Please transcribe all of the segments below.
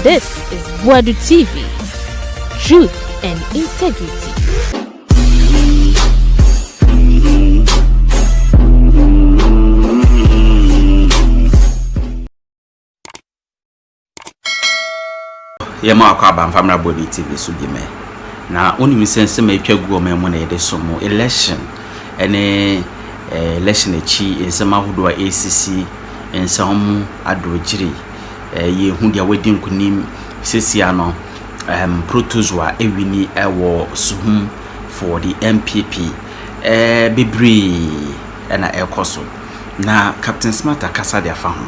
This is Wadu TV. Truth and integrity. Yema akwaba family body TV so bi me na oni sense ma etwa gu o me mo na yede so mo election ene election echi ensema hodo a ACC ensam adrogiri ye hu dia wadi nkunim sesia no protozoa ewini ewo suhum for the NPP bibri ena ekoso na Captain Smart akasa dia fa ho.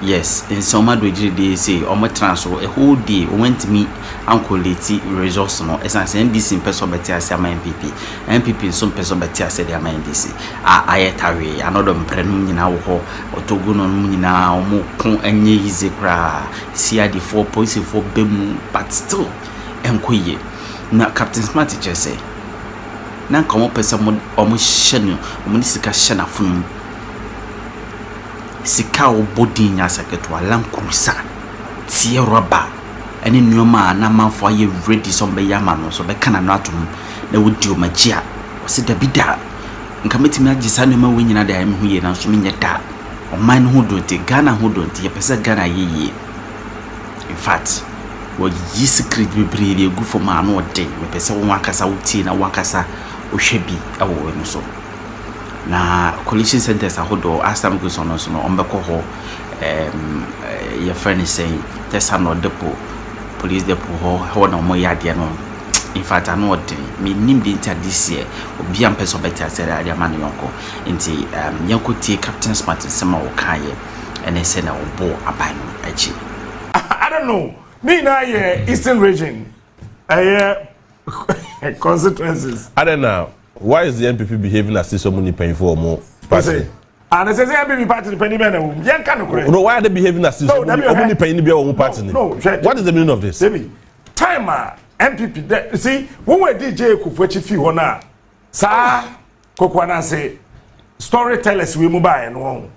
Yes, in some adrogiri dey say omo transfer a whole day went me ankoleti resource no essence NDC in person betia say ama NPP some person betia say dia ama NDC ayetawe Annoh Dompreh nyina wo ho otogu no nyina omo kon anye yize kra CRD4 policy for bemu but still enkoye na Captain Smart teacher say na komo person omo hye omo sika hye na funu sika obodi nya seketwa Land Cruiser tie roba ene nneoma na manfo aye ready so be yama no so be kana no atom na wodi o magia wose da bida nka metimi agisa no ma wenyina da am hu ye na so menye da o man hu donte Ghana hu donte ye pese Ghana ye in fact wo yi secret bebre egu for ma no de me pese wo akasa wuti na wakasa o hwebi awo no so na collation centers ahodo asam go so no ombeko ho your friend is saying there's Annoh Dompreh police depot ho na mo yade no in fact Annoh me nim the inter this year obi am person better say that man yonko nti yanko tie Captain Smart sema wo kaye ene say na obo aban no achi I don't know me na ye eastern region constituencies I don't know. Why is the NPP behaving as if someone is paying for more party? And it says the NPP party depending on no, why are they behaving as if someone is paying for party? No, what is the meaning of this? Time NPP, see, when we DJ Kufuchi fi hona, sa kokwana say storytellers we mobile and one.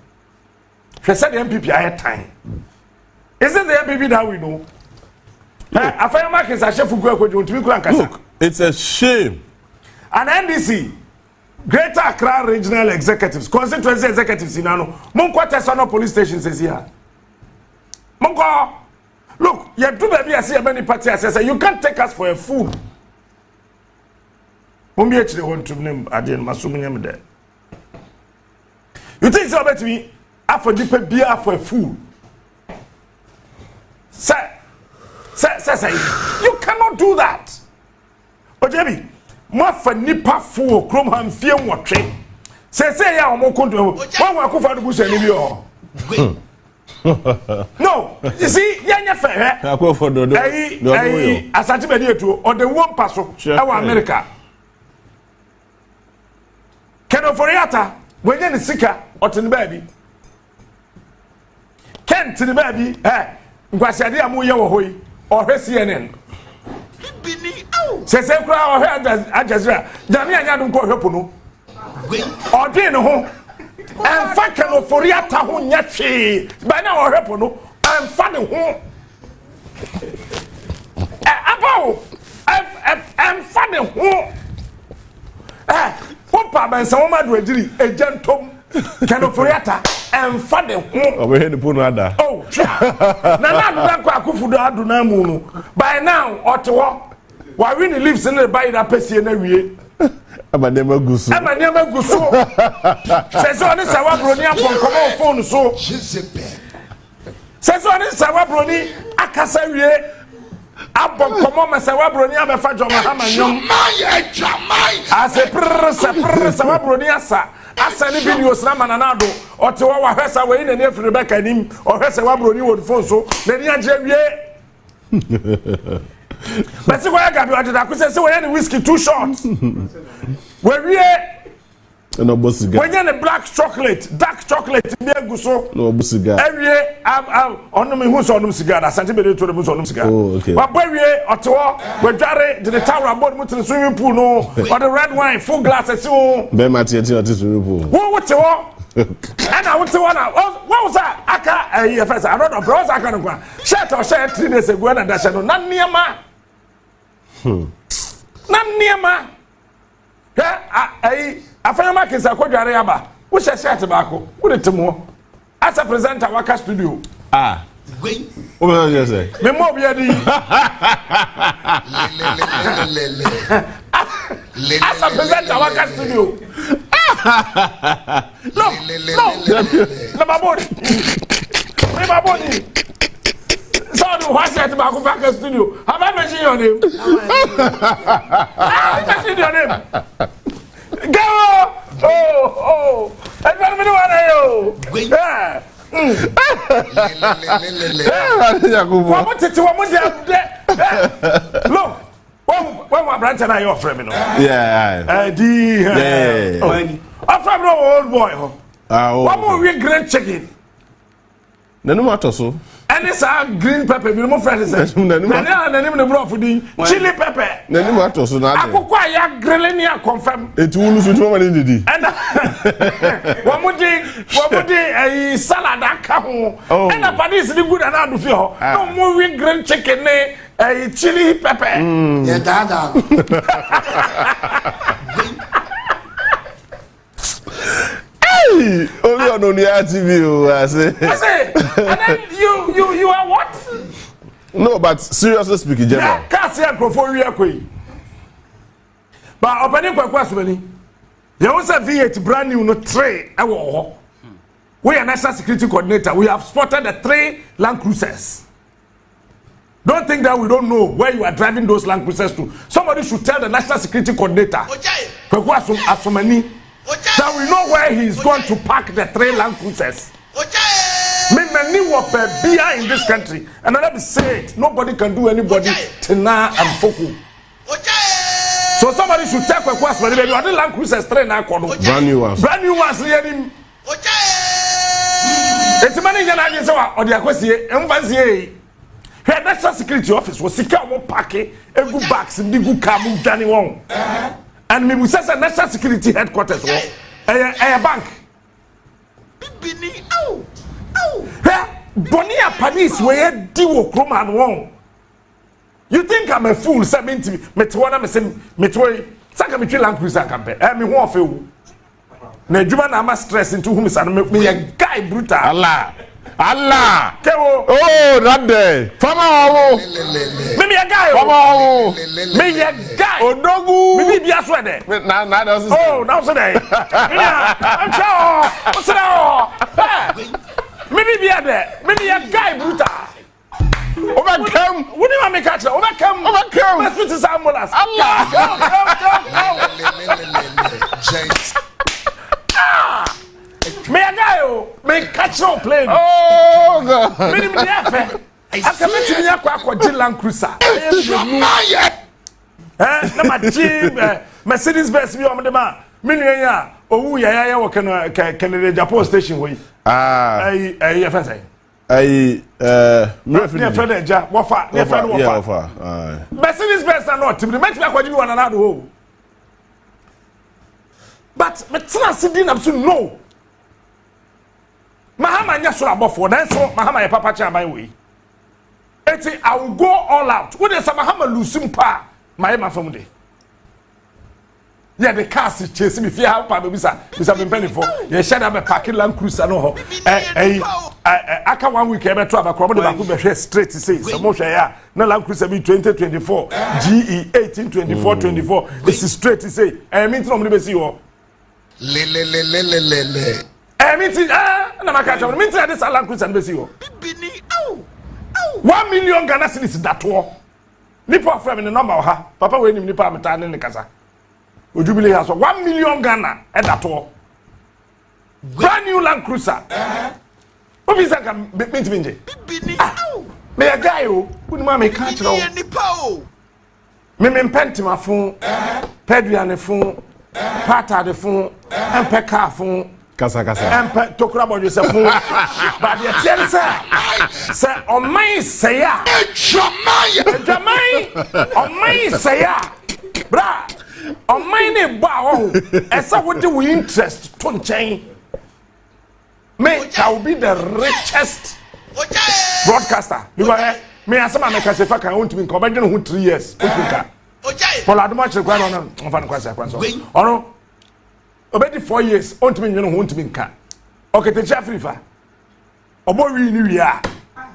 She said the NPP I had time. Isn't the NPP that we know? Look, it's a shame. And NDC, Greater Accra Regional Executives, Constituency Executives in Anno, Monko Tesano Police Station says here. Monko, look, you do baby, I see a many party, I say, you can't take us for a fool. Whom you actually want to name, I didn't assume there. You think so about me? After deep beer for a fool. Say, you cannot do that. Ojebi. Mo fa nipa fu krom han fie nwotwe say ya omo konto wa akufa do busa ni bi o no you see yanya fa he akufa do asati be dey etu o de won paso e wa America keno foriata wenye ni sika otini baabi kent ni baabi nkwasiade amu ye wo hoyi o hwe CNN se kura o he Aljazeera jami anya dum ko hwepo no o din ho emfa kenoforiata ho nya twe ba na o hwepo no emfa de ho abawo emfa de ho ho pa ban se wo ma do agiri ejantom kenoforiata emfa de ho o be he ni ponu ada oh na do kwa akufudo adu na mu no by now otewo why we lives in the buy that person na wie amanema gusu says on this our broni am come on phone so says on this our broni akasa wie abon come on say our broni am fa joma hamanyom as a prr our broni asa ni videos na mananado otewa wa hwesa we na ne free back anim o hwesa our broni wo phone so na ni agye wie but see why Gabi I say we any whiskey too short. We no bosiga. When you black chocolate, dark chocolate be guso. No bosiga. Every on me who so no cigar. Asante be to the so cigar. Oh okay. But boy we otowo we dware the tower about mu to swimming pool no or the red wine full glasses so. Be mate at swimming pool. Wo wotewo And I would say what was that? Aka first I don't know bro I can go. Shirt or shirt 3 days ago na dash no nan niema. Nan niema. Afanya market sa kwadware aba. Wo shirt ba ko. Wo de temo. As a presenter waka studio. Wait. What did you say? Me mo bia di. As a presenter waka studio. No. My body. So the watch at the studio. Have I mentioned your name? I mentioned your name. Go! Oh! I don't know what I know. Look, when my branch and I offer me, yeah. Offer me old boy. One more week grand chicken. No matter so. And it's a green pepper. We no friends. And then the bro for the chili pepper. No matter so. I could quite grillenia confirm. It will lose to money. And one more day, a salad that come. And a party is good and out of you. No more week grand chicken, a chili pepper. Yeah, dada. Only on the TV, I say. And then you are what? No, but seriously speaking, General. Can't say but opening question, there was a V8 brand new no tray. We are national security coordinator. We have spotted the 3 Land Cruisers. Don't think that we don't know where you are driving those Land Cruisers to. Somebody should tell the national security coordinator. That we know where he is going to park the 3 Land Cruisers. Many were beer in this country, and let me say it: nobody can do anybody Tina and Foku. So somebody should take a question. Maybe the Land Cruisers 3 now. Brand new ones. Brand new ones. It's money you are saying or the question. Emphasize. Her national security office was secure more parking, a good bags, and the good car move Danny Wong. And me was a national security headquarters. A bank. Bonia Panis where Diwo Kroman Wong. You think I'm a fool? 70 Metwana Metway. Saka Mitri Land Cruiser campaign. I mean, one for you. Nejuman ama stress into whom is me a guy brutal. Allah. Kewo. Oh, that day. Fama. Me a guy. Fama. Me a guy. Odogu. Me be a sweater. Now does. Oh, now today. I'm sure. What's that? Me be a there. Me be a guy brutal. Overcome. What do you want me catch? Overcome. Let's switch to ambulance. Allah. Me a guy, me catch no plane. Oh God. Me the affair. I can meet me a Land Cruiser. Na my team, Mercedes Benz me on the man. Me ya. Oh ya work Canada Japan station way. Ay fancy. Ay near friend ja. Wafa. Mercedes Benz not. Me make me akwaji one another ho. But me tena sidin absolutely no. Mahama nya so abofo then so Mahama ye papa cha ban we. Eti I will go all out. When there's a Mahama lusim pa my from day. Yeah, the cars is chasing me. Fear how pa be bisa be penny for. Ye share am parking Land Cruiser no ho. Aka 1 week e be to abakro de ba ku be hwe straight say some hwe ya. Na Land Cruiser be 2024 GE 1824 this is straight say. Mean no me be see ho. Le. Meeting na makacha meeting this Land Cruiser be see ho. 1 million Ghana cedis that wo. Nipa from the number ha. Papa we nim nipa ameta ne kasa. Ojubile has 1 million Ghana at that all. Brand new Land Cruiser. What is that? Me a guy who me catch no. Me penti ma phone, pedria ne phone, pata de phone, mpeka phone. Kasa. Empe tokura bo you say phone. But the tell say on my say ya. On my say ya. Bra. On my name, bow, as I would do interest to chain. Me, I will be the richest broadcaster. Because me as a man, I can say, "Fuck, I want to be in Commander who 3 years." Paul Adama chekwa no na mfa no kwasa kwanso ono obedi 4 years ontimi nwene ho ontimi nka okete Africa obo wi ni wi a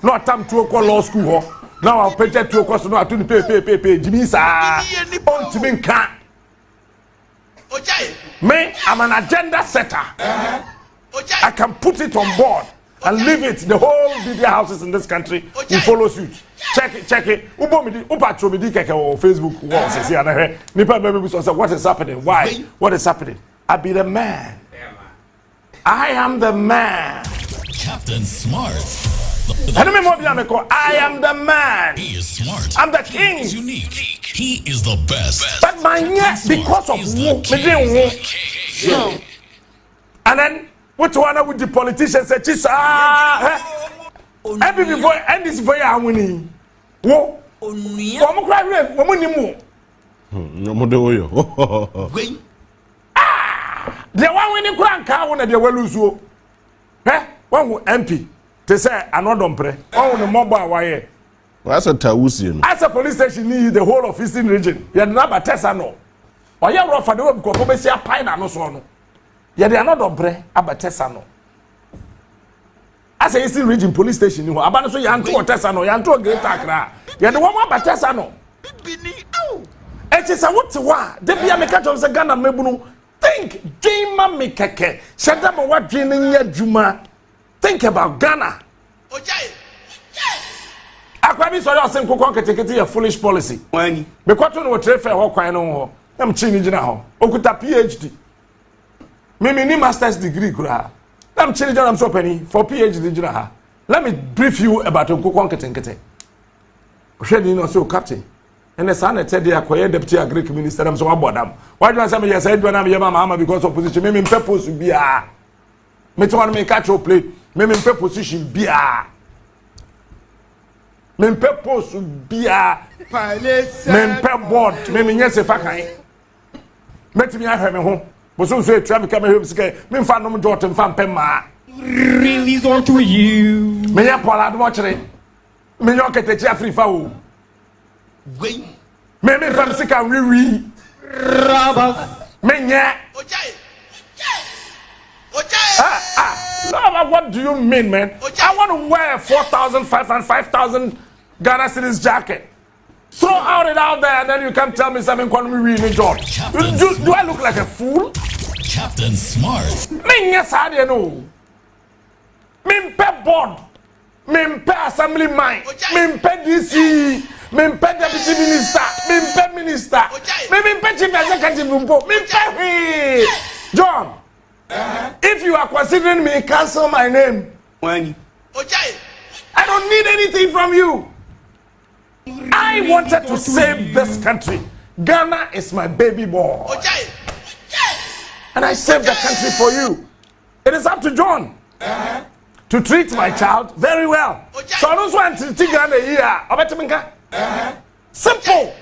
no tam to ko law school ho na wa pete to ko so no atu ni pe jimi sa ontimi nka me I'm an agenda setter. I can put it on board and leave it. The whole media houses in this country will follow suit. Check it. Upa chomidi keke on Facebook wall says here na nipa baby so say what is happening? Why? What is happening? I be the man. I am the man. Captain Smart. I am the man. He is smart. I'm the king. He is unique. He is the best. But my yes because of me didn't. And then what one with the politicians say chisa every before and this for ya winning wo mo kra ref wo mo ni mo no de oyo the one winning kra nka wo na de walusuo one who MP to say Annoh Dompreh one the mobile wire that's a tawusi no as a police station need the whole of Eastern region you na ba tesa no oye rofa de we because be see apine na no so no ye de Annoh Dompreh abatesa no as a Eastern region police station ni ho aba no so ya nto otesa no ya nto Greater Accra ye de wo abatesa no it is a what wa de bia me catch say Ghana mebunu think dream me keke shada mo wa dream nya dwuma think about Ghana akwabi so yo sen kokon ketekete ya foolish policy wani because no trefe ho kwan no ho am chi ni gina ho okuta PhD me ni master's degree kura am chi ni gina am so penny for PhD gina ha let me brief you about kokon ketekete hwedi no so captain and the son said they acquired deputy agric minister am so abodam why do I say me yes I do na me mama because of position me purpose bia me to want me catch your play me position bia me purpose bia me board me nyese fakan metimi ahwe me ho bo so etua me ka me hwem sika me mfa nom jot mfa mpem ma release on to you me ya pola do kire me yo ketechi afrifa o me fam sika wiwi rabas me nya Lord, what do you mean, man? I want to wear 4,500, 5,000 Ghana cedis jacket. Throw it out there, and then you can tell me something. Do I look like a fool? Captain Smart. Me yes, I don't know. Me pe board, me pe assembly mind, me pe DC, me pe deputy minister, me pe minister, me pe chief executive, me pe John. If you are considering me, cancel my name. When? I don't need anything from you. I wanted to save this country. Ghana is my baby boy. And I saved the country for you. It is up to John to treat my child very well. So I don't want to take Ghana here. Simple.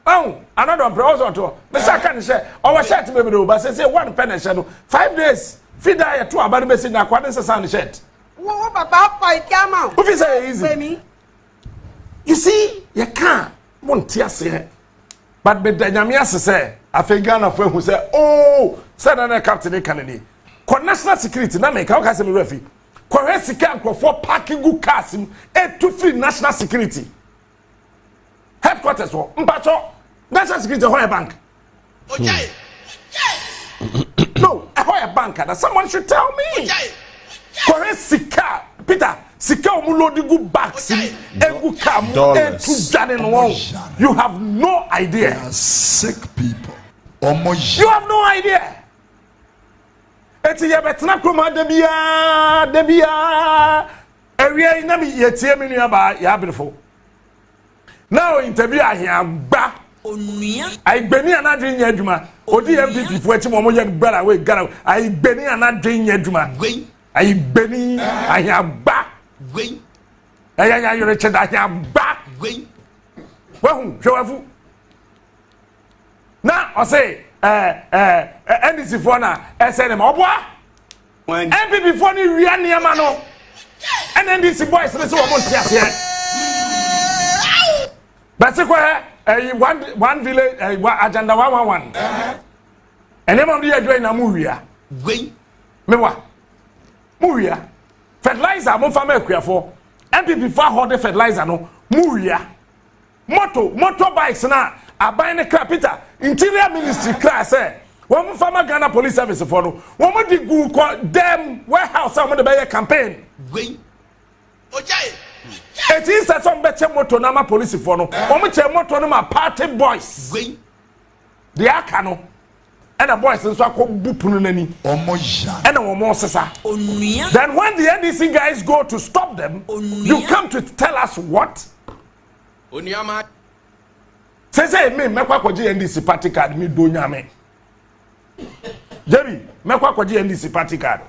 Oh, Annoh Dompreh also to. Mr. Can say, our shirt baby do, but say 1 penny shadow. 5 days. Feed I 2 about the message na kwadin sound shirt. What about boy come out? Who say easy? You see, you can't want to say. But the Nyamia say, I think Ghana for who say, oh, said an captain Kennedy. National security, na make how can say me refi. Correct security for parking good cars, to free national security. Headquarters for Mpacho National Security Hoya Bank. No, a Hoya Bank. That someone should tell me. Correct Sika, Peter, Sika Mulodi good backs, Egu Kam, to Jaden Wong. You have no idea. They are sick people. You have no idea. Eti ya betna kroma debia area ina mi yetie me nua ba ya beautiful. Now interview ahia I gbeni anadwe nya adwuma odi MPP fo achi mo ye gbara we gara I gbeni anadwe nya adwuma I gbeni ahia gba aya yore cheda ahia gba wa hu hwewafu na o say NDC for na SNM obwa NPP for ni wia niam no NDC boys ne so wo ntia but se kwa one village agenda 111 ene mam dey adwa na mu wia mewa mu wia fertilizer mo fa makuafo NPP for hold fertilizer no mu wia motorbikes na aban ne capital interior ministry class wọ́n farmer Ghana police service for no wọ́n di gu ko dem warehouse am de be campaign it is some beche moto na ma police for no wọ́n che moto no ma party boys the aka no and the boys nso akobu punu nani and wọ́n sesa then when the NDC guys go to stop them you come to tell us what Oniama say me mekwa kwaji NDC party card me do nyame Jerry mekwa kwaji NDC party card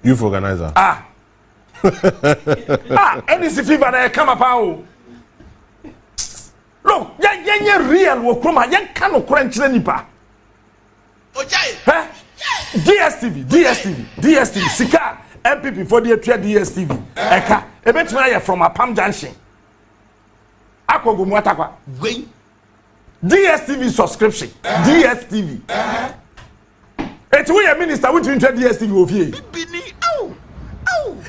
youth organizer NDC fever na come up o look yen real wo kroma yen kan no kora nkyere nipa DSTV sika MPP for the DSTV eka ebetima ye from Apam Junction akogo mu atakwa DSTV subscription DSTV eti we minister we twin DSTV ofie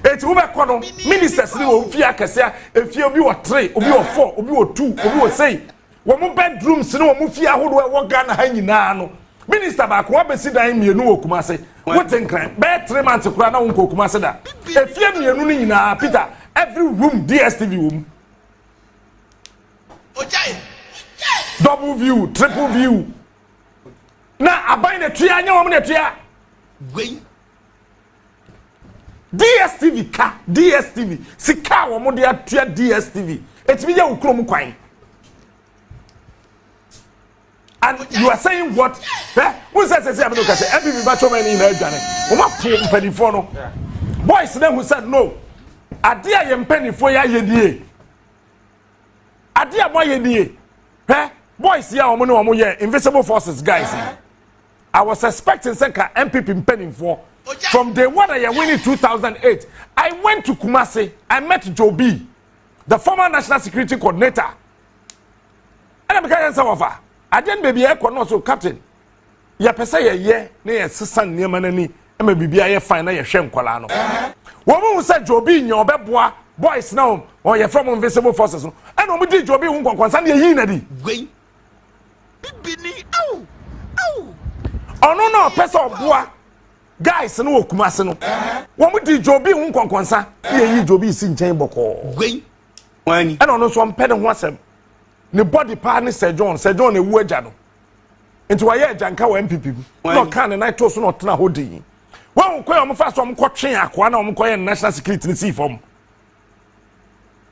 eti we be kono ministers ni ofie akese efie obi wo 3 obi wo 4 obi wo 2 obi wo 6 wo mu bedrooms ni wo mu fie ahodo wo Ghana ha nyina no minister ba ko abesi dan mienu wo Kumase wo tenkran be 3 months kura na wo nko Kumase da efie mienu ni nyina Peter every room DSTV wo mu double view, triple view. Na abai na tuya anya wo na tuya. DSTV sika wo mo de tuya DSTV. Etimi ya ukrom kwan. And you are saying what? Who says say am no ka say MPP ba choma ni na adwane. Wo ma po mpanifo no. Boys then who said no. Ade a ye mpanifo ya yedie. Ade a boy yedie. Boys here omo ye invisible forces guys. I was expecting Senka MPP penning for from day one I winning 2008. I went to Kumasi. I met Joe B, the former national security coordinator. And I became some of her. I didn't baby no so captain. Ya pesa ye ne sisan niema nani e ma bibia ye fine na ye hwe nkola no. Wo mu say Joe B nyo beboa boys now or ye from invisible forces no. And omo di Joe B hu nkwankwansa na ye yin na di. Bibini ono no pesa oboa guys no okumase no wo mu di Jobi hu nkonkonsa ye yi Jobi si nchen boko wani and ono so mpede ho asem ne body pa ne Sir John ewu agya no enti wa ye agya nka wa MPP no kan na to so no tena hodi wo nkoy o mfa so mkotwe akwa na o mkoy national security ni si form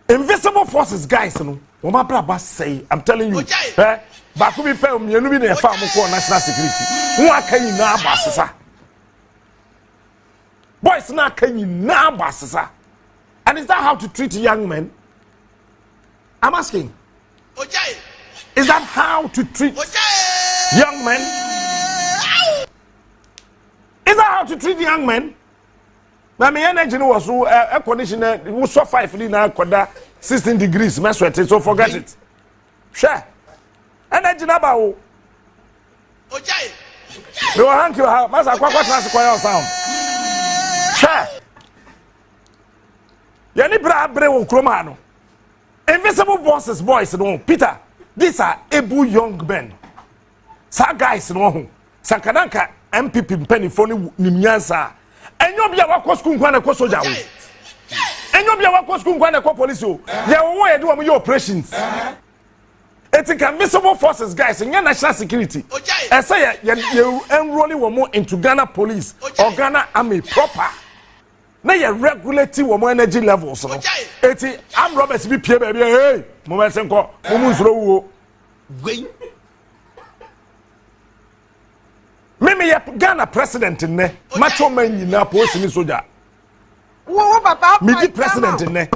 invisible forces guys no wo ma bra say I'm telling you ba ku bi pe mienu bi na fa mo ko national security wo akanyi na abasesa boys na akanyi na abasesa and is that how to treat young men? I'm asking. Is that how to treat young men? Is that how to treat young men? Na me energy was so air conditioner we so 5 na koda 16 degrees me sweat so forget it. Sure. Energy na ba o. Me wa hank you how masa kwa trans kwa your sound. Sure. Yani bre wo kroma no. Invisible voices boys no Peter. These are able young men. Sa guys no. Sankadanka MPP mpanifo ni nyansa. Enyo bia wa school nkwa na soja wo. Enyo bia wa school nkwa na police wo. Ye wo ye do am operations. It's invisible forces guys in national security. I say you enrolling women into Ghana police or Ghana army proper. Now you regulating women energy levels. It's I'm Roberts be Pierre baby. Hey, Mama Senko, Mumusro. Mimi Ghana president in there. Macho man in post in soja. Midi president in there.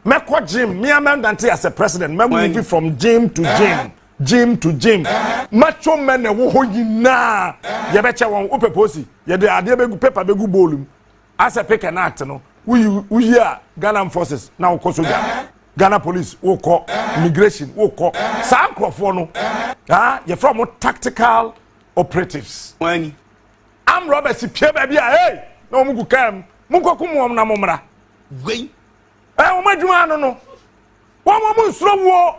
Me kwa gym, me amount as a president. Me move from gym to gym. gym to gym macho men e wo ho yina ye be che won wo peposi ye de ade begu paper begu bolum as a pick and act no we here Ghana forces na wo soja Ghana police wo ko immigration wo ko sa nkrofo no ye from tactical operatives wani am robbers pie ba bia hey na omugu kam munkokum wom na momra gwen o madwuma no wo mo nsuro wo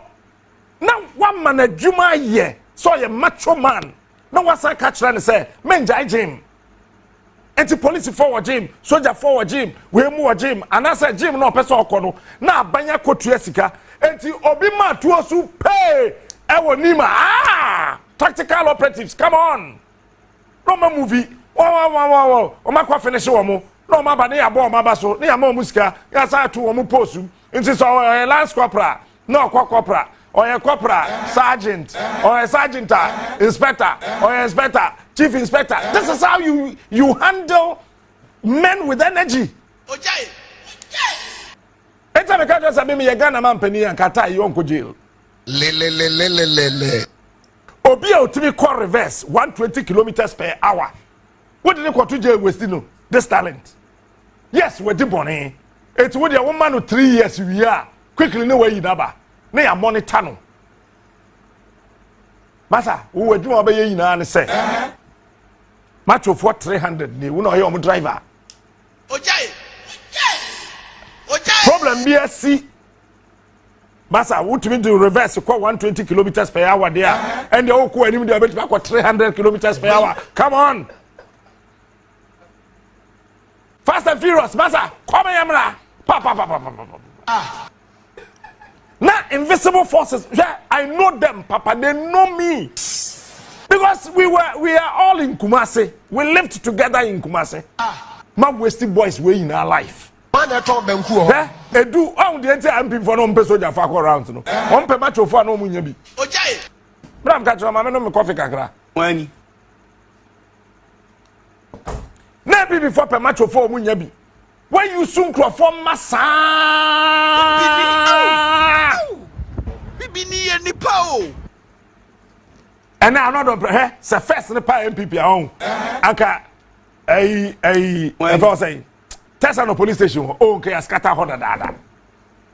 na one man adwuma ye so ye macho man na wasa catch ran say menjai gym enti police forward gym soldier forward gym we mu gym anasa gym no person okono na abanya kotua sika enti obi ma to osu pay e wonima tactical operatives come on no ma movie wow o ma kwa finish wo mo no ma ba ne ya bo ma ba so ne ya ma musika ya sa to wo mo post enti so lance corporal no corporal or a corporal, sergeant, or a sergeant, inspector, or an inspector, chief inspector. This is how you handle men with energy. Okay. It's a because of me, a Ghana man penny and Kata, you uncle jail. Obio to me call reverse 120 kilometers per hour. What did they call to jail with this talent? Yes, we're deep on it. It's with a woman of 3 years we are. Quickly know where you never. Na ya monitor no masa wo adwuma obeye yina ne se macho for 300 ni wo na oye o driver ojai problem be see masa wo to me do reverse kwa 120 kilometers per hour there and the oku anim there bet kwa 300 kilometers per hour come on fast and furious masa come yamra pa na invisible forces, yeah, I know them, Papa. They know me because we are all in Kumasi. We lived together in Kumasi. My wasted boys were in our life. Yeah, they do. Oh, the entire MP for no soldier for around. No, on pe macho for no munyabi. Okay. But I'm catching my no coffee kakra. Wani. Na be before pe macho for munyabi. When you soon crop for massa. Bibini and Nipo. And now Annoh Dompreh, c'est first ne pas NPP on. Anka if I say test on police station okay I scatter hoda dada.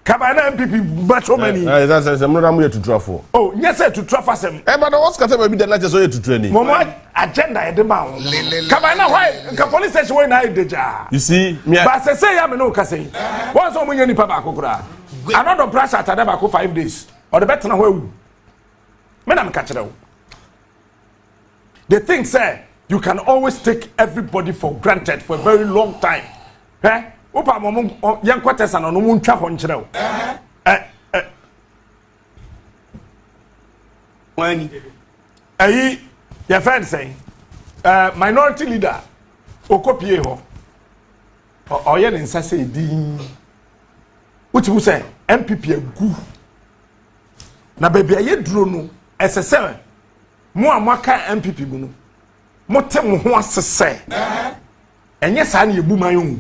Kabana NPP macho many. That's I'm not here to draw for. Oh, yes sir to traffic them. But what's scatter maybe the not just to training. Mama agenda e de ma. Kabana why ka police station wey na e deja. You see me but say ya me no ka say. Once o munye nipa ba kokura. Annoh Dompreh at ba ko 5 days. Or the better na where me na me catch them. They think say you can always take everybody for granted for a very long time. Eh? Opa mom yan kwatesa no mu ntwa ho nkire wo. Wani. Your friend saying minority leader okopie ho. Oye ne nsa say din. Uti bu say NPP egu. Na baby aye duro no esese mo amaka NPP bu no mo te mo ho asese enye sa na ebu man o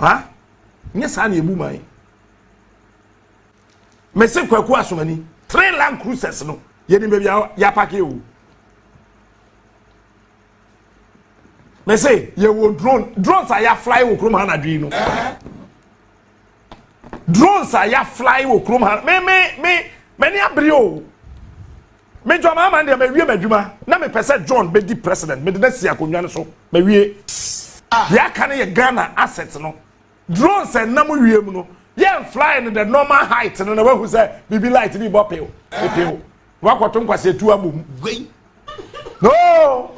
ha enye sa na ebu man me se kwaku asomani 3 Land Cruisers no ye ni baby ya pake o me se ye wo drones are ya fly wo krom ha na dwi no drones are ya fly wo krom ha me ni abrio me joma man de me wie madwuma na me pese John be di president me de na sia konwa so me wie ya kan ye Ghana assets no drones and na mo wie mu no ye fly in the normal height no na we say bibi light bi bopel epel wa kwato nkwase tu abom no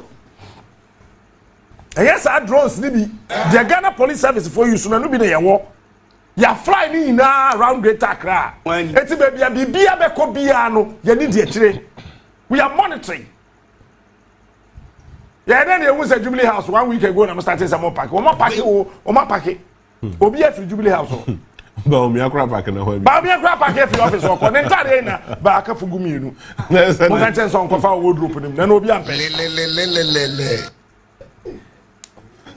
yes our drones ni bi the Ghana police service for you so na no bi na ye wo ya fly ni na around Greater Accra eti baby bibia be ko bia no ye ni de kire we are monitoring ya then you was a Jubilee House 1 week ago na started some pack o ma pack obi afri Jubilee House ba mi akra pack na ho ba mi akra pack afri office o ko ne ntare na ba aka fugu mi nu mo kan chen so nko fa wardrobe nim na obi ampe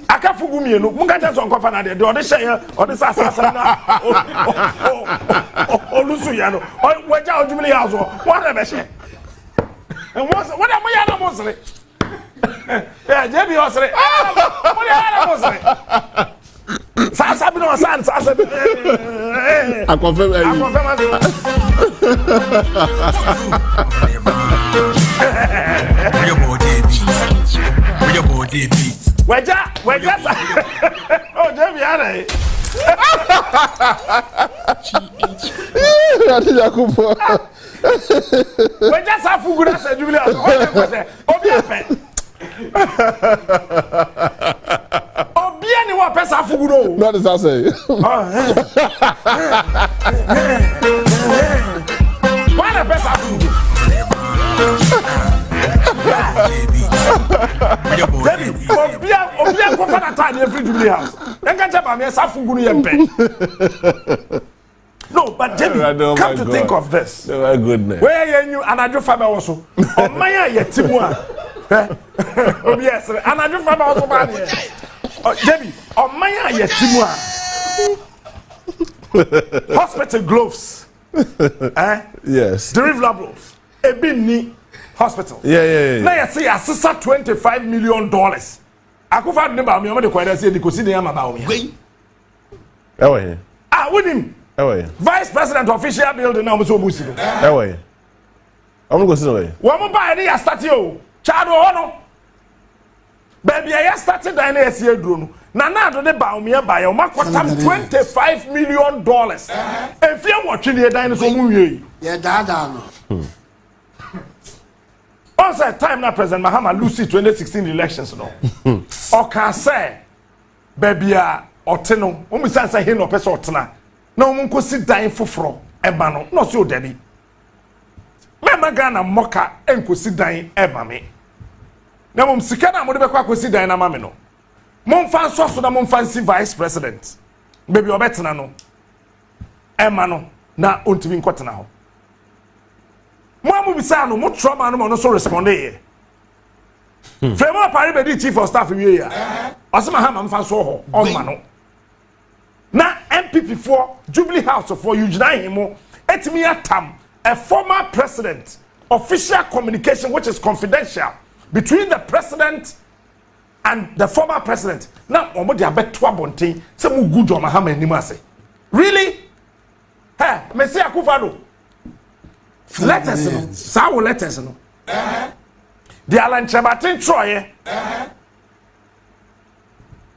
aka aka fugu mienu munga just on kofa na de odi share odi sasa na olusu ya no waja ojumili ya so what be share and what am ya na mosre yeah jebi osre what ya na mosre sasa bi no san sasa bi I confirm Waja oh jebi ara Waja sa fugura sa jubile aso obi ape obi ani wa pesa fuguro Not as I say. Why pesa fuguro Obia ko fana ta dey free jubilee house. Enga chaba me sa fuguru yempe. No, but Jimmy, come to think of this. Oh my goodness. Where you anadwo faba wo so. Omanya yetimu a. Obia sere anadwo faba wo so ba ne. Jimmy, omanya yetimu a. Hospital gloves. Yes. Deliverables. Ebi ni hospital. Yeah. Now you see assisa $25 million. Akufa ne ba me o de kwada say di kosi ne ama ba o me. Ewa here. Ah, with him. Ewa here. Vice President official building now so musi. Ewa here. I'm going to go. Wo mo ba ya start o. Chado ho no. Baby ya start dan na esi aduro no. Na na do ne ba o me ba ya o makotam $25 million. Efie wotwe ne dan so mu wie. Yeah, dada no. Once a time now President Mahama lose 2016 elections no. O can say baby a oteno o mi san say he no person otena na o mun ko si dan foforo eba no no so dani me maga na moka enko si dan eba me na mum sika na mo de be kwa ko si dan na ma me no mum fan so na mum fancy vice president baby obetena no ema no na ontimi nkotena ho Mwamu bisa no mo trauma no no so respond here. Frema pari be di chief of staff wie ya. Osema ha mamfa so ho on ma no. Na NPP for Jubilee House for you gina him etimi atam a former president official communication which is confidential between the president and the former president. Na omo de abeto abonten se mu gujo ma ha ma anim ase. Really? Hey, Messi Akufado. Letters no. Sawo letters no. The Alan Chabatin Troye.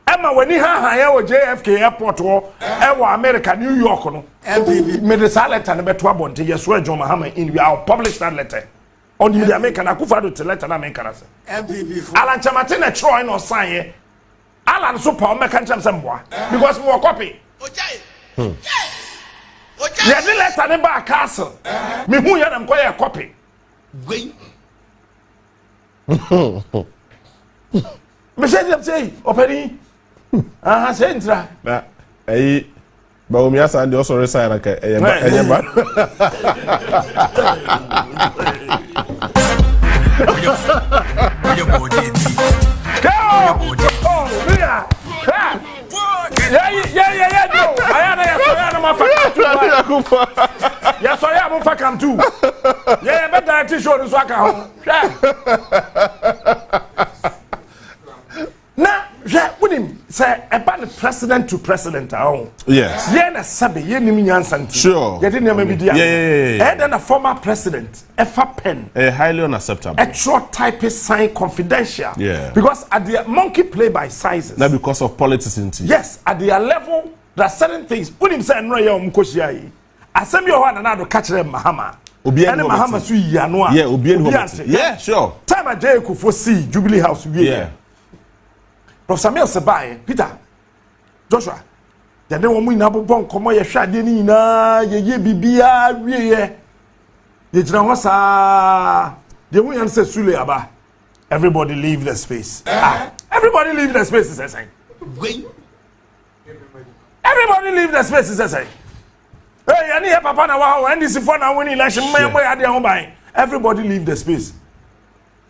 Emma when he ha wo JFK airport wo e wo America New York no. NPP Me the letter na beto abonte yeswe John Mahama in we will publish that letter. On the American Akufado to letter na American say. NPP Alan Chabatin e Troye no sign here. Alan so pa o make ncham say mboa because we copy. Yeah, the letter ne ba castle. Me hu ya na mkoya copy. Me say openi. Aha, say ntra. Na ba o mi asa ndi o so resign na ka eye ba. Yeah, no. Ayana ya soya na mafaka tu. Ya soya mo fakam tu. Yeah, better t-shirt so aka ho. Na, je wunim say about the president to president ahun. Yes. Yeah, na sabe ye nim nyansanti. Sure. Ye didn't maybe dia. Yeah. And then the former president, Efa pen. Highly unacceptable. A short typist sign confidential. Yeah. Because at the monkey play by sizes. Not because of politics into. Yes, at their level, there are certain things. Put him say no ya umkoshia. Asemi o na do catch them Mahama. And Mahama su yanoa. Yeah, Obi. Yeah, sure. Time a Jayku for see Jubilee House. Yeah. Professor Samuel Sebae, Peter, Joshua. The name we na bon komo ye hwade ni na ye bibia wie ye jina ho sa de hu yan se sule aba. Everybody leave the space. Everybody leave the space is saying. Everybody leave the space is saying. Hey, any papa na wa when this for na win election me ade ho ban. Everybody leave the space.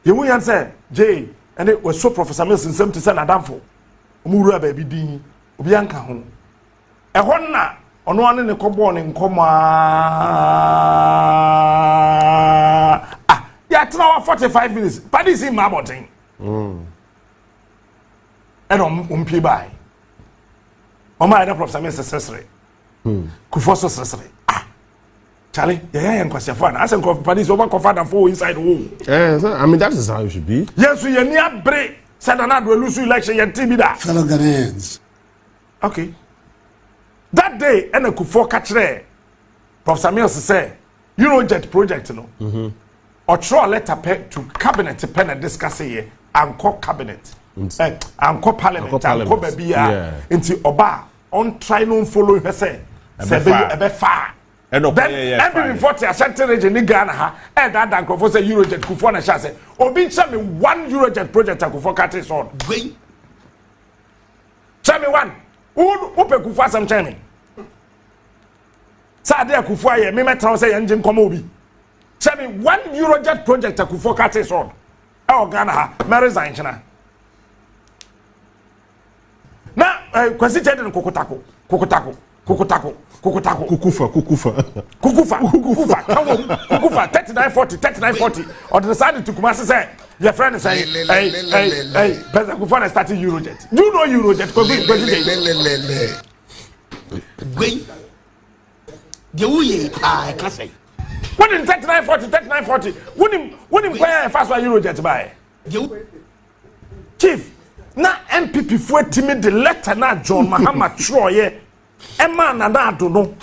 The hu yan say Jay and it was so Professor Milson some to send Adamfo. omuru baby din obi anka ho ehon na ono ane ne kobo ne nkoma ya tena 45 minutes padis in mabotin and umpie by Oma na Prof Samuel Sesere kufoso Sesere Charlie yeah nkwasiafo na asen kof padis over confirm for inside the wall so, I mean that is how it should be. Yes we ni abre said na do lose election yet be that fellow Ghanaians. Okay. That day, and I could catch there. Prof. Samuel say, Eurojet project, no. Or throw a letter to cabinet pen and discuss here and call cabinet. And call parliament and call baby into Oba on try no follow her say. Say be far. Then NPP 40 Ashanti region in Ghana and that dan for say Eurojet could for na say. Obi tell me one Eurojet project I could for catch it on. Tell me one. Who pe kufa some chemi sa de kufa ye me metra say engine come obi tell me one Eurojet project kufa kate so e Ghana ha me resign china na kwasi chede kokotako kukufa 3940 or decided to come say your friend say hey better kufa na starting Eurojet. Do you know Eurojet Wait. The way I can say. What in 3940 wouldn't quite fast why Eurojet by Chief na NPP for timid the letter na John Mahama Troye Emma na do no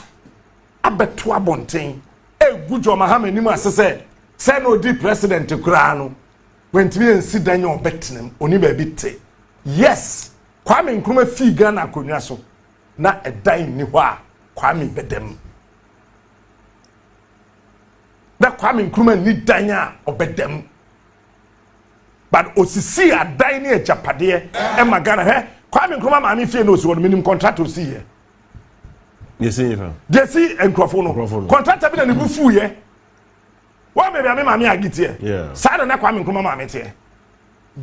abeto abonten e gu John Mahama ni ma say no di president kura no wentimi ensi danyo obetinem oni ba bi te yes Kwame Nkrumah fi Ghana akonwa so na edan ni ho a Kwame bedem na Kwame Nkrumah ni dan a obedem but osisi adan ni ejapade e magana he Kwame Nkrumah ma me fie no so minim contract osi here yes even they see enkrofo no contract bi na ne bu fu ye wa me bia me ma me agite yeah sa na Kwame Nkrumah ma me te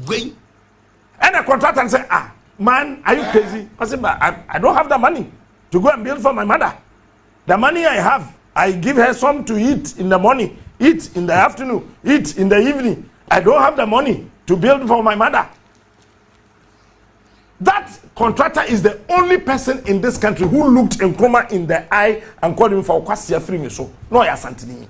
Wait. and the contractor say man, are you crazy? I said, but I don't have the money to go and build for my mother. The money I have, I give her some to eat in the morning, eat in the afternoon, eat in the evening. I don't have the money to build for my mother. That contractor is the only person in this country who looked Nkrumah in the eye and called him for Kwasia Free so. No, ya Santini.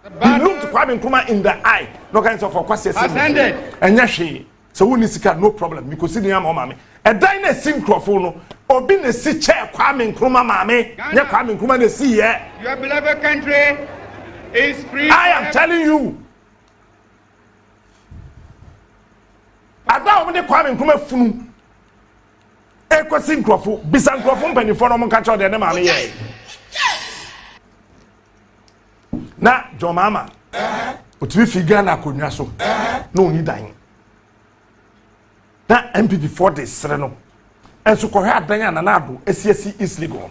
He looked Kwame Nkrumah in the eye. No kinds of Kwasia Free. And yashi. So we need to no problem because see the mama a dine synchrophone no obi ne si chair Kwame Nkrumah mame nya Kwame Nkrumah ne si here. Your beloved country is free. I am telling you. Ada o ne Kwame Nkrumah funu e ko synchrophone bisa nkrofo mpanifo no mo ka cho de ne mame here. Na John Mama otimi figa na akonwa so na oni dan na MPP 40 sere no enso ko hwe adan na nado esiesi is legal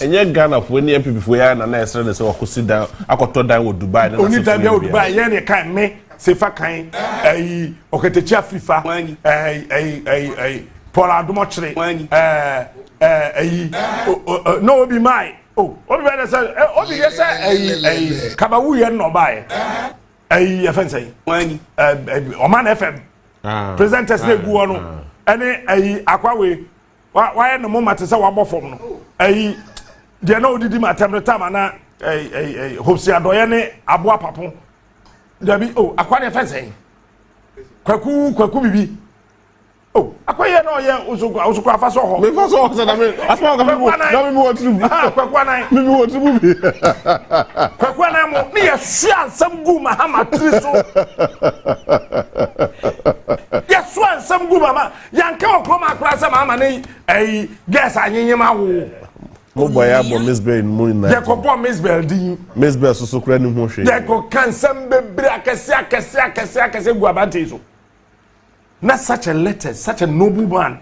enye Ghana fo ni MPP fo ya na esere ne se wakosi dan akoto dan wo Dubai na oni dan wo Dubai ye ne kan me sefa kan oketechi afifa Paula Dumochre no obi mai obi be say obi ye say kabawu ye no bae efense Oman FM presenters na gu ono ene akwawe why no moment say wa bofom no de na odidi matem time na hopsi adoye ne aboa papo dabi akwa na efense kwaku bibi akwaye no ye usuku afaso ho me faso ho say na me asma ka me wo tribu kwaku anai me wo tribu bi kwaku anai mo ne ye sua nsam gu Mahama triso ya sua nsam gu mama yanka okroma akra say Mahama ne guess anyenyem awo mo boya bo Miss Bell mo na ye ko bo Miss Bell din Miss Bell so kra ni ho hwe ye ko kansam bebre akese gu abante so. Not such a letter, such a noble man.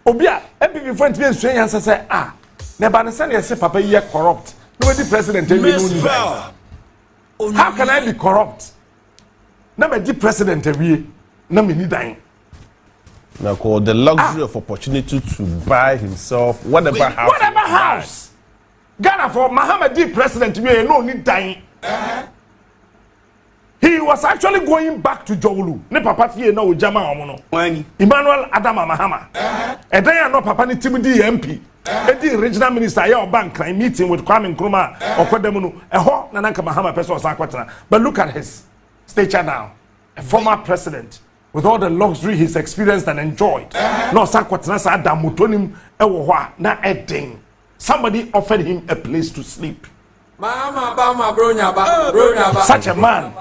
Obia, MPP friends be so yan say never understand you say papa you corrupt. Nobody president tell me no. How can I be corrupt? Na me di president we na me ni dan. Now called the luxury of opportunity to buy himself whatever house. Ghana for Mahamadi president, we no need dying. He was actually going back to Jowlu. Ne papa fie na ojama omono. Emmanuel Adama Mahama. And then no papa ni Timidi MP. The regional minister ya bank meeting with Kwame Nkrumah Okwademunu. Eho na nanka Mahama person osakwatana. But look at his stature now. A former president with all the luxury he's experienced and enjoyed. No sakwatana sa damutonim ewo hwa na eding. Somebody offered him a place to sleep. Such a man.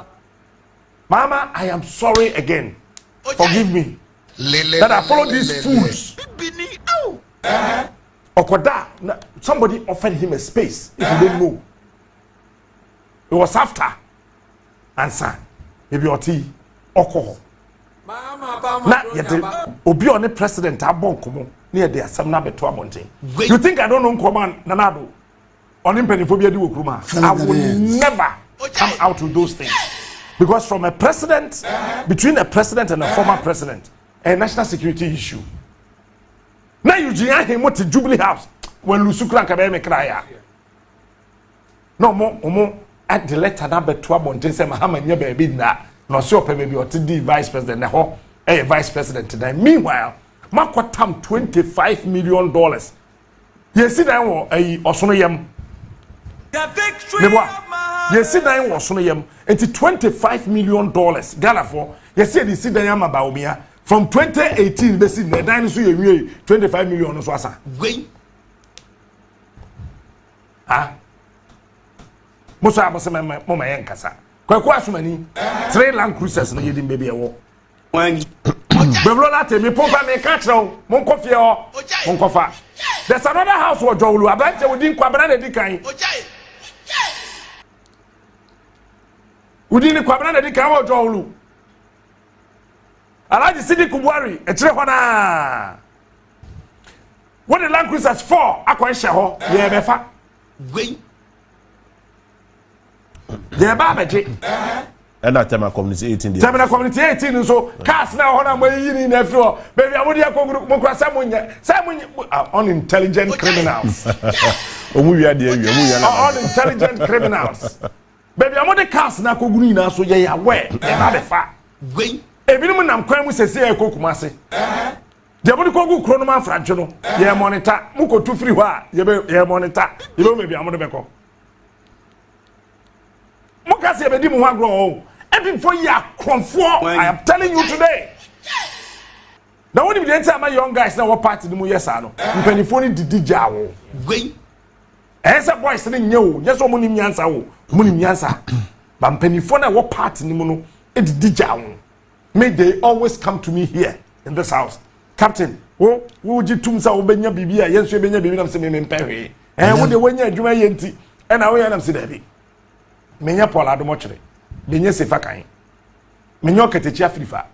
Mama, I am sorry again. Forgive me that I followed these fools. Okoda, somebody offered him a space. If you don't know, it was after answer. Maybe your tea, alcohol. Na yet obi on the president abonkomo near the Asamna Beto Abonte. You think I don't know command Nanado on impeniphobia di Okruma? I will never come out with those things. Because from a president, between a president and a former president, a national security issue. Now you jiyan him to Jubilee House when Lusukran Kabeme Kraya. No more at the letter number 12 on Jesse Mahama nye baby na no so baby or the vice president na ho a vice president today. Meanwhile, Marco Tam $25 million. Yes, see that one a osono yam. Yes, see that one osono yam. It's $25 million. Ghana for yes, see the see that yam about me. From 2018, they see the dinosaur you 25 million no swasa. Ah. Musa abosema mama yankasa. Kwa asumani 3 Land Cruisers na yedim baby ewo. Wani. Bevlola temi pompa me ka kire mon kofie o. Mon kofa. There's another house wo Jowlu abante wodin kwabra na dikan. Wodin kwabra na dikan wo Jowlu. Alaji Sidi Kubwari etire hona. What the Land Cruisers for akwanshe ho ye befa. They babaje. And that time community 18 days. Time community 18 so cars na hona mo yini na fro. Baby amodi akoguru mo kwa samunye unintelligent criminals. Unintelligent criminals. Baby amodi cars na akoguru na so ye aware e ba befa. Ebinim nam kwan mu sese e kokumase. De bodi kogu krono ma franche no ye monitor mu ko tu free ho a ye monitor ye be mebi amodo beko. Mo ka se be di mu ho agro o. Every for ya konfo I am telling you today. Now when you dey tell my young guys na what party mu yesa no. Mpanifo ni didi jawo. Esa boys ni nye o. Yeso mo ni nyansa o. Mo ni nyansa. Ba mpanifo na what party ni mu no e didi jawo. May they always come to me here in this house. Captain, wo ji tumsa wo benya bibia yenso benya bibi nam se me mpehwe. Wo de wonya adwuma yenti. E na wo ya nam se dabi. Menya Paula do mochire. Benye sefa kan. Menya oketechi afrifa.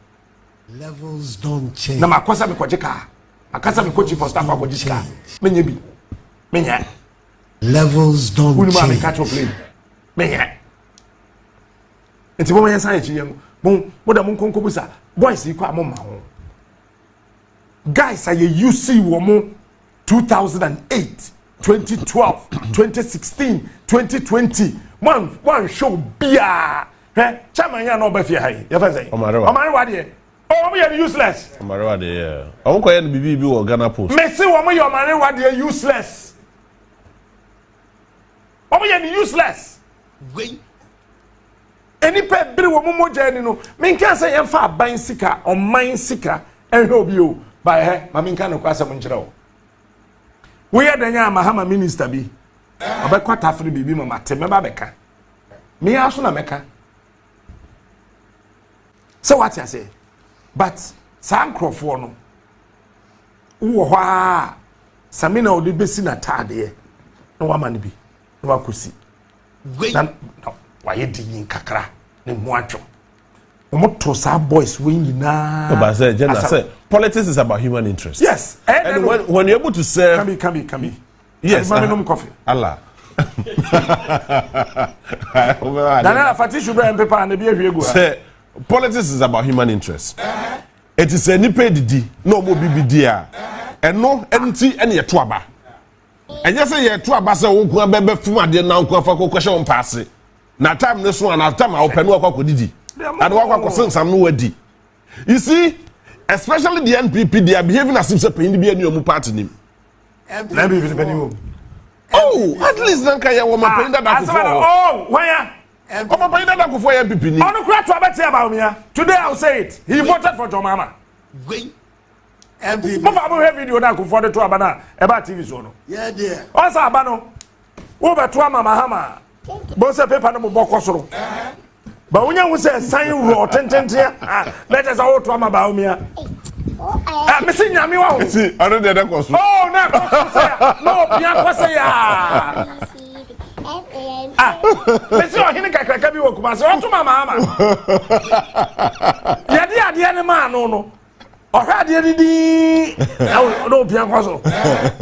Levels don't change. Na makosa me kwajeka. Akasa me coach for staff akojika. Menya bi. Menya. Levels don't change. Unu ma me catch up play. Menya. Enti bo menya san echi yem. Mo da mon konko busa. Boys yi kwa mo ma ho. Guys, you UC womo 2008, 2012, 2016, 2020. One show bia. Chairman ya no be fie hai. You fa say. Omare wa de. Oh, we are useless. Omare wa de. Omo ko ye no bibi bi wo Ghana Post. Me say womo ye omare wa de useless. Omo ye useless. Wait. Any pe biri womo moja ni no. Me nka say ye fa aban sika, oman sika, ehwe obi o. By her, Mammy can cross a munchero. We are the Mahama minister be. About quite after the baby, Mamma, Temabeka. Me also na meka. So what I say? But Sam Crawford no. Uwa Samina o libe sina tade. No woman be. No akusi. No, why you digging kakra? Ne muacho. Omoto sa boys when you na. But say politics is about human interest. Yes. And when you're able to serve. Come. Yes. Coffee. Allah. Nana Fatishu be paper and be a say politics is about human interest. it is any paid no more BBD. And no empty any twaba. And yes, I to a bassa who go baby from a dear now for question pass it. Now, time this one, I'll time I'll pen walk with Didi. And walk with some new D. You see, especially the NPP, they are behaving as if they be a new party name. Let me even oh, at least then can you want my pain that oh, where? Come on, that go for NPP. I don't cry to about me. Today I'll say it. He voted for John Mama. Wait. NPP. Mama have video that go for the Abana about TV zone. Yeah, dear. Also, Abano. Over to Mama Hama. Both a paper no bokosoro. But when you say sign raw 10 here, let us all to about me. Missing Yami. See, I don't know that was. Oh, no, Bianca say Monsieur Hinika Kabi Wokumas, or to Mama. Yadia, the animal, no. Or had the no Bianca.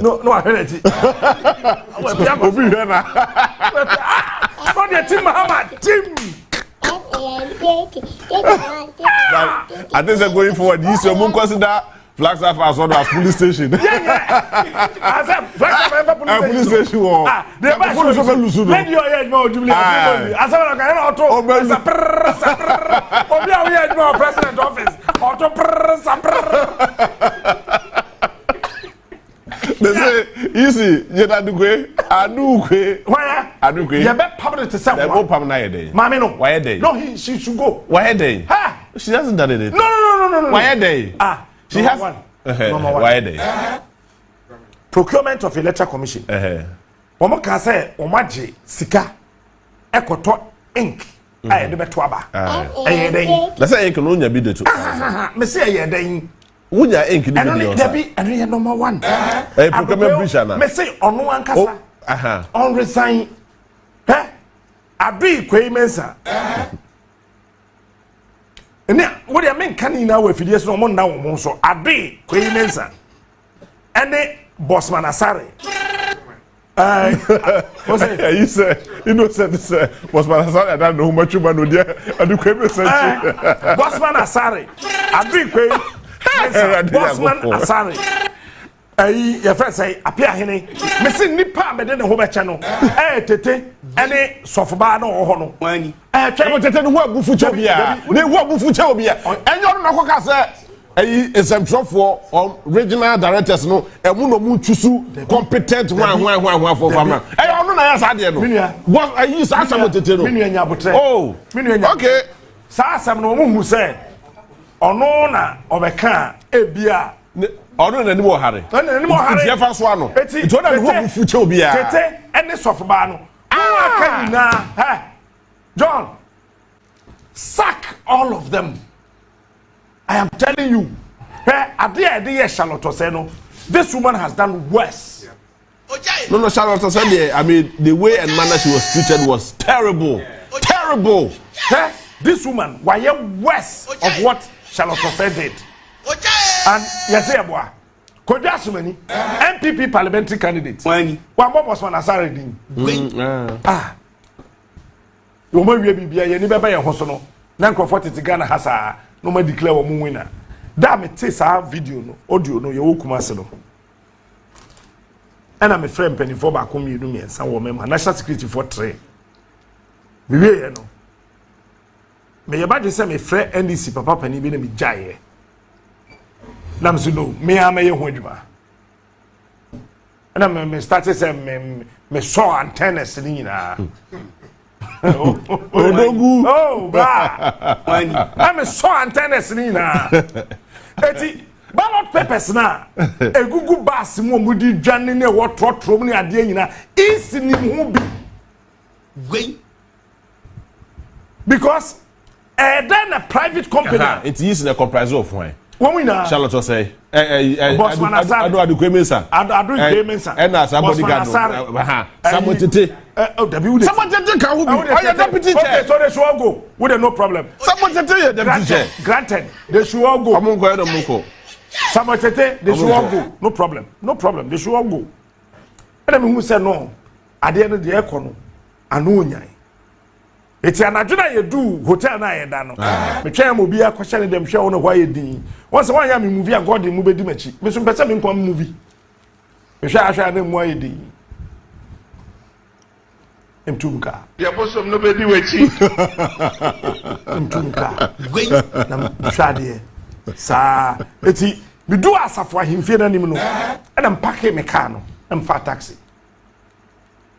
No, I heard it. Bianca, for the Tim Muhammad, Tim. I think they're going forward. This you won't consider Flagstaff as well as police station. Yeah. I said Flagstaff police station. They are police station. Let your head more to be. I said I can auto. Oh, we are no president office. Auto. They say easy. You don't do it. I do it. Why? I do it. You bet public to say. They go public now. Day. Mommy no. Why day? No, she should go. Why day? Ha! She hasn't done it. No. Why day? She has one. Why day? Procurement of Electoral Commission. Omo can say omaji sika ekoto ink. Aye de beto aba. Aye den. Let's say ink no nya bi de to. Me say aye den. Unya ink ni bi dey. And you number 1. Procurement bridge na. Me say ono ankasa. On resign. Abi kwei mensa. Ene what do you mean can you now we fidie so mo na wo so Abi kwei mensa. Ene Bossman Asare. What's it? You say innocent say Bossman Asare I don't know much man no there. Adu kwei mensa. Bossman Asare. Abi kwei Bossman Asare. Your friend say appear hene. Me see nipa me de ne ho be che no. Tete ene sofba na ho no. Wani. Tete no ho abufu che bia. Ne ho abufu che bia. Enyo no nakoka say exemption for regional directors no emu no mu chusu competent one for farmer. No na ya sa de no. Boss sa asam tete no. Minu anya botre. Oh. Minu anya. Okay. Sa asam no mu hu say ono na obeka ebia ono na ni mo hare. Ono ni mo hare. Ti fa so ano. Ti ona ni ho bufu che obi a. Tete ene sofba no. Aka nyina, John. Sack all of them. I am telling you. Ade Charlotte say no. This woman has done worse. No, Charlotte said I mean the way and manner she was treated was terrible. Terrible. This woman why worse of what Charlotte said did. And yes, boy. Kodasumani, NPP parliamentary candidate. When Bossman Asare din. You mo wie bibia ye ni beba ye hoso no. Na nkrofo tete Ghana hasa no ma declare wo mu winner. Da me te sa video no, audio no ye wo kumase no. And me friend penny for ba kom yenu me ensa wo mem national security for 3. Me wie ye no. Me ye ba de se me friend NDC papa penny bi na me jaye. Nam so no me am ye ho adwuma na me started say me saw antennas ni na odogu oh bra I'm saw antennas ni na eti ballot papers na egugu bas mu omudi dwane ne wotrotrom ni ade nyina isi ni ho bi we because then a private company it is the comprise of one. When we know Charlotte say I do Kremensa. I do Kremensa. And as somebody got someone tete. Someone tete can who be deputy chair. Okay, so they should all go. With no problem. Someone tete deputy chair. Granted, they should all go. Among go Munko. Someone tete, they should all go. No problem. No problem. They should all go. And I mean who said no? At the end of the economy, I know nyai. eti anadwo na yedu hotel na yeda no me twa mo bia kwahye ne dem hwe wo no hwa yedin won se wan ya me movie a god mu bedi machi me so pese me nkwa movie me hwa ahwa na mu ayedin emtumka ya bosom no bedi wechi emtumka na hwade sa eti me do asafo ahemfie na nim no na mpake me car no mfa taxi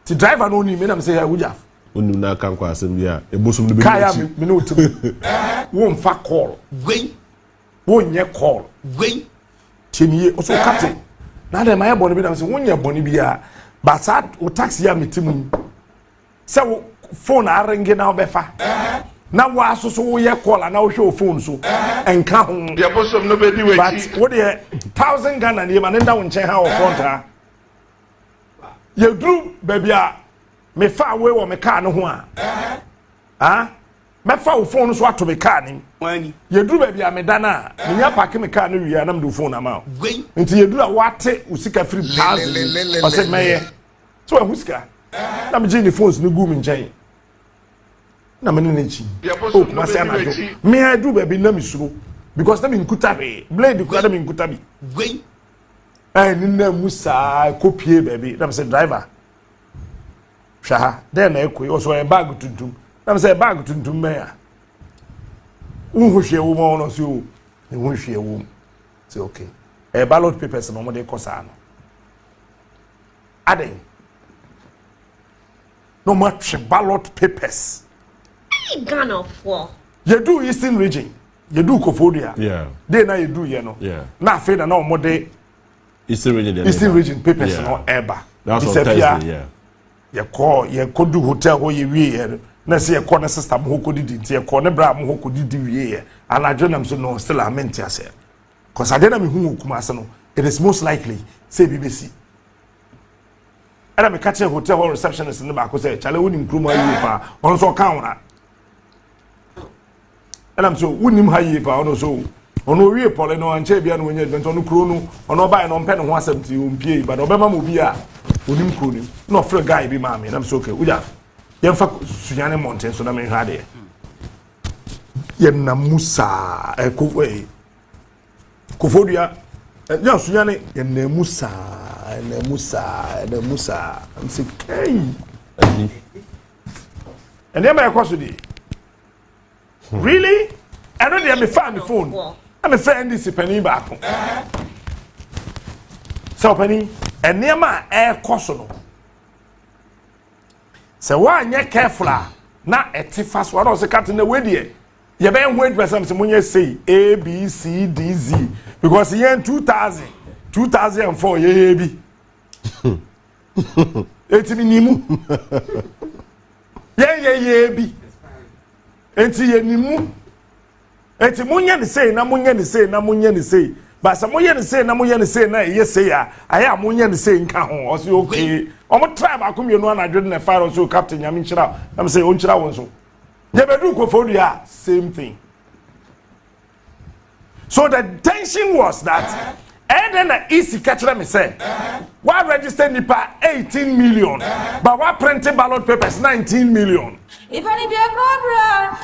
ti driver no ni me na me say ya wujaf onu na kan kwa asem bia ebosom no be kaya me no tim wo mfa call wo nye call tinie o so captain na dem aye boni bi na say wo nye boni bia but sa o taxi ya me tim say phone arrange na obefa na wo asoso wo ye call na wo hwe o phone so enka ho ya bosom no bedi wechi but wo de 1000 Ghana ne ma nda wo nchen ha o front ha ye dru baby a me fa we wo me car no ho a me fa wo phone so ato me car ni wani ye dru baby a me dana me nya park me car no wi na me do phone na ma nti ye dru a wate usika free 1000 o se meye so ahusika na me jini phones no gu me nchen na me ne chi o kuma se na do me I do baby na me suro because na me nkuta be blade ku na me nkuta bi ni na musa kopie baby na me say driver shaha then na ekoi also a bag tuntum na me say bag tuntum me ya unhu hwe wo mo no so unhu hwe wo say okay ballot papers no mo dey kosa no aden no much ballot papers Ghana for you do Eastern region you do Kofodia yeah they na you do you know yeah na fe na mo dey Eastern region papers yeah. no eba that's on Thursday yeah ye do hotel ho ye wie na se ye call na sister mo ko didi tie call ne bra mo ko didi wie anadwo nam so no still amenti ase cause ade na me hu kuma ase no it is most likely say BBC era me catch hotel hall receptionist ne ba ko say chale woni mkruma yi pa on so kan wona era me so woni ha yi pa on so ono wie pole no anche bia no wonya advent ono kro no ono ba no mpe no ho asɛmti o mpie ba no bema mo bi a onim kro ni no frɛ guy bi ma me na me so okay uja yemfa sunyane mountain so na me hwa de yem na musa Kofodua ya sunyane yem na musa am say hey and then my question di really I know they me find the phone I'm a friend this penny back so penny and near my air cosono so why you careful na etifas what was the captain the way there you better wait for something when you say A B C D Z because here in 2004 yeah be etimi nimu yeah be enti ye nimu enti munya ni say na munya ni say na munya ni say but some munya ni say na munya ni say na ye say ya aya munya ni say nka ho o say okay omo tribe akomie no anadwo na fire so captain nyame nchira am say on chira won so ye bedu Kofodua same thing so the tension was that and then the EC catch me say why register nipa 18 million but why printing ballot papers 19 million if any be a problem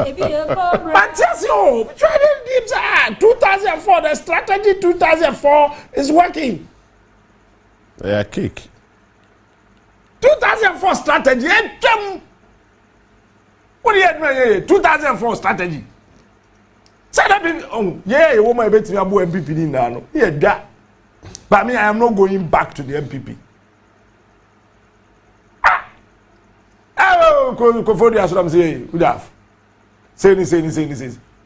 if be a problem but yes yo trading dips 2004 the strategy 2004 is working yeah kick 2004 strategy what do you mean 2004 strategy say that baby oh yeah woman bet me abo NPP ni na no yeah that but me I am not going back to the NPP oh Kofodua so am say good af say ni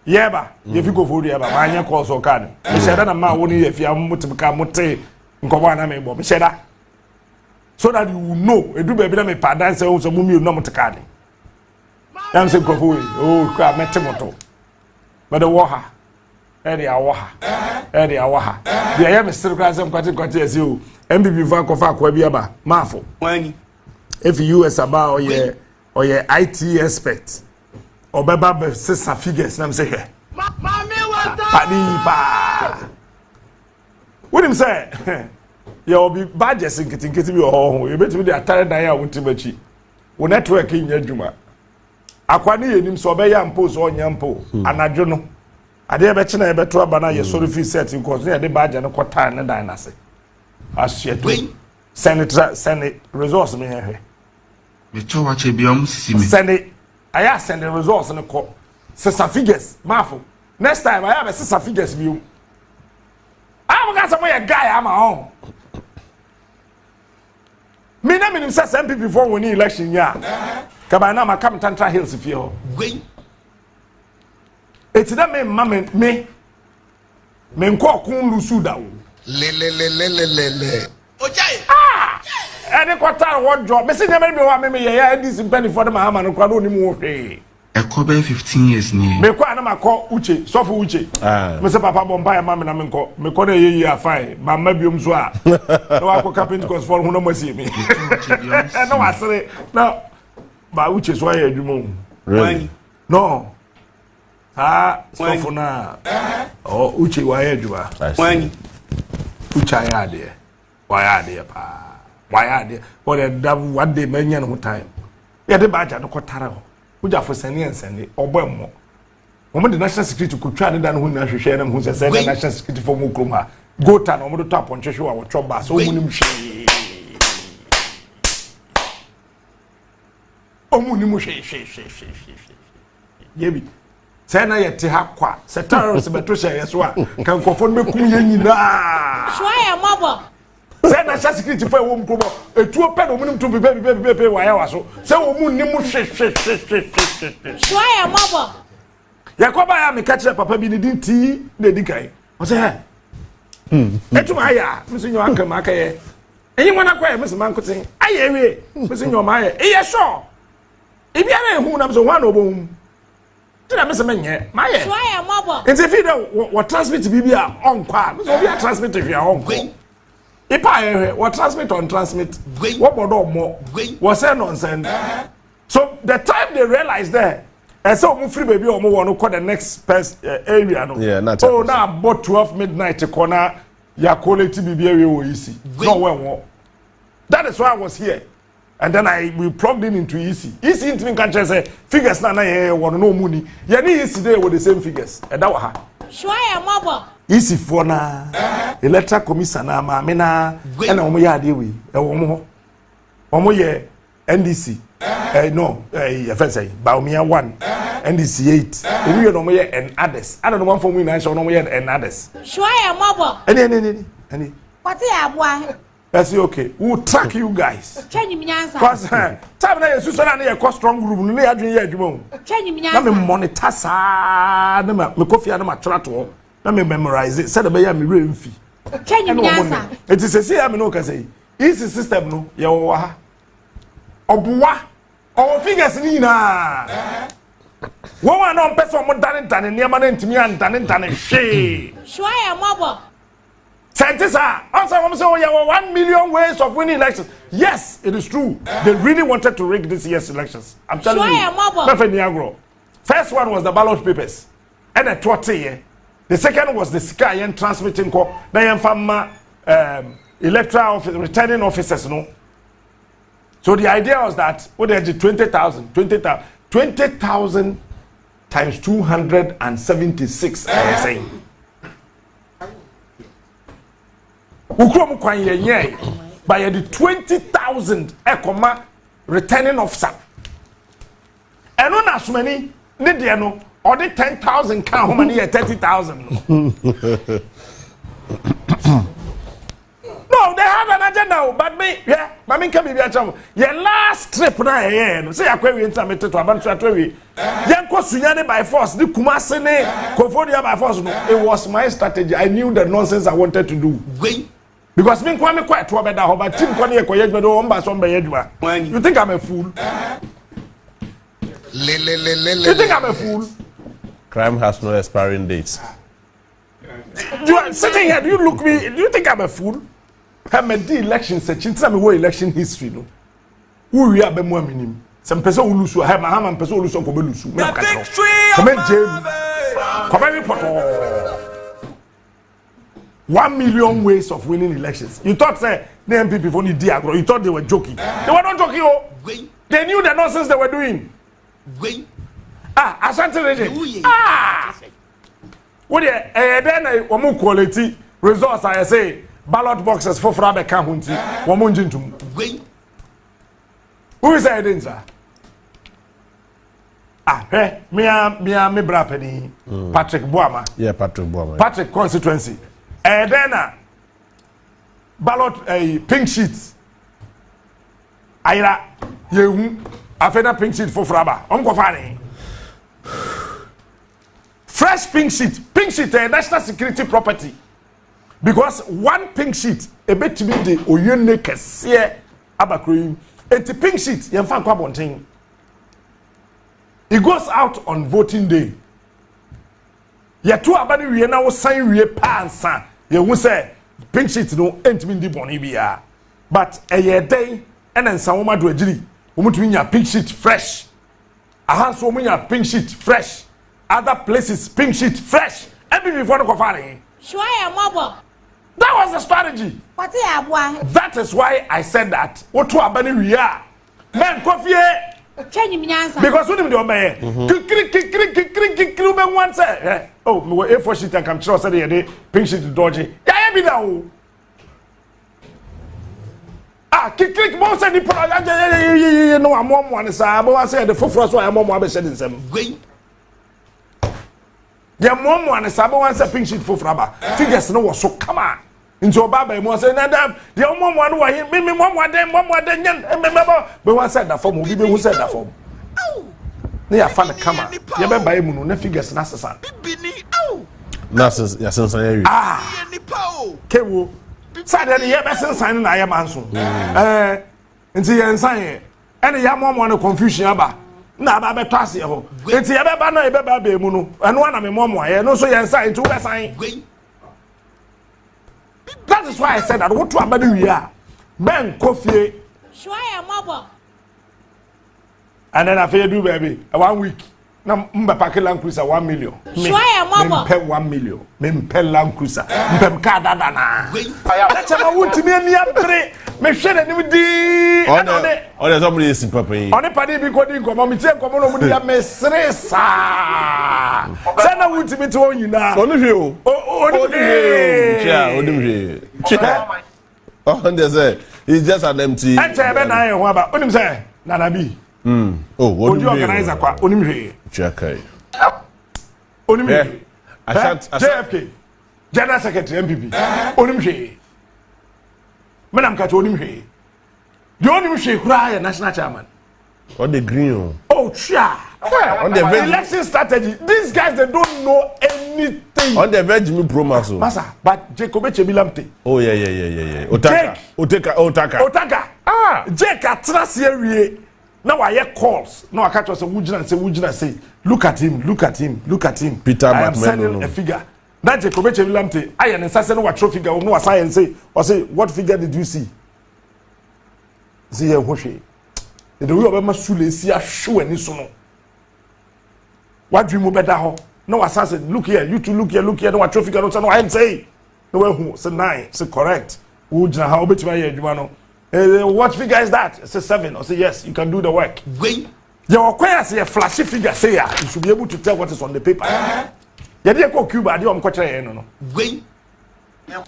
yeah ba ye fi Kofodua ba ma anya call so kan me sheda na ma woni ye fi am mutimka mote nkobo na me bo me sheda so that you know edu baby na me padan say so mu mi no muteka ni am say Kofodua oh ka metemoto but the waha area waha the I am still classing kwati as you MPP van kofa kwa bia ba mafo wani if US about or your IT expert or baba sister figures na say here pani pa what him say you will be badges in kitchen be oh you bet me dey atare dan ya wontimachi wo network nya adwuma akwa ne yenim so be ya mpo so onya mpo anadwo no ade be kye na be to aba na ye sorry fee set because ne de badge ne kwata ne dan na se asieto send resource me here me cho wa che biom sisi me send the resource ne ko sesa figures mafo next time I have a sesa figures bi I'm got some guy I'm on me na minim say NPP before winning election ya kaba na ma come Tantra Hills if you it's that me nko kun lu Sudan le any quarter what job me say me wa me ya this penny for the Mahama no kwado ni mu hwe e ko be 15 years ni me kwa na makọ uche sofu uche me say papa bomba ya mama na me ko na yeyi afai ma ma biom so a na wa ko carpenter cause for hono masi me na wa sere na ba uche so ya adwuma Really? no sofu na uche wa ya adwuma When? uche ya de wa ya de pa wa ya de for the one day menya no time ya de ba ja no ko tara ho uja for sani ensani obemmo omo the national security ko twa ne da no hu na hwehwe na hu se national security for mu krom ha go ta na omo do tap on hwehwe wa choba so omo nim hwe omo nim hwe yebi se na yete ha kwa se terrorist beto hye so a kan kofo no bekum ye nyina Shwaya mabo. se national security for wo mkrobo etuo pe no omo nim to be wa ya wa so se omo nim hwe Shwaya mabo. Yakoba ya me catch papa bi ni dinti na dikai o se he etum aya misunyo aka maka ye enyi mwana kwa ye misman kotin aye we misunyo ma ye e ye sure e bia na ehu na so hwa na obom tira misman nye ma ye Shwaya mabo. nti fi da wo transmit bibia on kwa so bia transmit hwia on kwa ipa ye wo transmit on transmit wo bodo mo wo say nonsense so the time they realize there and so we free baby or more call the next area no. Yeah, not oh now about 12 midnight corner ya quality BB area EC. No one. That is why I was here. And then we plugged into EC. EC into country say figures na one no money. Ya ni EC there with the same figures. And that was her. Shwaya mabo. EC for na electoral commission na ma me na na omo ya de we. E omo ye NDC. No, FSA, Baumia 1, NDC 8. We no more and others. I don't know one for me, I shall no more and others. Shwaya mabo. Any. What ya boy? That's okay. We'll track you guys. Change me answer. Cause time na you so na cost strong group no ya dwen ya adwuma. Change me Na me answer. monitor sa na me coffee na ma try to na me memorize it. Said be ya me remfi. Change me answer. It is say am no ka say. Easy system no ya wo ha. Obuwa o figures ni na wo wa no person mo dane niam na ntimi an dane hwe Shwaya mabo. scientists also want to say oh yeah 1 million ways of winning elections. Yes, it is true. They really wanted to rig this year's elections. I'm telling you. First one was the ballot papers and a 20. The second was the sky transmitting call na fama electoral office returning officers no. So the idea was that what they did 20,000 times 276 I was saying. Ukrom kwan ye by the 20,000 ekoma returning officer. And on as many need you know or the 10,000 count how many 30,000. No, they have an agenda, but me, yeah, Mammy can be a chum. Your last trip now, no, say, I query into a to Abansatri. Yanko Sunyane by force, the Kumasene, Kofodia by force. It was my strategy. I knew the nonsense I wanted to do. Because me kwame quite to better, but Tim Konya Koyed, you think I'm a fool? You think I'm a fool? Crime has no expiring dates. You are sitting here, do you look me? Do you think I'm a fool? I'm a election searching. Tell me what election history no. Who we are be more minimum. Some person who lose. I have my hand person who lose. Come lose. Come in James. Come in report. 1 million ways of winning elections. You thought say the NPP for only Diagro. You thought they were joking. They were not joking. Oh, They knew the nonsense they were doing. Ashanti region. What then woman quality results I say ballot boxes for Frabe County. Woman jintum. Who is that danger? Me brapeni. Patrick Boama. Yeah, Patrick Boama. Patrick Constituency. Then ballot pink sheets. Aira yehu afena pink sheet for Fraba. Onko fani. Fresh pink sheet national security property. Because one pink sheet a bit to be the oyene kese abakroyi. Eti pink sheet yemfa kwa bonten. It goes out on voting day. Yetu abani wiye na wo sign wiye pansa. Yehu say pink sheet no entimi ndi boni bia. But eye day and then sanwoma do agiri. Omutumi nya pink sheet fresh. Ahanso omunya pink sheet fresh. Other places pink sheet fresh. Every before the kofari. That was the strategy. That is why I said that. What to abani we are. Men coffee. Because when you obey, kikri one say, oh, me were A4 sheet and come trust say pink sheet dodgy. Yeah, be now. Kikri mo say the no am one say, but I say the first one am one be said in some. The mom one say, but one say pink sheet for fraba. Figures no was so come on. Into Obaba mo say na dem the mom one wa me mom one dem yan but one said that form be who said that form. Na ya fa na kama. Ya be buy mu no na figures na sesa. Na sense ya sense ya wi. Kewo. Sade ne ya be sense na ya manso. Nti ya nsan ye. Ene ya mom one confusion aba. Na ba be twase ho. Nti ya be ba na ya be ba be mu no. Eno na me mom ye no so ya nsan nti wo be san. That is why I said that what to abadi we are. Ben coffee. And then I feel do baby 1 week. Now Land Cruiser 1 million. Me pay 1 million. Me pay Land Cruiser. Me car dada na. That's how I want to be any upgrade. Me share any di. On somebody is papa. On the party be coding come on me take come on me me stressa. Say na want me to own you now. On you. On they say it's just an empty. And say be na e ho aba. Onim say Nana B. Oh, what do you organize kwa onim hwe. Check. Onim hwe. JFK. General Secretary NPP. Onim hwe. Madam Kato onim hwe. The onim hwe kura ya national chairman. On the green. Oh, sure. On the election strategy. These guys they don't know anything. On the Jimmy Promax. Masa, but Jacob Chebilamte. Oh yeah. Otaka. Jake atras here. Now I hear calls. Now I catch us a Wujina say, look at him. Peter I am sending a figure. That Jacob Chebilamte, I am assassin what trophy figure, no science say, or say, what figure did you see? See here, Hoshi. The way of a masule see a shoe and this one. What dream better ho? No assassin, look here, you two look here, no what trophy figure, no I say. No way who say 9, say correct. Wujina, how much my you what figure is that? Say 7. I say yes, you can do the work. Your require say a flashy figure. Say you should be able to tell what is on the paper. You didn't go Cuba. You am no.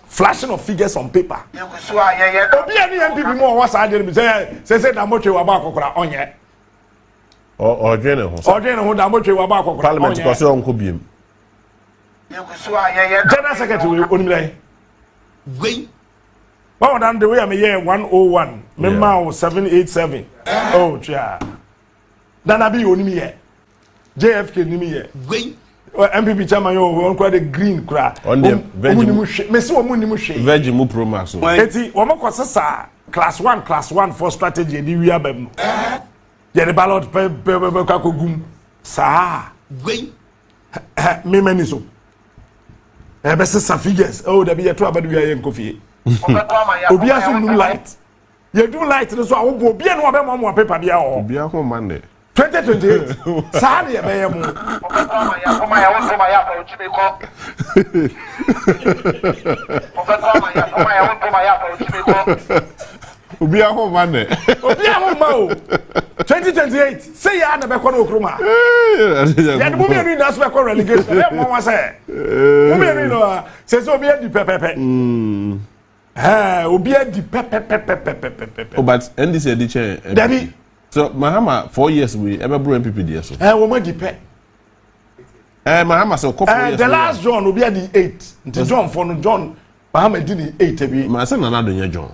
Flashing of figures on paper. Obi any NPP more what's I did say that much you about kokora onye. Or general. Or general that much you about kokora. Parliament because on ko biem. General Secretary onimle. Well done the way I'm here 101. Member 787. Oh, yeah. Danabi onimi here. JFK nimi here. MPP chairman yo on kwa the green kra. On the Virgin. Mesi wo munimu hwe. Virgin mu Promax. Eti wo makosesa class 1 for strategy di wi abam. Ye the ballot pe kakogum. Sa. Me mani so. Be sesa figures. Oh, da bi ye to abadu ya yen kofi. Obi aso num light. You do light so awo obi eno obe mo paper bia o. Obi aho Monday. 2028. Sadi e be ye mo. Obi a home man. Obi a home ma 2028. Say ya na be ko no okruma. Ya no me na so be ko relegation. E mo wa say. Mo me no say so obi a di pepepe. Obi a di pepepe. Oh, but NDC di chair. Dabi. So Mahama 4 years we ever bro NPP there so. Wo ma di pe. Mahama so 4 years. The last John obi a di 8. Nti John for no John Mahama di ni 8 abi. Ma say na do John.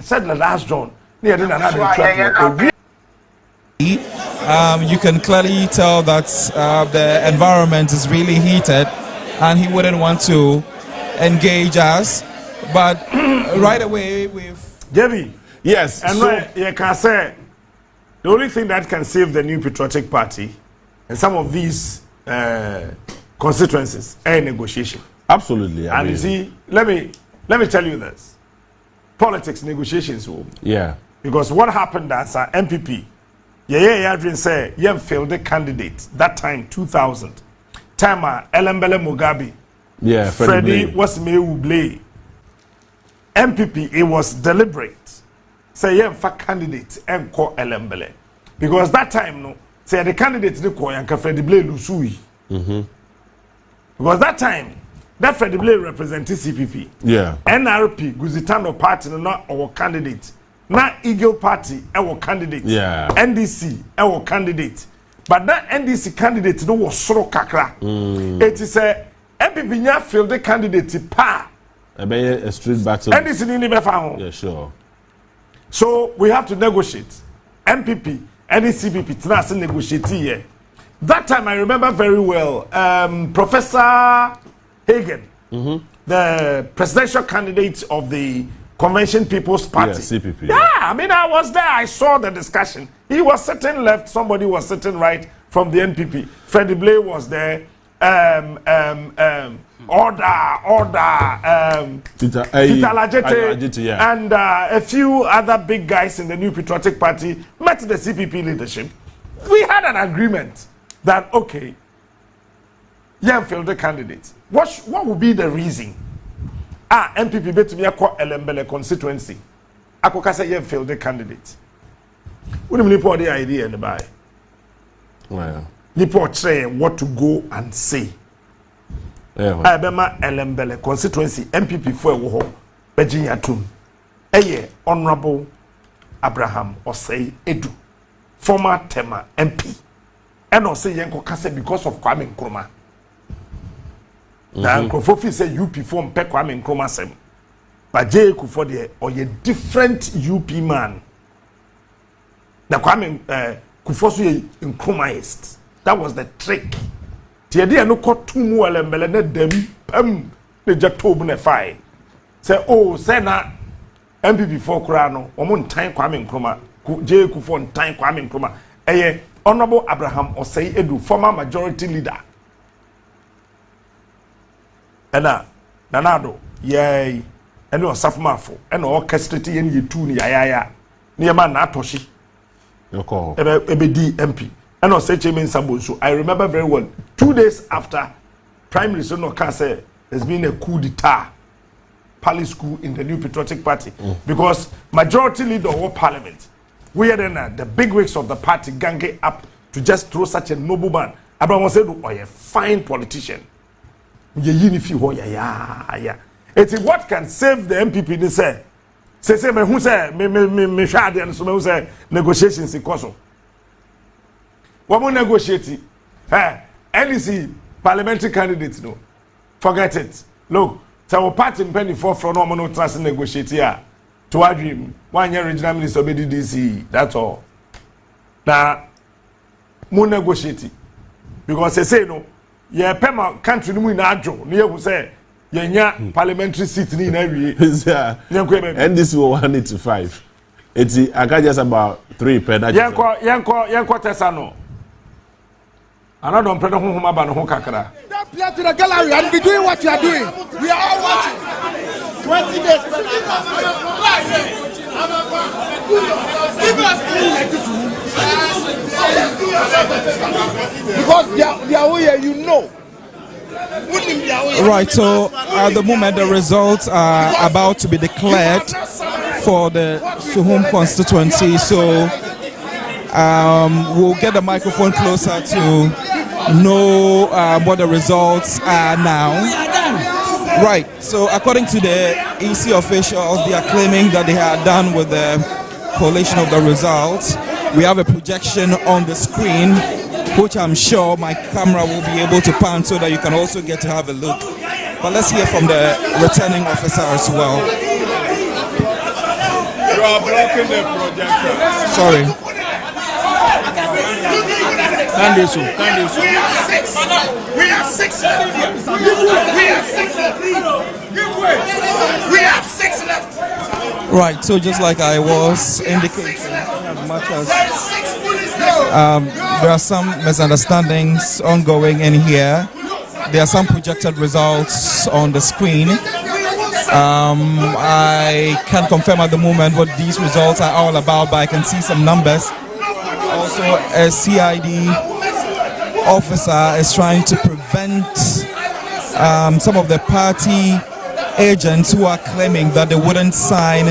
Said the last John. Near the another track. You can clearly tell that the environment is really heated and he wouldn't want to engage us. But right away we've... Debbie. Yes. And so, you can say the only thing that can save the New Patriotic Party and some of these constituencies are negotiation. Absolutely. And you see, let me tell you this. Politics, negotiations. Yeah. Because what happened as an MPP, Adrian said, you failed the candidate that time, 2000. Tama, Elembele Mugabe. Yeah, Freddie was Mewuble. MPP, it was deliberate. Say, you for candidate and call Elembele. Because that time, no, say the candidate, the call and Freddie Blay Lusui. Because that time, that Freddie Blay represented CPP. Yeah. NRP, Guzitano Party, not our candidate. Not Eagle Party, our candidate. Yeah. NDC, our candidate. But that NDC candidate no was soro kakra. It is a MPP nya field the candidate pa. A street battle. NDC ni be fa. Yeah, sure. So we have to negotiate. MPP, NDCPP, tnas negotiate here. That time I remember very well. Professor Hagen, the presidential candidate of the Convention People's Party. Yeah, CPP. Yeah, I mean, I was there. I saw the discussion. He was sitting left. Somebody was sitting right from the NPP. Freddie Blay was there. Peter Lajete, yeah. and a few other big guys in the New Patriotic Party met the CPP leadership. We had an agreement that, okay, failed the candidate. What would be the reason? MPP bet me akọ Elembele constituency. Akọ kasa ye failed the candidate. What do you mean the idea in the buy? Well, Nipo say what to go and say. I bema Elembele constituency MPP for wo Virginia tun. Honorable Abraham Osei Edu, former Tema MP. And Osei yenko kasa because of Kwame Nkrumah. Na Nkrofo say UP form pe Kwame Nkrumah sem. But J Kufuor there or a different UP man. Na Kwame Kufuor so Nkrumahist. That was the trick. Tie dey no kotumu Elembele na dam pam le jatob na fai. Say oh say na MPP for kura no omo ntan Kwame Nkrumah. J Kufuor ntan Kwame Nkrumah. Honorable Abraham Osei Edu, former majority leader. Ena nanado yey ene osafmafo ene orchestrate yen yetu ni yayaya ne ma na atoshi yoko ebe di MP ene osecheme nsabonso. I remember very well 2 days after Prime Minister no can say there's been a coup d'etat palace coup in the New Patriotic Party because majority leader of parliament we are then the big wigs of the party ganging up to just throw such a noble man. Abraham said oh a fine politician. It's what can save the MPP. They say me who say me shade and so me who say negotiations in Koso. What more negotiate? NDC parliamentary candidates no. Forget it. Look, so our party in penny for from no trust negotiate here. To our dream, 1 year regional minister of DC. That's all. Now, more negotiate because they say no. Yeah, Pema country no na adwo na yehu say yenya parliamentary seat ni na wie and this will 185 it's I got just about 3 per that yenko tesa no Annoh Dompreh ho homa ba no ho kakra that play to the gallery and be doing what you are doing. We are all watching. 20 days because they are here, you know. Right, so at the moment the results are about to be declared for the Suhum constituency. So we'll get the microphone closer to know what the results are now. Right, so according to the EC officials, they are claiming that they are done with the collation of the results. We have a projection on the screen, which I'm sure my camera will be able to pan so that you can also get to have a look. But let's hear from the returning officer as well. You are blocking the projector. Sorry. Can do so. We have six. We have six left. We have six left. Right, so just like I was indicating, as much as there are some misunderstandings ongoing in here, there are some projected results on the screen. I can't confirm at the moment what these results are all about, but I can see some numbers. Also, a CID officer is trying to prevent some of the party agents who are claiming that they wouldn't sign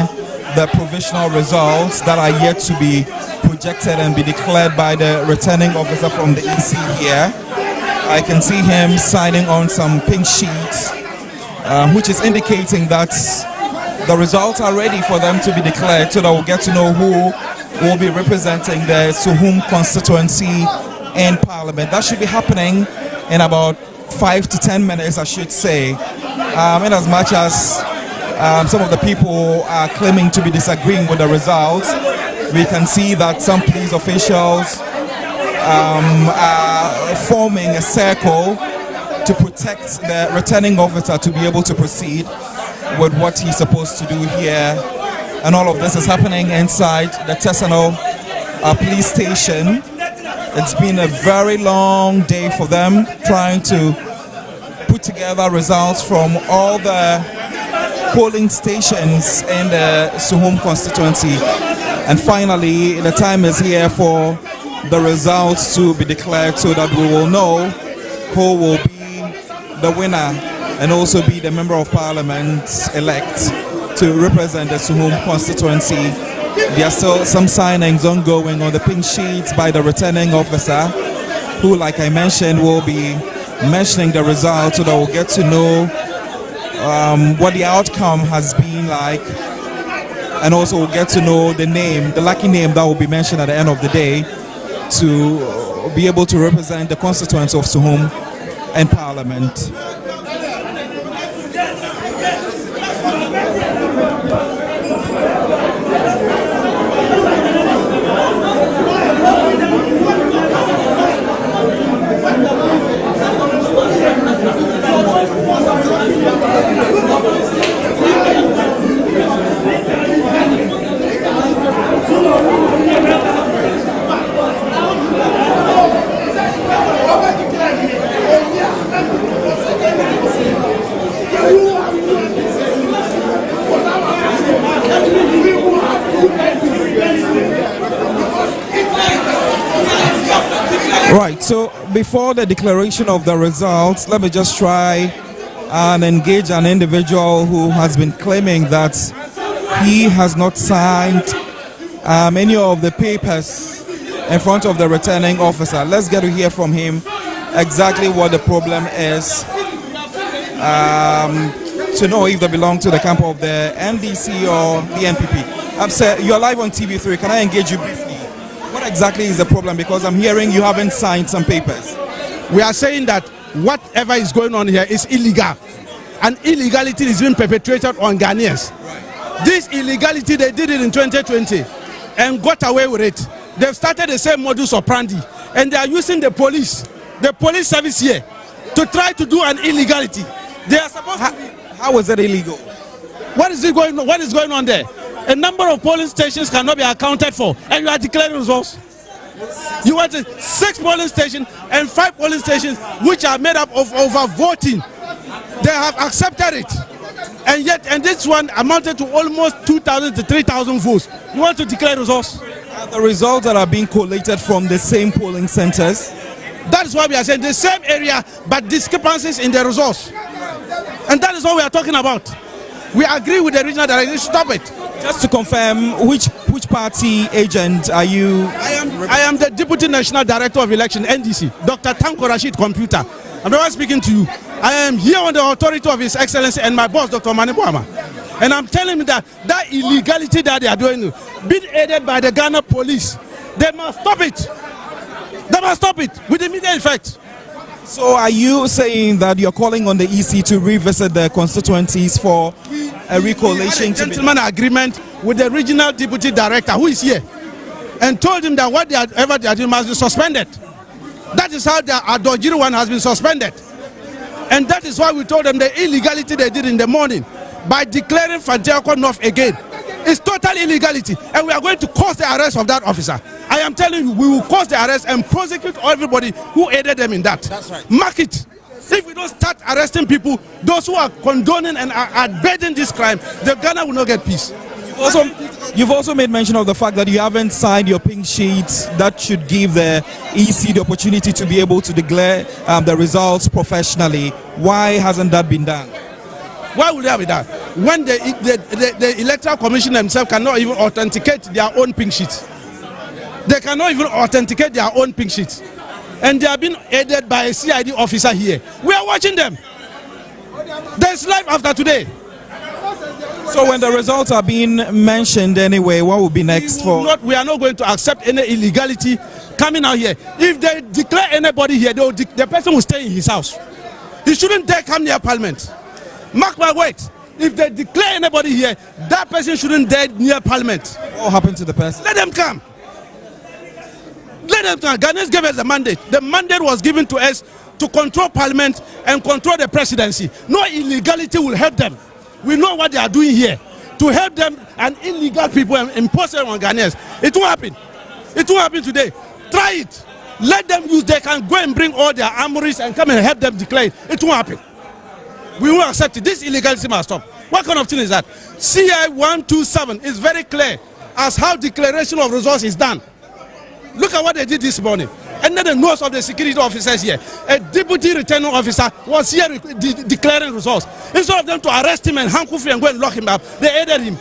the provisional results that are yet to be projected and be declared by the returning officer from the EC here. I can see him signing on some pink sheets, which is indicating that the results are ready for them to be declared, so that we'll get to know who will be representing the Suhum constituency in Parliament. That should be happening in about 5 to 10 minutes, I should say. In as much as some of the people are claiming to be disagreeing with the results, we can see that some police officials are forming a circle to protect the returning officer to be able to proceed with what he's supposed to do here. And all of this is happening inside the Tesano police station. It's been a very long day for them, trying to put together results from all the polling stations in the Suhum constituency. And finally, the time is here for the results to be declared, so that we will know who will be the winner and also be the member of parliament elect to represent the Suhum constituency. There are still some signings ongoing on the pink sheets by the returning officer, who, like I mentioned, will be mentioning the results, so that we'll get to know what the outcome has been like, and also we'll get to know the name, the lucky name that will be mentioned at the end of the day, to be able to represent the constituents of Suhum in Parliament. Right, so before the declaration of the results, let me just try and engage an individual who has been claiming that he has not signed any of the papers in front of the returning officer. Let's get to hear from him exactly what the problem is, to know if they belong to the camp of the NDC or the NPP. I've said you're live on TV3. Can I engage you briefly? What exactly is the problem? Because I'm hearing you haven't signed some papers. We are saying that whatever is going on here is illegal, and illegality is being perpetrated on Ghanaians. Right. This illegality, they did it in 2020 and got away with it. They've started the same modus operandi, and they are using the police service here to try to do an illegality. They are supposed to be. How is it illegal? What is going on? What is going on there? A number of polling stations cannot be accounted for, and you are declaring results. You want 6 polling stations and 5 polling stations which are made up of over voting. They have accepted it, and this one amounted to almost 2,000 to 3,000 votes. You want to declare results? The results that are being collated from the same polling centers. That is why we are saying the same area, but discrepancies in the results, and that is what we are talking about. We agree with the regional director. Stop it. Just to confirm, which party agent are you? I am the Deputy National Director of Election, NDC, Dr. Tanko Rashid Computer. I'm the one speaking to you. I am here on the authority of His Excellency and my boss, Dr. Manibuama. And I'm telling you that illegality that they are doing, being aided by the Ghana police, they must stop it. They must stop it with immediate effect. So are you saying that you're calling on the EC to revisit the constituencies for a recollation? Gentleman agreement with the regional deputy director who is here, and told him that whatever they are doing must be suspended. That is how the Annoh GHc1M has been suspended, and that is why we told them the illegality they did in the morning by declaring Fatiako North again is total illegality, and we are going to cause the arrest of that officer. I am telling you, we will cause the arrest and prosecute everybody who aided them in that. That's right. Mark it. If we don't start arresting people, those who are condoning and are abetting this crime, the Ghana will not get peace. You've also made mention of the fact that you haven't signed your pink sheets that should give the EC the opportunity to be able to declare the results professionally. Why hasn't that been done? Why would they have it done? When the Electoral Commission themselves cannot even authenticate their own pink sheets. They cannot even authenticate their own pink sheets. And they are being aided by a CID officer here. We are watching them. There's life after today. So when the results are being mentioned anyway, what will be next We are not going to accept any illegality coming out here. If they declare anybody here, the person will stay in his house. He shouldn't dare come near Parliament. Mark my words. If they declare anybody here, that person shouldn't dare near Parliament. What happened to the person? Let them come. Let them come. Ghanaians gave us a mandate. The mandate was given to us to control Parliament and control the presidency. No illegality will help them. We know what they are doing here. To help them and illegal people and impose it on Ghanaians. It won't happen. It won't happen today. Try it. Let them use. They can go and bring all their armories and come and help them declare it. It won't happen. We won't accept it. This illegality must stop. What kind of thing is that? GHc1M is very clear as how declaration of results is done. Look at what they did this morning. And then the nose of the security officers here, a deputy returning officer was here declaring results. Instead of them to arrest him and handcuff him and go and lock him up, they aided him.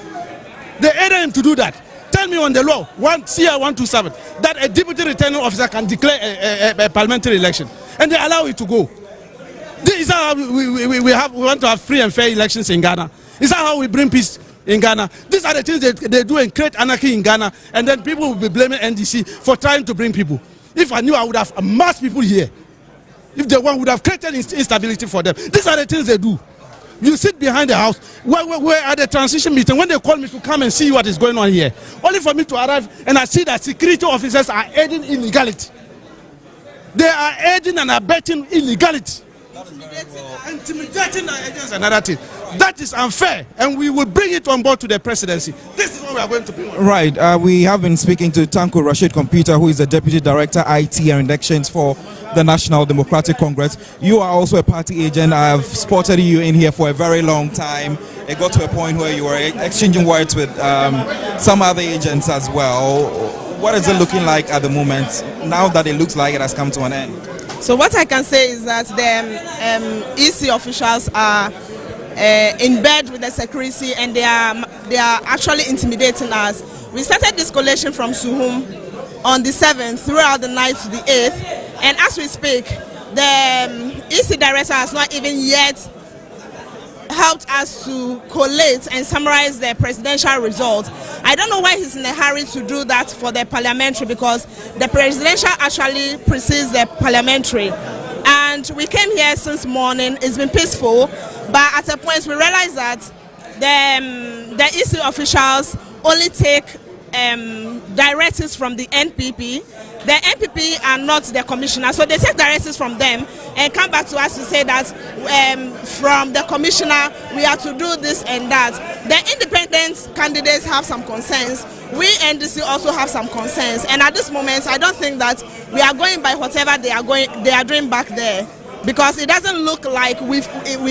They aided him to do that. Tell me on the law, GHc1M, that a deputy returning officer can declare a parliamentary election, and they allow it to go. This is how we want to have free and fair elections in Ghana. Is that how we bring peace in Ghana? These are the things they do and create anarchy in Ghana, and then people will be blaming NDC for trying to bring people. If I knew, I would have amassed people here. If the one would have created instability for them. These are the things they do. You sit behind the house. We're at the transition meeting. When they call me to come and see what is going on here, only for me to arrive and I see that security officers are aiding illegality. They are aiding and abetting illegality. Intimidating our agents and other things. That is unfair, and we will bring it on board to the presidency. This is what we are going to bring on. Right. We have been speaking to Tanko Rashid Computer, who is the Deputy Director, IT and Elections for the National Democratic Congress. You are also a party agent. I have spotted you in here for a very long time. It got to a point where you were exchanging words with some other agents as well. What is it looking like at the moment, now that it looks like it has come to an end? So what I can say is that the EC officials are in bed with the security, and they are actually intimidating us. We started this collation from Suhum on the 7th throughout the night to the 8th, and as we speak, the EC director has not even yet helped us to collate and summarize the presidential results. I don't know why he's in a hurry to do that for the parliamentary, because the presidential actually precedes the parliamentary. And we came here since morning. It's been peaceful, but at a point we realized that the EC officials only take directives from the NPP. The NPP are not the commissioner, so they take directives from them and come back to us to say that from the commissioner we are to do this and that. The independent candidates have some concerns. We NDC also have some concerns, and at this moment I don't think that we are going by whatever they are doing back there, because it doesn't look like we've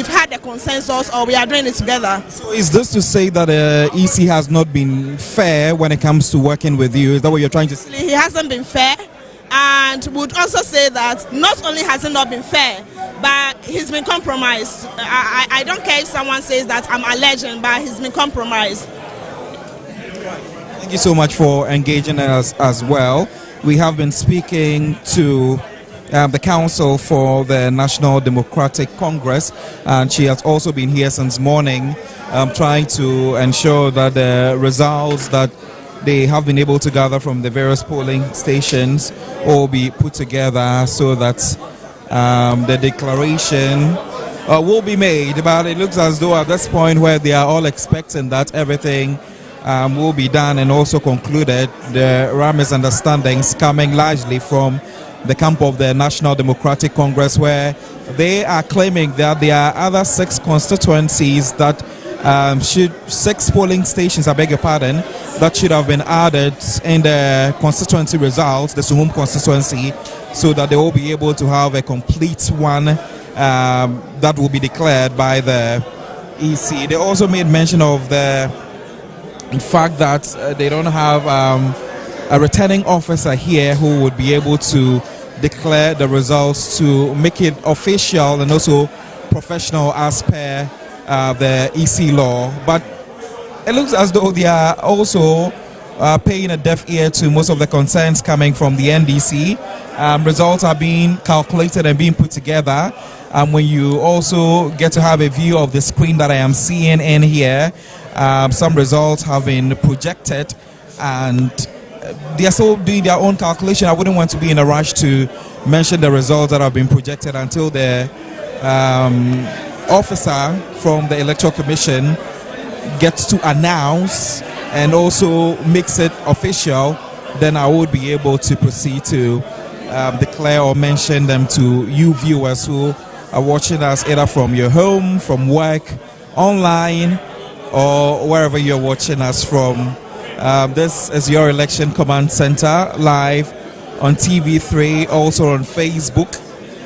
had a consensus or we are doing it together. So is this to say that EC has not been fair when it comes to working with you? Is that what you're trying to say? He hasn't been fair, and would also say that not only has he not been fair, but he's been compromised. I don't care if someone says that I'm alleging, but he's been compromised. Thank you so much for engaging us as well. We have been speaking to the Council for the National Democratic Congress, and she has also been here since morning, trying to ensure that the results that they have been able to gather from the various polling stations will be put together so that the declaration will be made. But it looks as though at this point where they are all expecting that everything will be done and also concluded, there are misunderstandings coming largely from the camp of the National Democratic Congress, where they are claiming that there are other 6 constituencies that 6 polling stations, I beg your pardon, that should have been added in the constituency results, the Suhum constituency, so that they will be able to have a complete one that will be declared by the EC. They also made mention of the fact that they don't have a returning officer here who would be able to declare the results to make it official and also professional as per the EC law. But it looks as though they are also paying a deaf ear to most of the concerns coming from the NDC. Results are being calculated and being put together. When you also get to have a view of the screen that I am seeing in here, some results have been projected and they are still doing their own calculation. I wouldn't want to be in a rush to mention the results that have been projected until the officer from the Electoral Commission gets to announce and also makes it official. Then I would be able to proceed to declare or mention them to you viewers who are watching us either from your home, from work, online, or wherever you're watching us from. This is your Election Command Center live on TV3, also on Facebook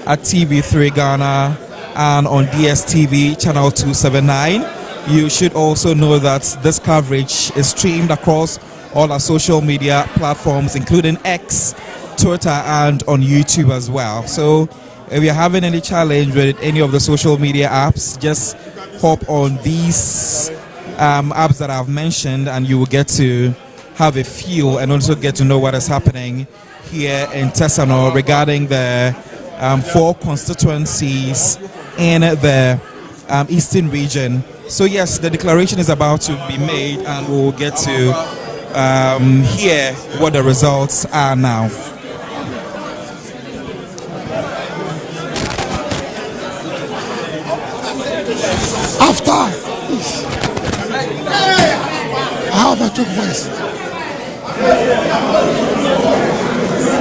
at TV3 Ghana and on DSTV channel 279. You should also know that this coverage is streamed across all our social media platforms, including X, Twitter, and on YouTube as well. So if you're having any challenge with any of the social media apps, just hop on these apps that I've mentioned and you will get to have a feel and also get to know what is happening here in Tesano regarding the 4 constituencies in the eastern region. So yes, the declaration is about to be made and we'll get to hear what the results are now. After I have a took voice.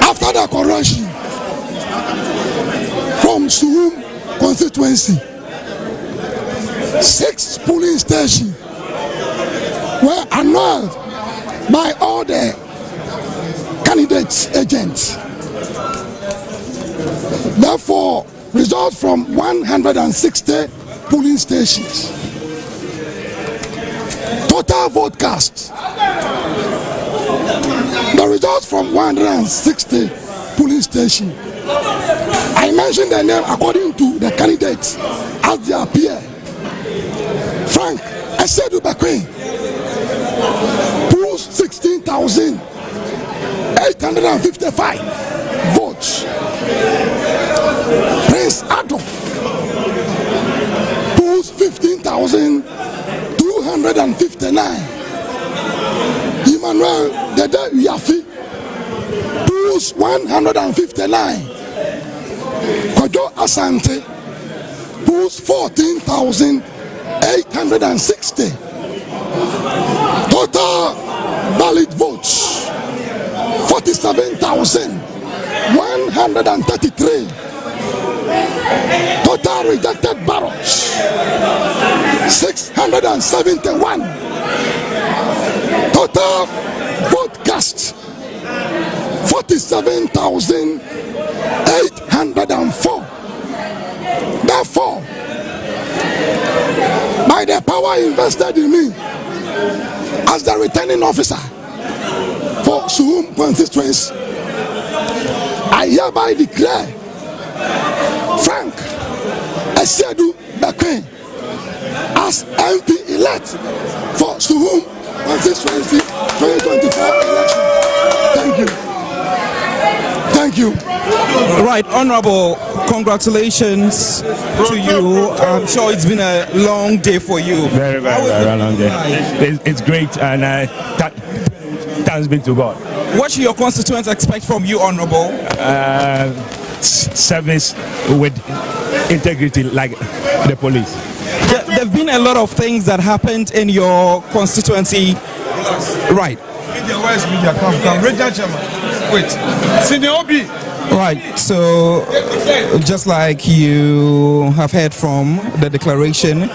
After the corruption from Suhum constituency, 6 polling stations were annulled by all the candidates' agents. Therefore, results from 160 polling stations. Total vote cast. The results from 160 polling stations. I mentioned the name according to the candidates as they appear. Frank Esedu Bakwe, pulls 16,855 votes. Prince Adolf pulls 15,259. Emmanuel Dede Uyafi pulls 159. Kojo Asante pulls 14,860. Total valid votes 47,133. Total rejected ballots 671. Total vote cast 47,804. Therefore, by the power invested in me as the returning officer for Suhum constituency, I hereby declare Frank Esedu Bakwe as MP elect for Suhum on 6/20/2024 election. Thank you. Thank you. Right, Honorable, congratulations to you. I'm sure it's been a long day for you. Very long day. It's great, and thanks be to God. What should your constituents expect from you, Honorable? Service with integrity, like the police. There have been a lot of things that happened in your constituency. Right. Media, come. Regional Chairman. Wait. Senior Obi. Right, so just like you have heard from the declaration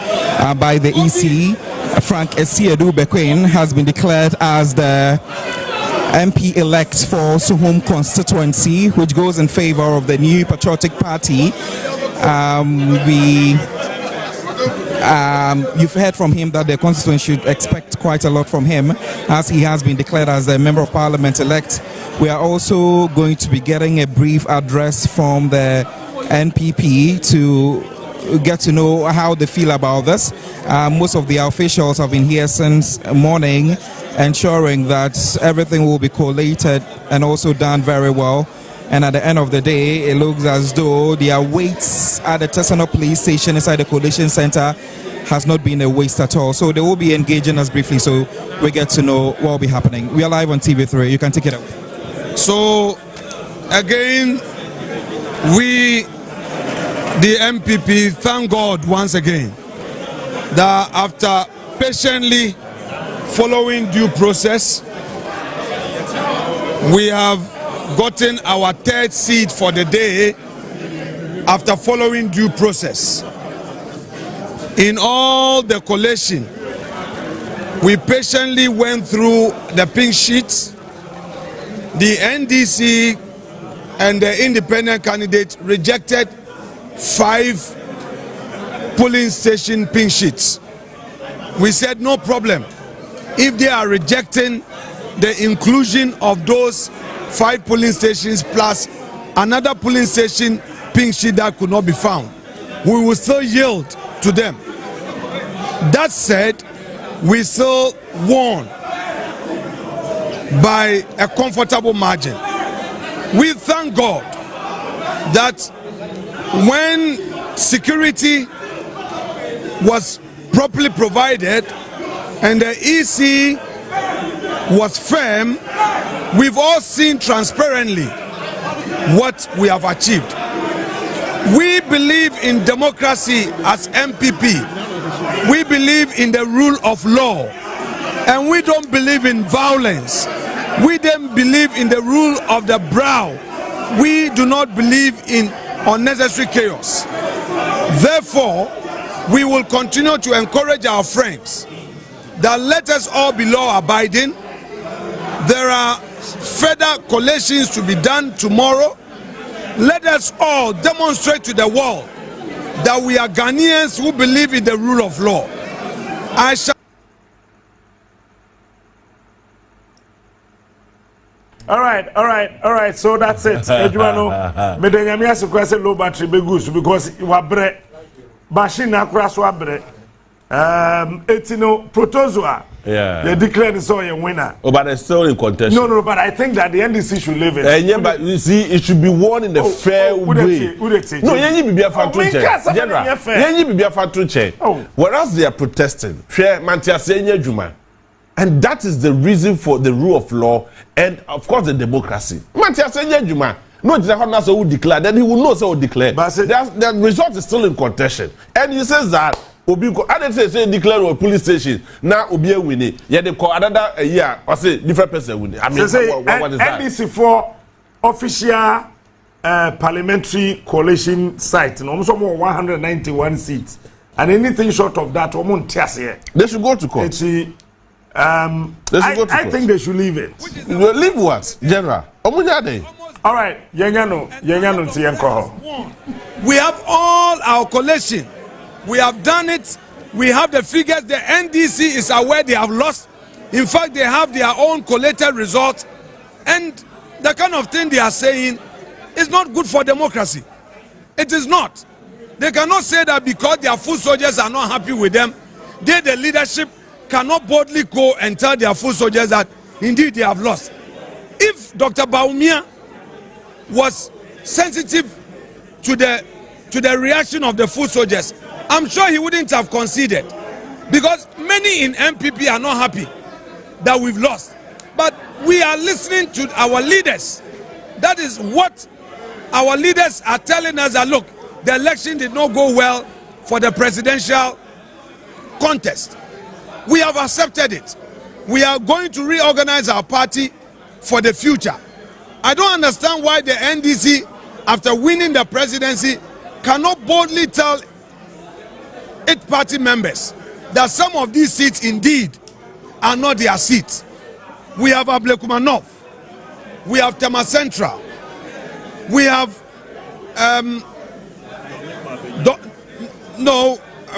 by the EC, Frank Esiedu Bequin has been declared as the MP-elect for Suhum constituency, which goes in favor of the New Patriotic Party. You've heard from him that the constituency should expect quite a lot from him, as he has been declared as the Member of Parliament elect. We are also going to be getting a brief address from the NPP to get to know how they feel about this. Most of the officials have been here since morning, ensuring that everything will be collated and also done very well. And at the end of the day, it looks as though the waits at the Tesano police station inside the collation center has not been a waste at all. So they will be engaging us briefly, so we get to know what will be happening. We are live on TV3. You can take it away. So, again, we, the MPP, thank God once again that after patiently following due process, we have gotten our third seat for the day after following due process. In all the collation, we patiently went through the pink sheets. The NDC and the independent candidate rejected 5 polling station pink sheets. We said no problem. If they are rejecting the inclusion of those 5 polling stations plus another polling station pink sheet that could not be found, we will still yield to them. That said, we still won by a comfortable margin. We thank God that when security was properly provided and the EC was firm, we've all seen transparently what we have achieved. We believe in democracy as MPP. We believe in the rule of law, and we don't believe in violence. We don't believe in the rule of the brow. We do not believe in unnecessary chaos. Therefore, we will continue to encourage our friends that let us all be law-abiding. There are further collations to be done tomorrow. Let us all demonstrate to the world that we are Ghanaians who believe in the rule of law. I shall. All right. So that's it. Edwano, medanyamia se kwese low battery be good because you are bre machine akura so abre. Etino protozoa. Yeah. They declared so a winner. Oh, but it's still in contention. No, but I think that the NDC should leave it. Yeah, but you see, it should be won in a fair way. No, yenyi be a factor check. General, yenyi be a factor check. Whereas they are protesting, fair mantiase yenye juma. And that is the reason for the rule of law and, of course, the democracy. Mantiase yenye juma. No, the Honor who declare, then he will know so declare. But the result is still in contention. And he says that Obi ko I didn't say declare a police station now Obi winning. Yeah, they call another year or say different person winning. I mean, what is that? NDC for official parliamentary coalition site. No, almost 191 seats, and anything short of that, they should go to court. I think they should leave it. Leave what, General? All right, we have all our coalition. We have done it. We have the figures. The NDC is aware they have lost. In fact, they have their own collated results. And the kind of thing they are saying is not good for democracy. It is not. They cannot say that because their foot soldiers are not happy with them, they, the leadership, cannot boldly go and tell their foot soldiers that indeed they have lost. If Dr. Bawumia was sensitive to the reaction of the foot soldiers, I'm sure he wouldn't have conceded, because many in NPP are not happy that we've lost. But we are listening to our leaders. That is what our leaders are telling us, that look, the election did not go well for the presidential contest. We have accepted it. We are going to reorganize our party for the future. I don't understand why the NDC, after winning the presidency, cannot boldly tell its party members that some of these seats indeed are not their seats. We have Ablekuma North, we have Tema Central, we have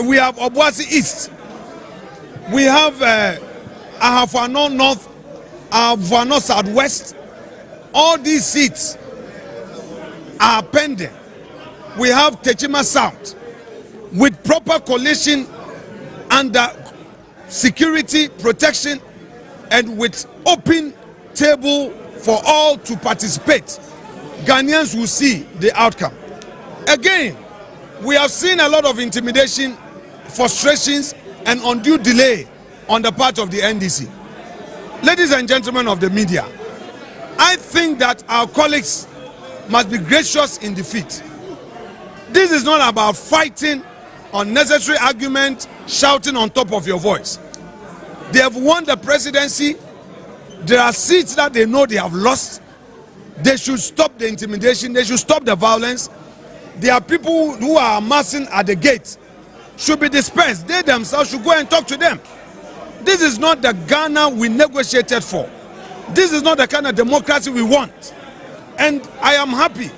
we have Obuasi East, we have Ahafano North, Ahafano Southwest. All these seats are pending. We have Techima South with proper collation under security protection and with open table for all to participate. Ghanaians will see the outcome. Again, we have seen a lot of intimidation, frustrations, and undue delay on the part of the NDC. Ladies and gentlemen of the media, I think that our colleagues must be gracious in defeat. This is not about fighting unnecessary argument, shouting on top of your voice. They have won the presidency. There are seats that they know they have lost. They should stop the intimidation. They should stop the violence. There are people who are amassing at the gate, should be dispersed. They themselves should go and talk to them. This is not the Ghana we negotiated for. This is not the kind of democracy we want. And I am happy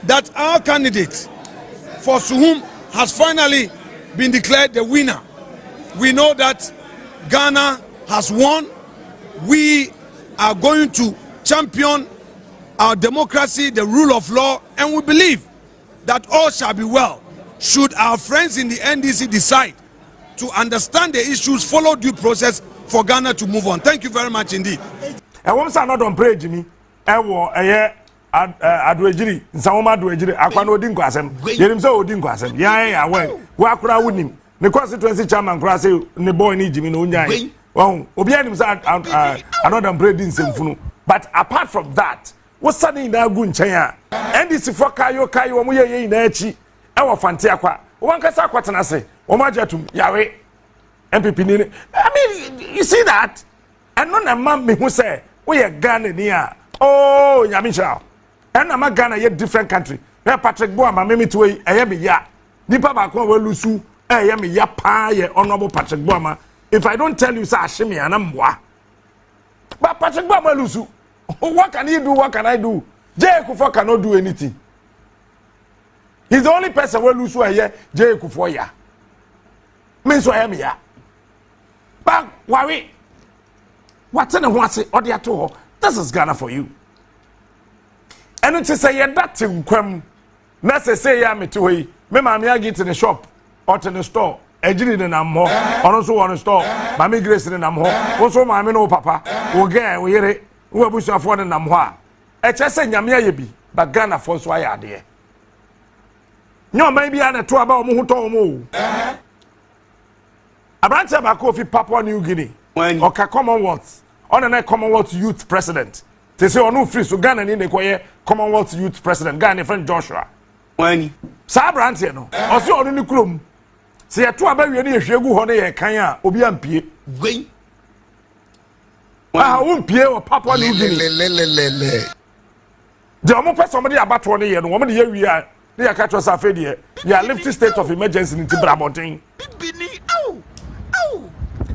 that our candidate for Suhum has finally been declared the winner. We know that Ghana has won. We are going to champion our democracy, the rule of law, and we believe that all shall be well should our friends in the NDC decide to understand the issues, follow due process for Ghana to move on. Thank you very much indeed. Annoh Dompreh EC ewo adwejiri nsawoma adwejiri akwana odi nkwasem yerim se odi nkwasem ya we wa akura wunim ne constituency chairman kura se ne boy ni jimi no nyan obi anim se Annoh Dompreh di nsemfunu. But apart from that, what's suddenly na gu nchen a NDC for kayo omo ye na achi ewo fante akwa wan kasa akwatena se omo ajatum yawe NPP ni. I mean, you see that? And no na man me who say we are Ghana near. Oh, Yamisha. And I'm a Ghana yet different country. Now Patrick Boama me to a yami ya. Nipa bakwa we lusu a yami ya pa ye honorable Patrick Boama. If I don't tell you say ashimi anamwa. But Patrick Boama lusu. What can he do? What can I do? Jay Kufuor cannot do anything. He's the only person we lusu a ye Jay Kufuor ya. Means so yami ya. But worry. What's in the what's it or the ato? This is Ghana for you. And it is say that thing kwem. Na say ya me to me mama get in the shop or to the store. Ejiri de nam ho. Ono so one store. Mama Grace de nam ho. Also mama no papa. Wo gan wo yere. Wo abusuafo de nam ho a. E che say nyame aye bi. But Ghana for so aye ade. Nyo man bi ana to aba omo ho to omo. Abranche ba ko fi Papua New Guinea. Oka Commonwealth. On a Commonwealth Youth President. They say onu free so Ghana ni ne koye Commonwealth Youth President. Ghana friend Joshua. Wani. Sa Abranche no. Osi onu ni krom. Se ye to abawie ne ehwegu ho ne ye kan a obi ampie. Gwen. Ah, umpie o Papua New Guinea. The omo person somebody abato ne ye no. Omo de ye wi a ne ya ka tro sa fe de. Ya lifting state of emergency in Tibrabontin.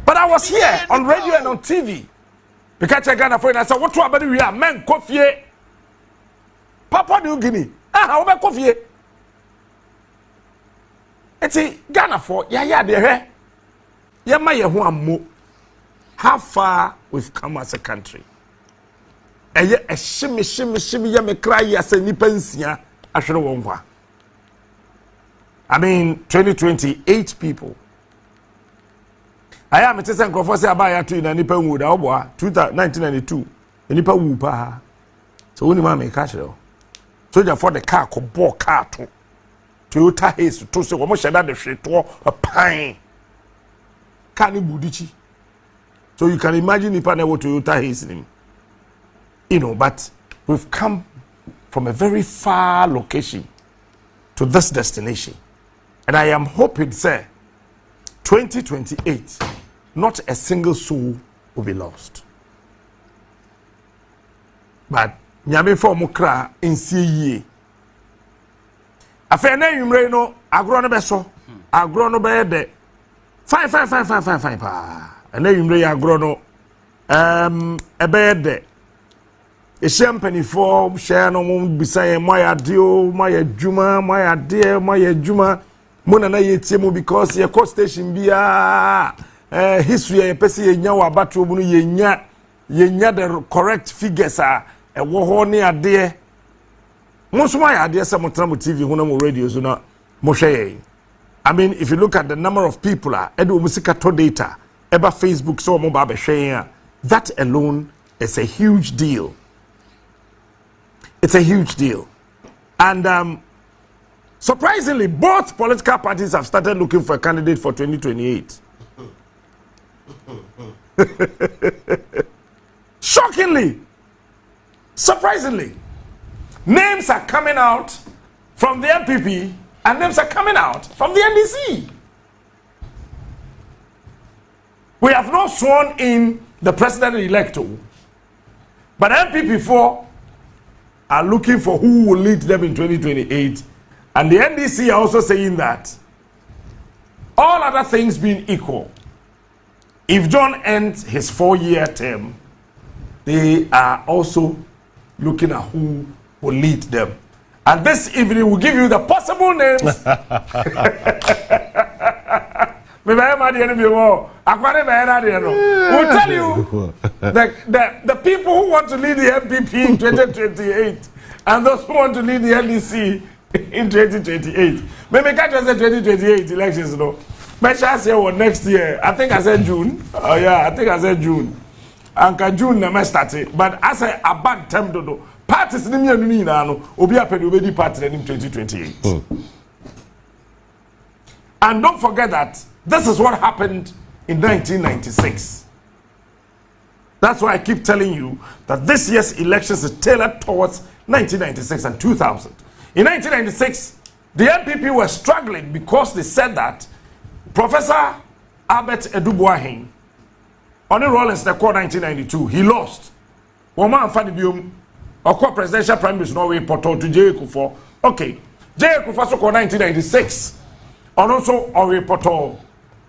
But I was here on radio and on TV. Because I Ghana for and I said, what about we are men coffee? Papua New Guinea. How about coffee? It's a Ghana for there. How far we've come as a country. A shimmy, ya me cry as a nipensia. I should have. I mean, 2020, 8 people. I am a test and crofos about to in a nipper wood, 1992. A nipper woopa. So only mammy catch it. So for the car, could bore car to Toyota Haze to say, almost that the shit to a pine. Canny Budichi. So you can imagine if I never Toyota Haze him. You know, but we've come from a very far location to this destination. And I am hoping, sir, 2028, not a single soul will be lost. But nyame for mukra insi ye. Afa na yumre no agro no beso. Agro no be de. Fine pa. Na yumre agro no ebe de. E champagne for share no mo bisaye moya dio, moya juma, moya de, moya juma. Mona na yetie mo because ye cost station bia history ye pese ye nya wa batro bu no ye nya the correct figures wo ho ne ade mo so my ade se mo tra mo TV ho na mo radio so na mo hwe. I mean, if you look at the number of people edo musika to data eba Facebook so mo ba be hwe, that alone is a huge deal. It's a huge deal. And surprisingly, both political parties have started looking for a candidate for 2028. Shockingly, surprisingly, names are coming out from the NPP and names are coming out from the NDC. We have not sworn in the president-elect, but NPP4 are looking for who will lead them in 2028. And the NDC are also saying that all other things being equal, if John ends his 4-year term, they are also looking at who will lead them. And this evening we'll give you the possible names. We'll tell you the people who want to lead the MPP in 2028 and those who want to lead the NDC in 2028. Maybe catch us at 2028 elections, no. Maybe I say what next year. I think I said June. Oh yeah, I think I said June. And June never started. But I say a bad time to do. Parties in the Union obi apedi obedi party in 2028. And don't forget that this is what happened in 1996. That's why I keep telling you that this year's elections is tailored towards 1996 and 2000. In 1996, the NPP were struggling because they said that Professor Albert Edubuahin, on the Rollins, the call 1992, he lost. Woma Fadibium, or presidential prime minister Norway portal to J. Kufuor. Okay, J. Kufuor so called 1996, and also Norway portal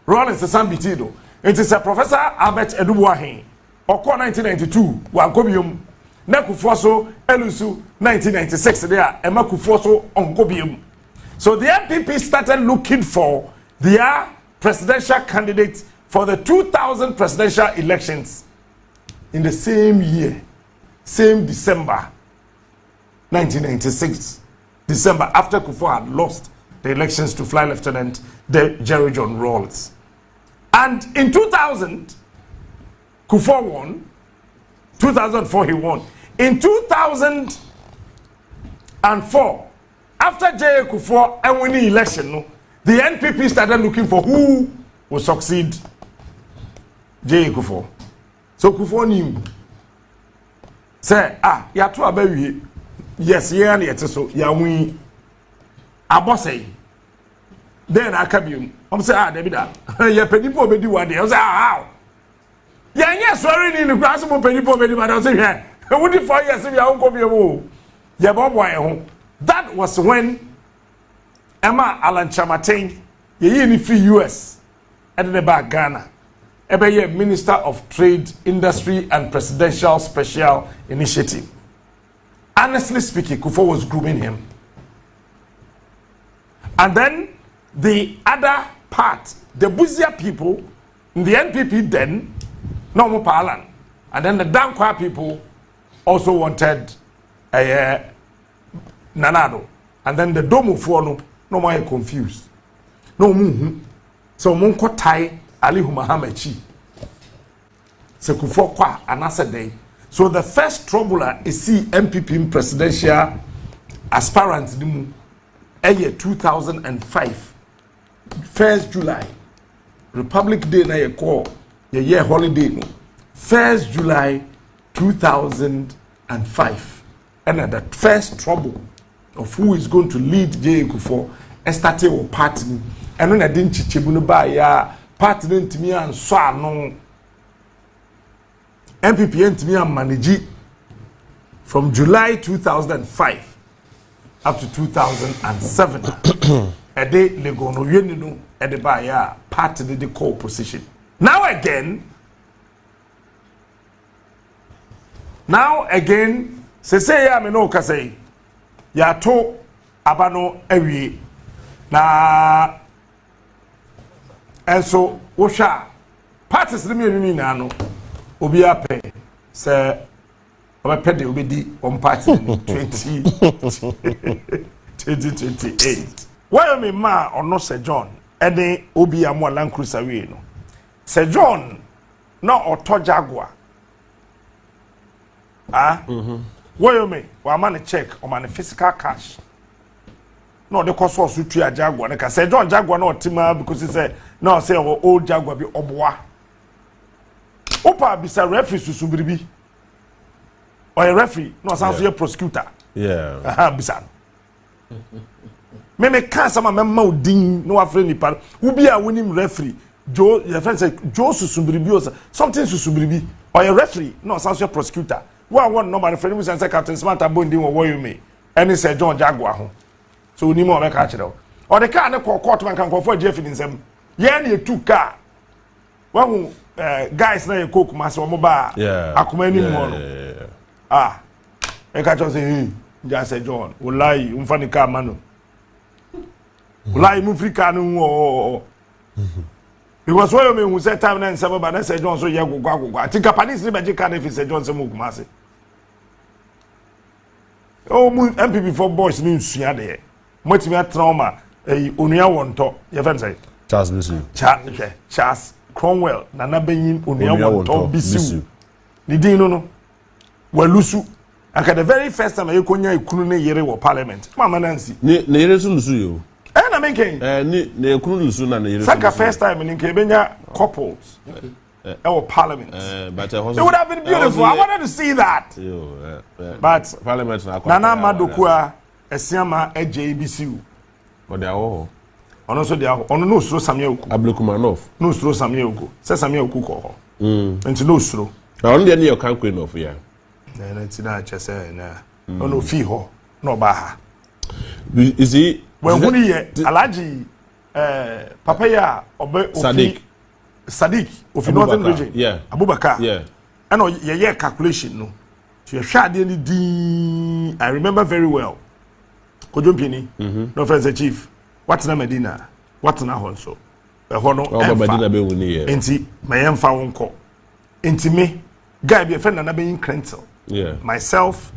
Rollins the San Bitido. It is a Professor Albert Edubuahin, or call 1992, Wankobium. Nakufoso Elusu 1996 there Emma Kufoso Onkobium. So the NPP started looking for their presidential candidates for the 2000 presidential elections in the same year, same December 1996, December after Kufuor had lost the elections to Fly Lieutenant Jerry John Rawls. And in 2000 Kufuor won. 2004 he won. In 2004, after J. Kufuor and winning the election, the NPP started looking for who will succeed J. Kufuor. So Kufuor knew. Say, ya to abawi. Yes, yeah, and yet so ya win. Abosay. Then I come. I'm say, David, ya pedipo bedi wade. I say, how? Yeah, yes, sorry, in the grass of Penipo, but I was here. Would you 4 years if you don't come here? Yeah, Bob, that was when Emma Alan Chamatain, ye free US, at the back Ghana, ever year Minister of Trade, Industry, and Presidential Special Initiative. Honestly speaking, Kufuor was grooming him. And then the other part, the Buzia people, in the NPP then, no more Palan. And then the Dankwa people also wanted Nanado. And then the Domo Fuono, no more confused. No, so Monko Tai Ali Humahamachi. Sekufo kwa another day. So the first troubler is see NPP presidential aspirant dimu year 2005 1st July Republic Day na ye call ye year holiday no 1st July 2005 and the first trouble of who is going to lead GHc1M started with party and when I didn't chichebu no ba ya party ntimi anso ano NPP ntimi am manage from July 2005 up to 2007 a day lego no yeni no e de ba ya party the call position now again say ya me no ka say ya to abano awie na enso wo hwa parties ni me na no obi ape say obepede obedi on party ni 2028 why me ma ono Sir John ene obi am Land Cruiser we no Sir John no auto Jaguar why me wa man check o man physical cash no the cost was to a Jaguar na Sir John Jaguar no tima because he said no say old Jaguar bi oboa opa bisa referee susubiribi or a referee no sounds like a prosecutor bisa me can some memma odin no afre nipa wo bi a wonim referee Joe your friend say Joe susubiribi or something susubiribi or a referee no sounds like a prosecutor one number referee we say Captain Smart abondi wo you me any Sir John Jaguar ho so we need more make catch or the car na court man can go for Jeff in nsem ye na e two car when guys na e cook mass o mo ba akoma ni mo no e ka just say ja Sir John wallahi umfani car mano wallahi mu free car no because when me who say time na nsem ba na Sir John so ye gogwa atika police ni be car na fi Sir John se mo kuma se oh MPP for boys ni nsua de motimi atrauma onua wonto ye fan say Charles Bisu Charles Cromwell nana benyin onua wonto bisu ni din no walusu aka the very first time ayekonya ikunu ne yere wo parliament mama Nancy ne yere su lusu yo na menken ne ekunu lusu na yere saka first time ni nke benya couples our parliament but it would have been beautiful. I wanted to see that but parliament nana madokua esiama JBC o de awo ono so de awo ono no suro samia oku Ablekumanov no suro samia oku se samia oku ko ho enti no suro na ono de ne your can queen of ya na enti na chese na ono fi ho no ba ha is he when huni ye alaji papa ya obe Sadiq of Northern region Abubakar and ye calculation no to your shade any D I remember very well Kojompini no friends chief what's na Medina what's na honso e hono Medina be woni ye enti mayemfa wonko enti me guy be friend na be in Crentel myself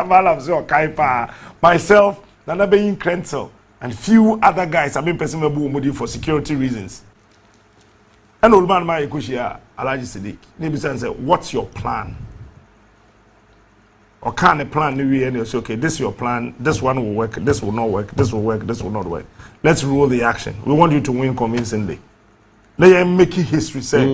malam so kaipa myself na be in Crentel and few other guys have been person modi for security reasons. And old man my Kushia Alaji Sadiq. Nibisan said, what's your plan? Or can a plan new and say, okay, this is your plan, this one will work, this will not work, this will work, this will not work. Let's rule the action. We want you to win convincingly. They are making history say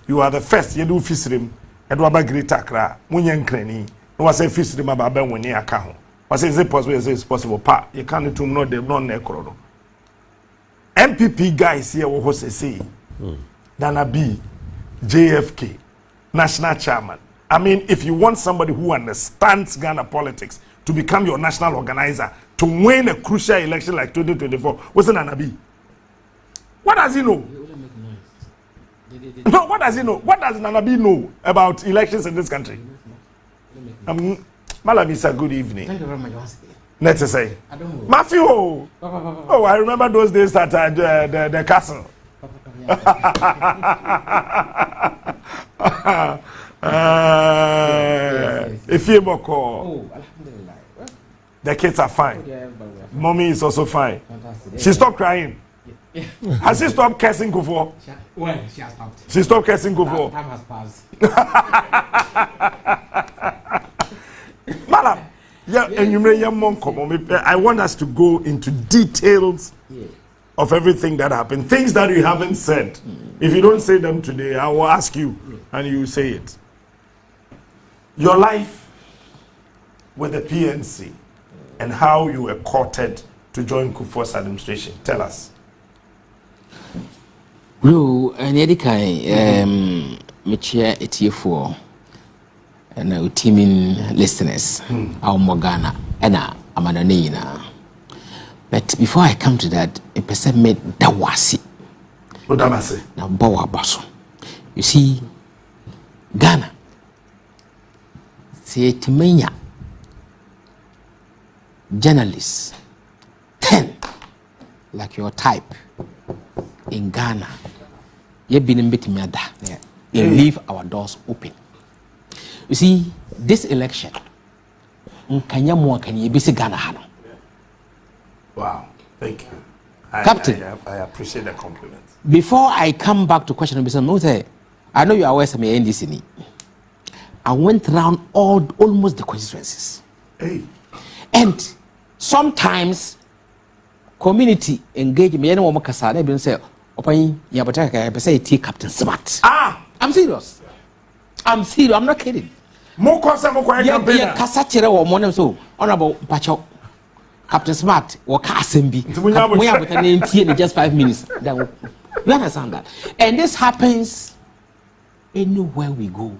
you are the first, you do fisrim, and what about great takra, Munyan Crani, no was a fisrim about Ben when you account. I say, is it possible? Is it possible? Pa, you can't do no, they're not necro. MPP guys here will say, Dana B, JFK, national chairman. I mean, if you want somebody who understands Ghana politics to become your national organizer, to win a crucial election like 2024, what's Nana B? What does he know? No, what does he know? What does Nana B know about elections in this country? Malamisa, good evening. Thank you very much. Let's say. I don't know. Matthew. Oh, I remember those days at the castle. If you the kids are fine. Mommy is also fine. She stopped crying. Has she stopped cursing Kufuor? Well, she has stopped. She stopped cursing Kufuor. Time has passed. Madam, I want us to go into details of everything that happened. Things that you haven't said. If you don't say them today, I will ask you and you will say it. Your life with the PNC and how you were courted to join Kufuor's administration. Tell us. No, and Edikai, Michia Etiefo, and our teaming listeners, our Morgana, and Amananina. But before I come to that, a person made Dawasi. What am I saying? Now, Bawa Basso. You see, Ghana, say Timenya, journalists, 10, like your type, in Ghana, you've been in Bitimada, and leave our doors open. You see, this election, can you be Ghana Hano? Wow, thank you. Captain, I appreciate the compliment. Before I come back to question, I know you are aware of me NDC. I went around almost the constituencies. Hey. And sometimes community engagement, you know what I'm saying? Open Yabataka, say Captain Smart. I'm serious. I'm not kidding. More campaign. Kasachira or Monem so honorable Pacho. Captain Smart or Kasimbi. We have with an name in just 5 minutes. You understand that? And this happens anywhere we go.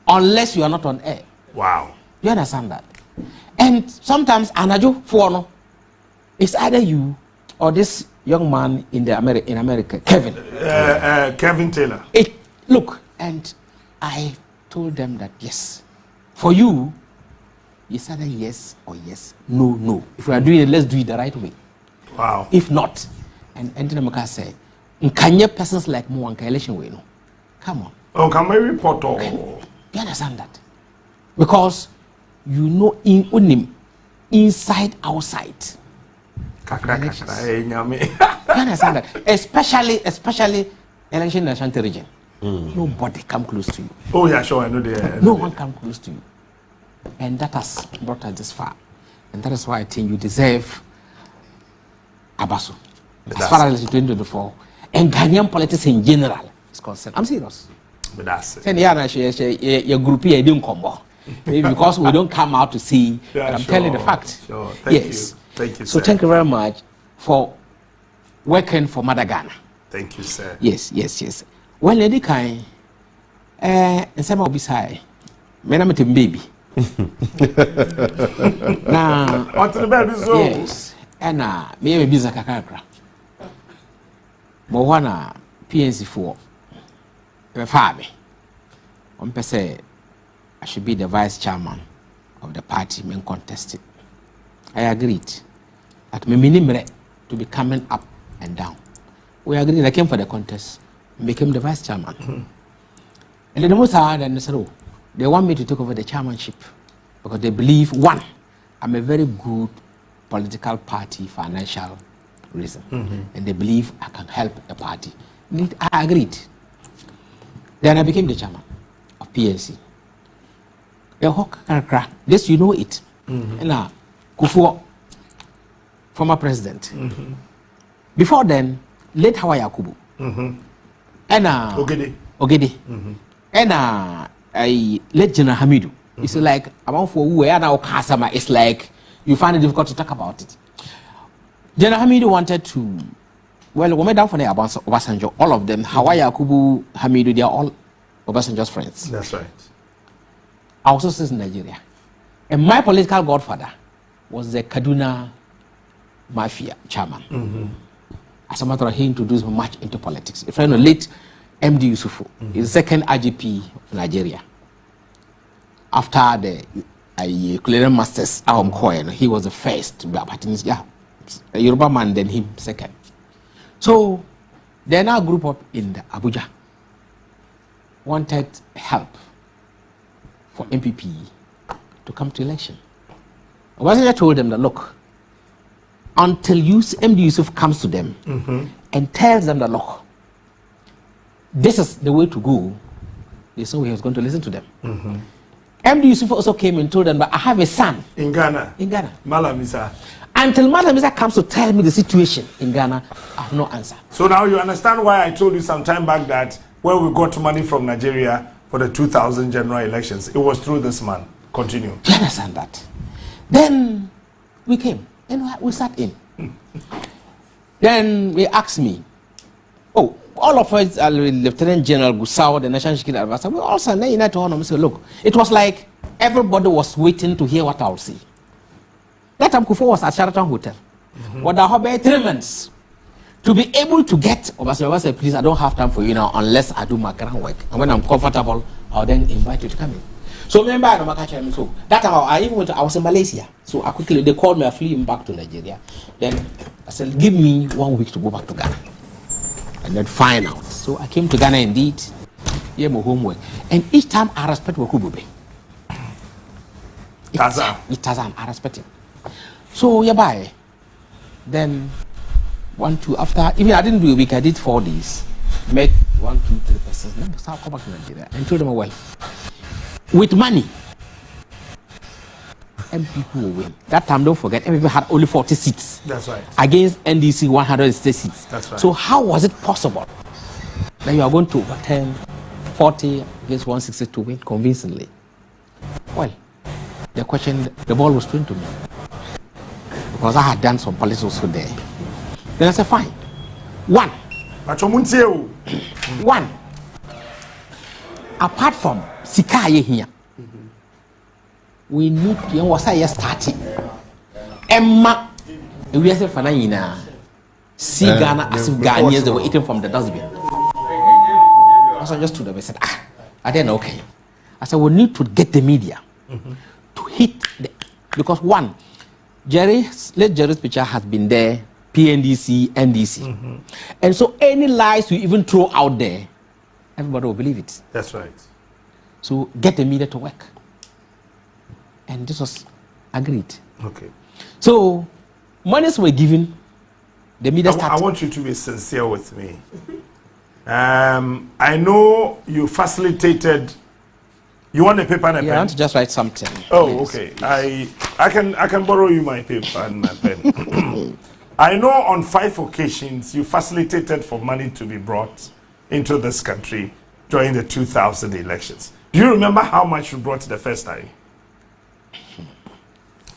Unless you are not on air. Wow. You understand that? And sometimes Anajo Fuono, it's either you or this young man in America, Kevin. Kevin Taylor. Look, and I told them that yes, for you, it's either yes or yes, no. If we are doing it, let's do it the right way. Wow. If not, and Namaka say, Kanye persons like me one election way no. Come on. Oh, can we report all? You understand that? Because you know inside, outside. You understand that? Especially election in the Ashanti region. Nobody come close to you. Oh yeah, sure, I know that. No one come close to you. And that has brought us this far. And that is why I think you deserve Abaso. As far as 2024 and Ghanaian politics in general is concerned. I'm serious. But that's it. Your group here didn't come. Maybe because we don't come out to see. Yeah, but I'm telling the fact. Sure. Thank you. Thank you, so sir. thank you very much for working for Mother Ghana. Thank you, sir. Yes. Well, Lady Kai, and some of this high. Men, I'm a baby. Now, onto the baby so. Yes, and me a business kakakra. But one PNC for the family. One per se, I should be the vice chairman of the party men contested. I agreed that me minimum to be coming up and down. We agreed. I came for the contest and became the vice chairman. And then the most hard and so they want me to take over the chairmanship because they believe, one, I'm a very good political party, financial reason. And they believe I can help the party. I agreed. Then I became the chairman of PNC. This, you know it. And now, Kufuor, former president. Before then, late Hawa Yakubu. And Ogede. And I let General Hamidu. It's like about for who are now Kasama. It's like you find it difficult to talk about it. General Hamidu wanted to. Well, when we down for the Obasanjo, all of them, Hawa Yakubu, Hamidu, they are all Obasanjo's friends. That's right. I also says in Nigeria, and my political godfather was the Kaduna Mafia chairman. As a matter of fact, he introduced me much into politics. A friend of late MD Yusufu, is the second IGP of Nigeria. After the Culinary Masters, he was the first to be a Yoruba man, then him second. So they now group up in the Abuja, wanted help for NPP to come to election. Obasanjo told them that, look, until MD Yusuf comes to them and tells them that, look, this is the way to go. They saw he was going to listen to them. MD Yusuf also came and told them, but I have a son. In Ghana? In Ghana. Malam Issa. Until Malam Issa comes to tell me the situation in Ghana, I have no answer. So now you understand why I told you some time back that when we got money from Nigeria for the 2000 general elections, it was through this man. Continue. Do you understand that? Then we came and we sat in. Then they asked me, oh, all of us, Lieutenant General Gusau, the National Security Advisor, we all sat there to honor. So look, it was like everybody was waiting to hear what I'll say. That time Kufuor was at Sheraton Hotel. What I have 3 months to be able to get, I said, please, I don't have time for you now unless I do my groundwork. And when I'm comfortable, I'll then invite you to come in. So remember, so that time I was in Malaysia. So I quickly, they called me, I flew him back to Nigeria. Then I said, give me 1 week to go back to Ghana. And then find out. So I came to Ghana indeed, yeah, my homework. And each time I respect Wakubube. Tazam, I respect him. So yeah, bye. Then 1, 2, after, even I didn't do a week, I did 4 days. Met 1, 2, 3 persons. Then I come back to Nigeria and told them, well, with money, MPP will win. That time, don't forget, MPP had only 40 seats. That's right. Against NDC 160 seats. That's right. So how was it possible that you are going to overturn 40 against 160 to win convincingly? Well, the question, the ball was thrown to me. Because I had done some politics also there. Then I said, fine. One. Apart from Sikaye here, we need to start. Emma, we are saying, see Ghana as if Ghanaians they were eating from the dustbin. So I just stood up and said, I didn't know, okay. I said, we need to get the media to hit the, because one, Jerry's picture has been there, PNDC, NDC. And so any lies you even throw out there, everybody will believe it. That's right. So get the media to work. And this was agreed. Okay. So monies were given, the media started. I want you to be sincere with me. I know you facilitated. You want a paper and a pen? I want to just write something. Oh, please. Okay. I can borrow you my paper and my pen. I know on 5 occasions you facilitated for money to be brought into this country during the 2000 elections. Do you remember how much you brought the first time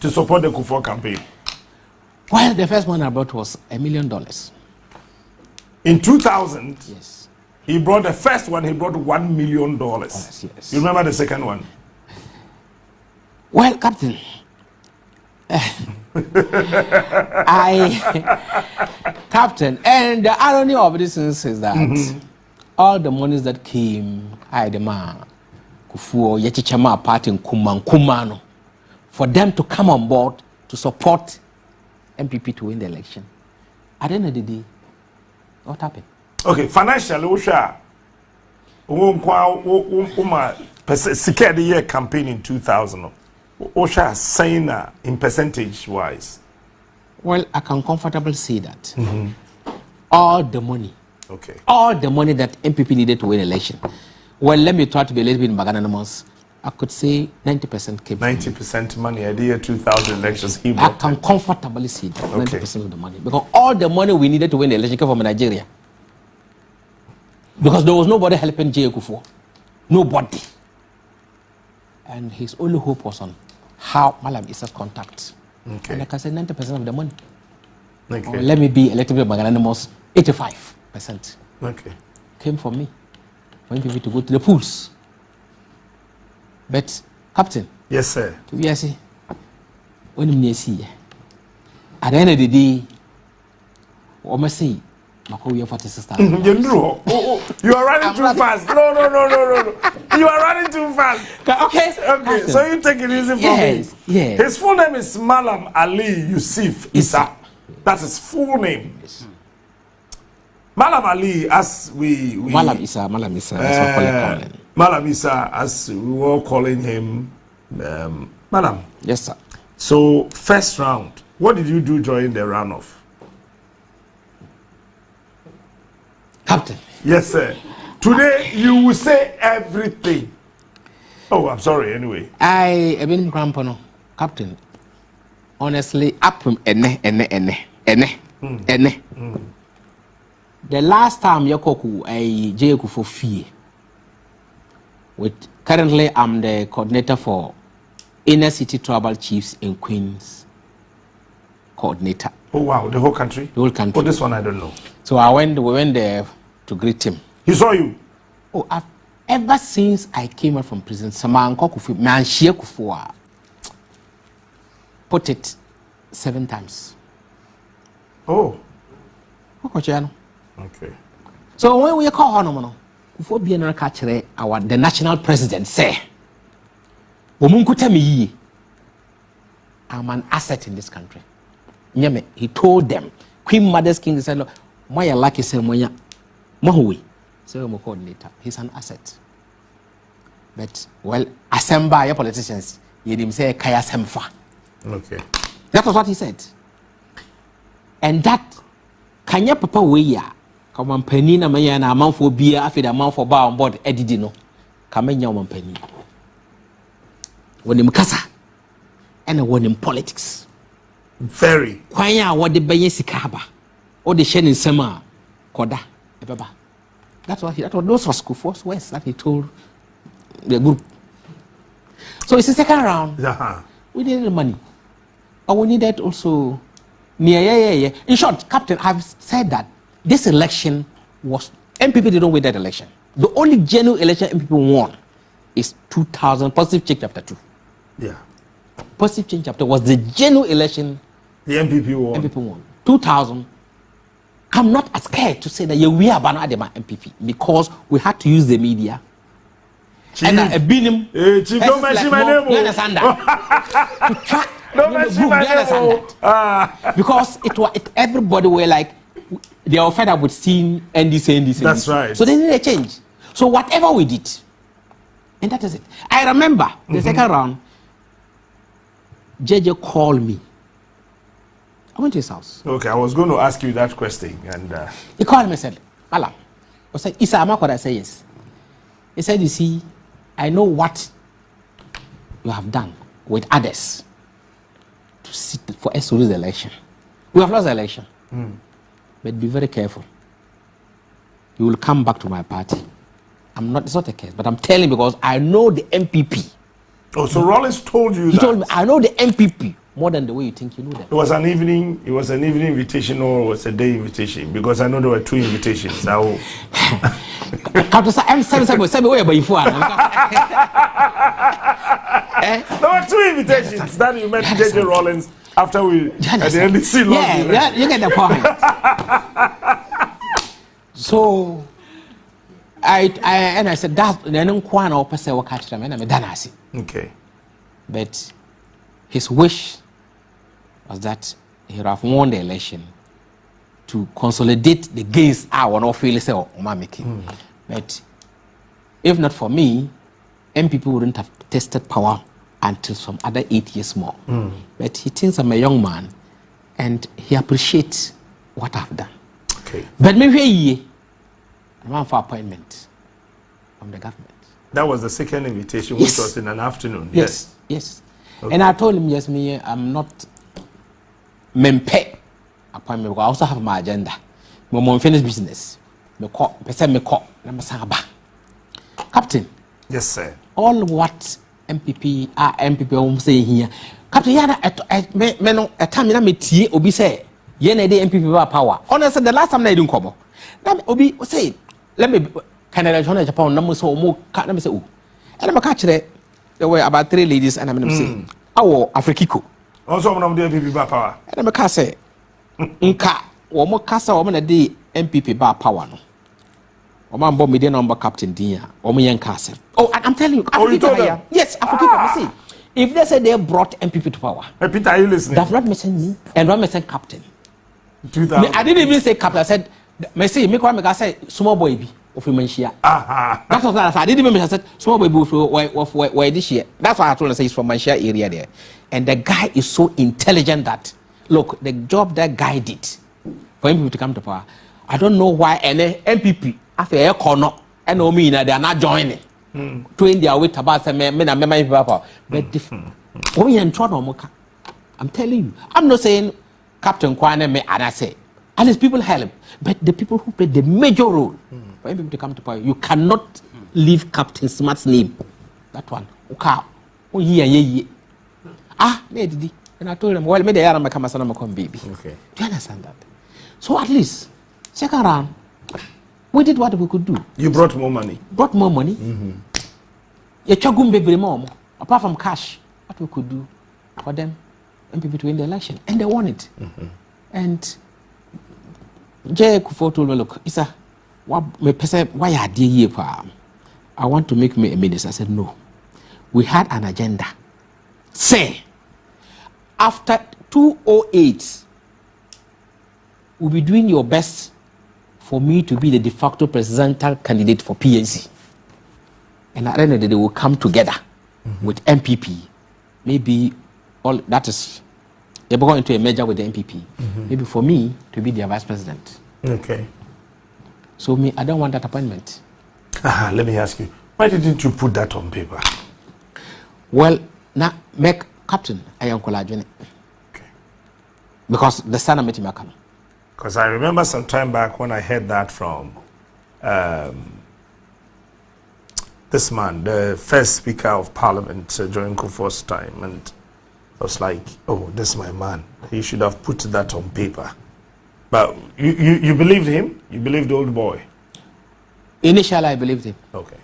to support the Kufuor campaign? Well, the first one I brought was $1 million. In 2000, yes. He brought the first one, he brought $1 million. Yes. You remember the second one? Well, Captain, Captain, and the irony of this is that all the monies that came, Kufuor, Yechichama party in Kumano, for them to come on board to support NPP to win the election. At the end of the day, what happened? Okay, financially, secured the year campaign in 2000. Osha saying in percentage wise. Well, I can comfortably say that all the money, all the money that NPP needed to win election. Well, let me try to be a little bit magnanimous. I could say 90% came. 90% money at the year 2000 elections. I can comfortably say that 90% of the money, because all the money we needed to win the election came from Nigeria. Because there was nobody helping J. Kufuor. Nobody. And his only hope was on how Malam Issa's contact. Okay. And like I said, 90% of the money. Okay. Or let me be a little bit magnanimous, 85%. Okay. Came from me. When people to go to the pools. But, Captain. Yes, sir. We are see. When you see, at the end of the day, what must say? You are running too fast. No. You are running too fast. Okay. So you take it easy for me. Yes. His full name is Malam Ali Yusuf Issa. That's his full name. Yes. Malam Ali, as we Malam Issa. Malam Issa, as we were calling him, Malam. Yes, sir. So first round, What did you do during the runoff? Captain. Yes, sir. Today you will say everything. Oh, I'm sorry. Anyway, I've been crampono, Captain. Honestly, up from ene. The last time Yokoku a Jeku for fee. With currently I'm the coordinator for Inner City Tribal Chiefs and Queens coordinator. Oh wow, the whole country? The whole country. Oh, this one I don't know. So we went there to greet him. He saw you? Oh, ever since I came out from prison, put it 7 times. Oh. Okay. So when we call Honomono, before being a catcher, the national president say, I'm an asset in this country. He told them, Queen Mother's King said, "Why lucky say moya Mohui." So I'm a coordinator. He's an asset. But well, assemble your politicians. You didn't say Kaya Semfa. Okay. That was what he said. And that Kanya Papa Weya, come on penina maya na amount for beer after the amount for bar on board Edidino. Come in your penny. When in Kasa and when in politics. Very. Kwanya what the Bayesikaba or the Shen in Sema Koda Ebaba. That was those were school force words that he told the group. So it's the second round. We needed the money. But we needed also yeah. In short, Captain, I've said that this election was NPP didn't win that election. The only genuine election NPP won is 2000 Positive Change Chapter 2. Yeah. Positive Change Chapter was the genuine election. The NPP won. NPP won. 2000. I'm not scared to say that we are banana MPP because we had to use the media. Chief. And a binim. Chief, don't mention my name. You understand that? Don't mention my name. Because everybody were like, they were fed up with seeing NDC. That's right. So they need a change. So whatever we did, and that is it. I remember the second round, JJ called me. I went to his house. Okay, I was going to ask you that question. And he called me and said, Alam. I said, Isa Amakwada, I said yes. He said, you see, I know what you have done with others to sit for us to lose the election. We have lost the election. But be very careful. You will come back to my party. It's not a case, but I'm telling you because I know the MPP. Oh, so Rollins told you that? He told me, I know the MPP more than the way you think you know them. It was an evening invitation or it was a day invitation? Because I know there were 2 invitations. There were 2 invitations that you met JJ Rollins after we at the NDC launch. Yeah, you get the point. So I said that then one or person will catch them and I'm done. Okay. But his wish was that he would have won the election to consolidate the gains I will not feel say making. But if not for me, MPP wouldn't have tested power until some other 8 years more. But he thinks I'm a young man and he appreciates what I've done. Okay. But maybe I'm on for appointment from the government. That was the second invitation, which was in an afternoon. Yes. Okay. And I told him, yes, I'm not mempe appointment because I also have my agenda. I'm unfinished business. Captain. Yes, sir. All what MPP are saying here. Captain, a time I met Obi say, MPP power. Honestly, the last time I didn't come. Obi say, let me Canada, Japan, number so more. Let me say, and I'm catch there were about 3 ladies, and I'm saying, oh, Afrikiko. Also, one of the MPP power. And I'm say, Nka, or more Casa, woman a day MPP bar power. No, or man bomb me number Captain Dia, or me and Castle. Oh, I'm telling you, Africa. Yes, Africa. See, if they say they brought MPP to power, Peter, are you listening? That's not mentioned me, and not mentioned Captain. 2000. I didn't even say Captain. I said, me say small boy of Manchia. That's what I didn't even mention. I said small boy of where this year. That's why I told him say he's from Manchia area there, and the guy is so intelligent that look, the job that guided for MPP to come to power, I don't know why any MPP after a corner and no mean they are not joining. Train their way about some men and member. But I'm telling you, I'm not saying Captain Kwane me and I say, at least people help, but the people who play the major role for MPP to come to power, you cannot leave Captain Smart's name. That one. Okay. Oh yeah. Ah, and I told him, well, maybe I am a baby. Okay. Do you understand that? So at least, second round, we did what we could do. You brought more money. Brought more money. You chagum baby more. Apart from cash, what we could do for them, MPP to win the election, and they won it. And Jay Kufo told me, look, Isa, why are they here? I want to make me a minister. I said no. We had an agenda. Say, after 208, we'll be doing your best for me to be the de facto presidential candidate for PNC. And at the end of the day, we'll come together with MPP. Maybe all that is, they're going into a merger with the MPP. Maybe for me to be their vice president. Okay. So me, I don't want that appointment. Let me ask you, why didn't you put that on paper? Well, now, make Captain, I am collaging. Okay. Because the son of me to come. Because I remember some time back when I heard that from this man, the first Speaker of Parliament during Kufuor's time, and I was like, oh, this is my man. He should have put that on paper. But you believed him? You believed the old boy? Initially, I believed him. Okay.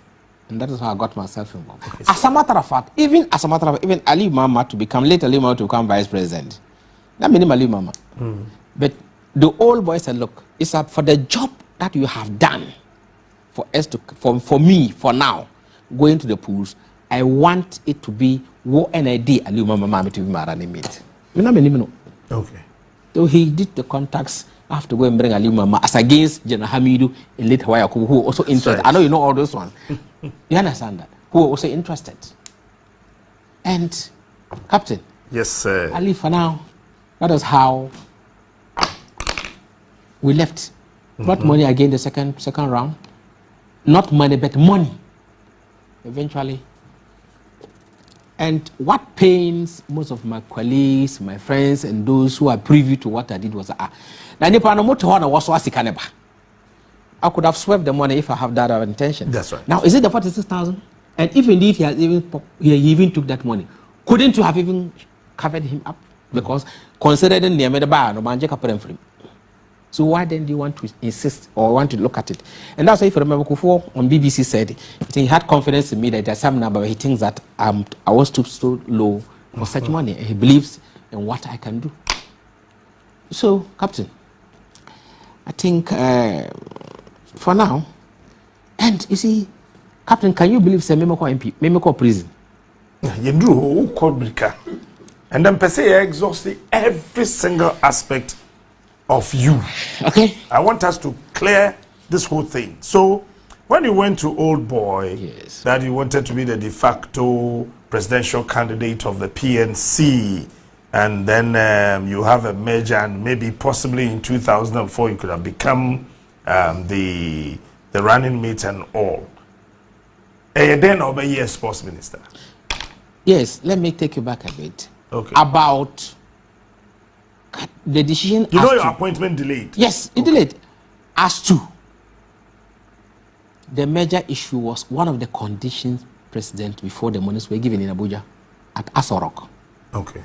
And that is how I got myself involved. Okay, as a matter of fact, even Ali Mama to become, later Ali Mama to become vice president. That means Ali Mama. But the old boy said, look, it's up for the job that you have done for us to, for me, for now, going to the pools, I want it to be what NID Ali Mama to be married mate. Okay. So he did the contacts. I have to go and bring Ali Mama as against General Hamidu in late Hawaii, who also interested. I know you know all those ones. You understand that? Who are also interested. And Captain. Yes, sir. Ali, for now, that is how we left. Not money again the second round. Not money, but money. Eventually. And what pains most of my colleagues, my friends, and those who are privy to what I did was, I could have swept the money if I have that intention. That's right. Now, is it the 46,000? And if indeed he even took that money, couldn't you have even covered him up? Because considering the bar, no man for him. So why then do you want to insist or want to look at it? And that's why, if you remember, Kufuor on BBC said he had confidence in me that there's some number, but he thinks that I was too so low for such money. He believes in what I can do. So, Captain, I think for now, and you see, Captain, can you believe say Memeko MP, Memeko prison? You do call and then per se exhausted every single aspect of you. Okay. I want us to clear this whole thing. So, when you went to Old Boy, yes, that you wanted to be the de facto presidential candidate of the PNC, and then you have a merger, and maybe possibly in 2004 you could have become the running mate and all. Then I'll be a sports minister. Yes, let me take you back a bit. Okay. About the decision. You know your appointment delayed. Yes, it delayed. As to the major issue was one of the conditions President before the monies were given in Abuja at Asorok. Okay.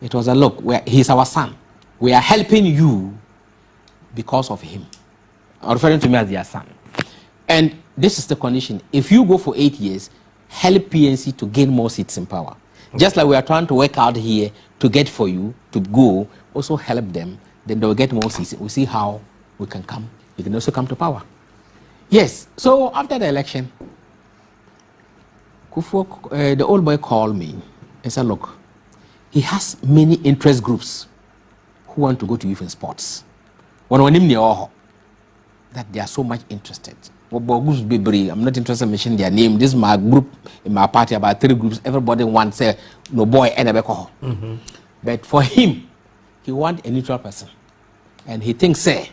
It was a look where he's our son. We are helping you because of him. I'm referring to me as their son. And this is the condition. If you go for 8 years, help PNC to gain more seats in power. Okay. Just like we are trying to work out here to get for you to go, also help them, then they will get more seats. We'll see how we can come. We can also come to power. Yes, so after the election, Kufuor, the old boy called me and said, look, he has many interest groups who want to go to youth in sports. That they are so much interested. I'm not interested in mentioning their name. This is my group in my party, about 3 groups. Everybody wants no boy and a But for him, he wants a neutral person. And he thinks, say,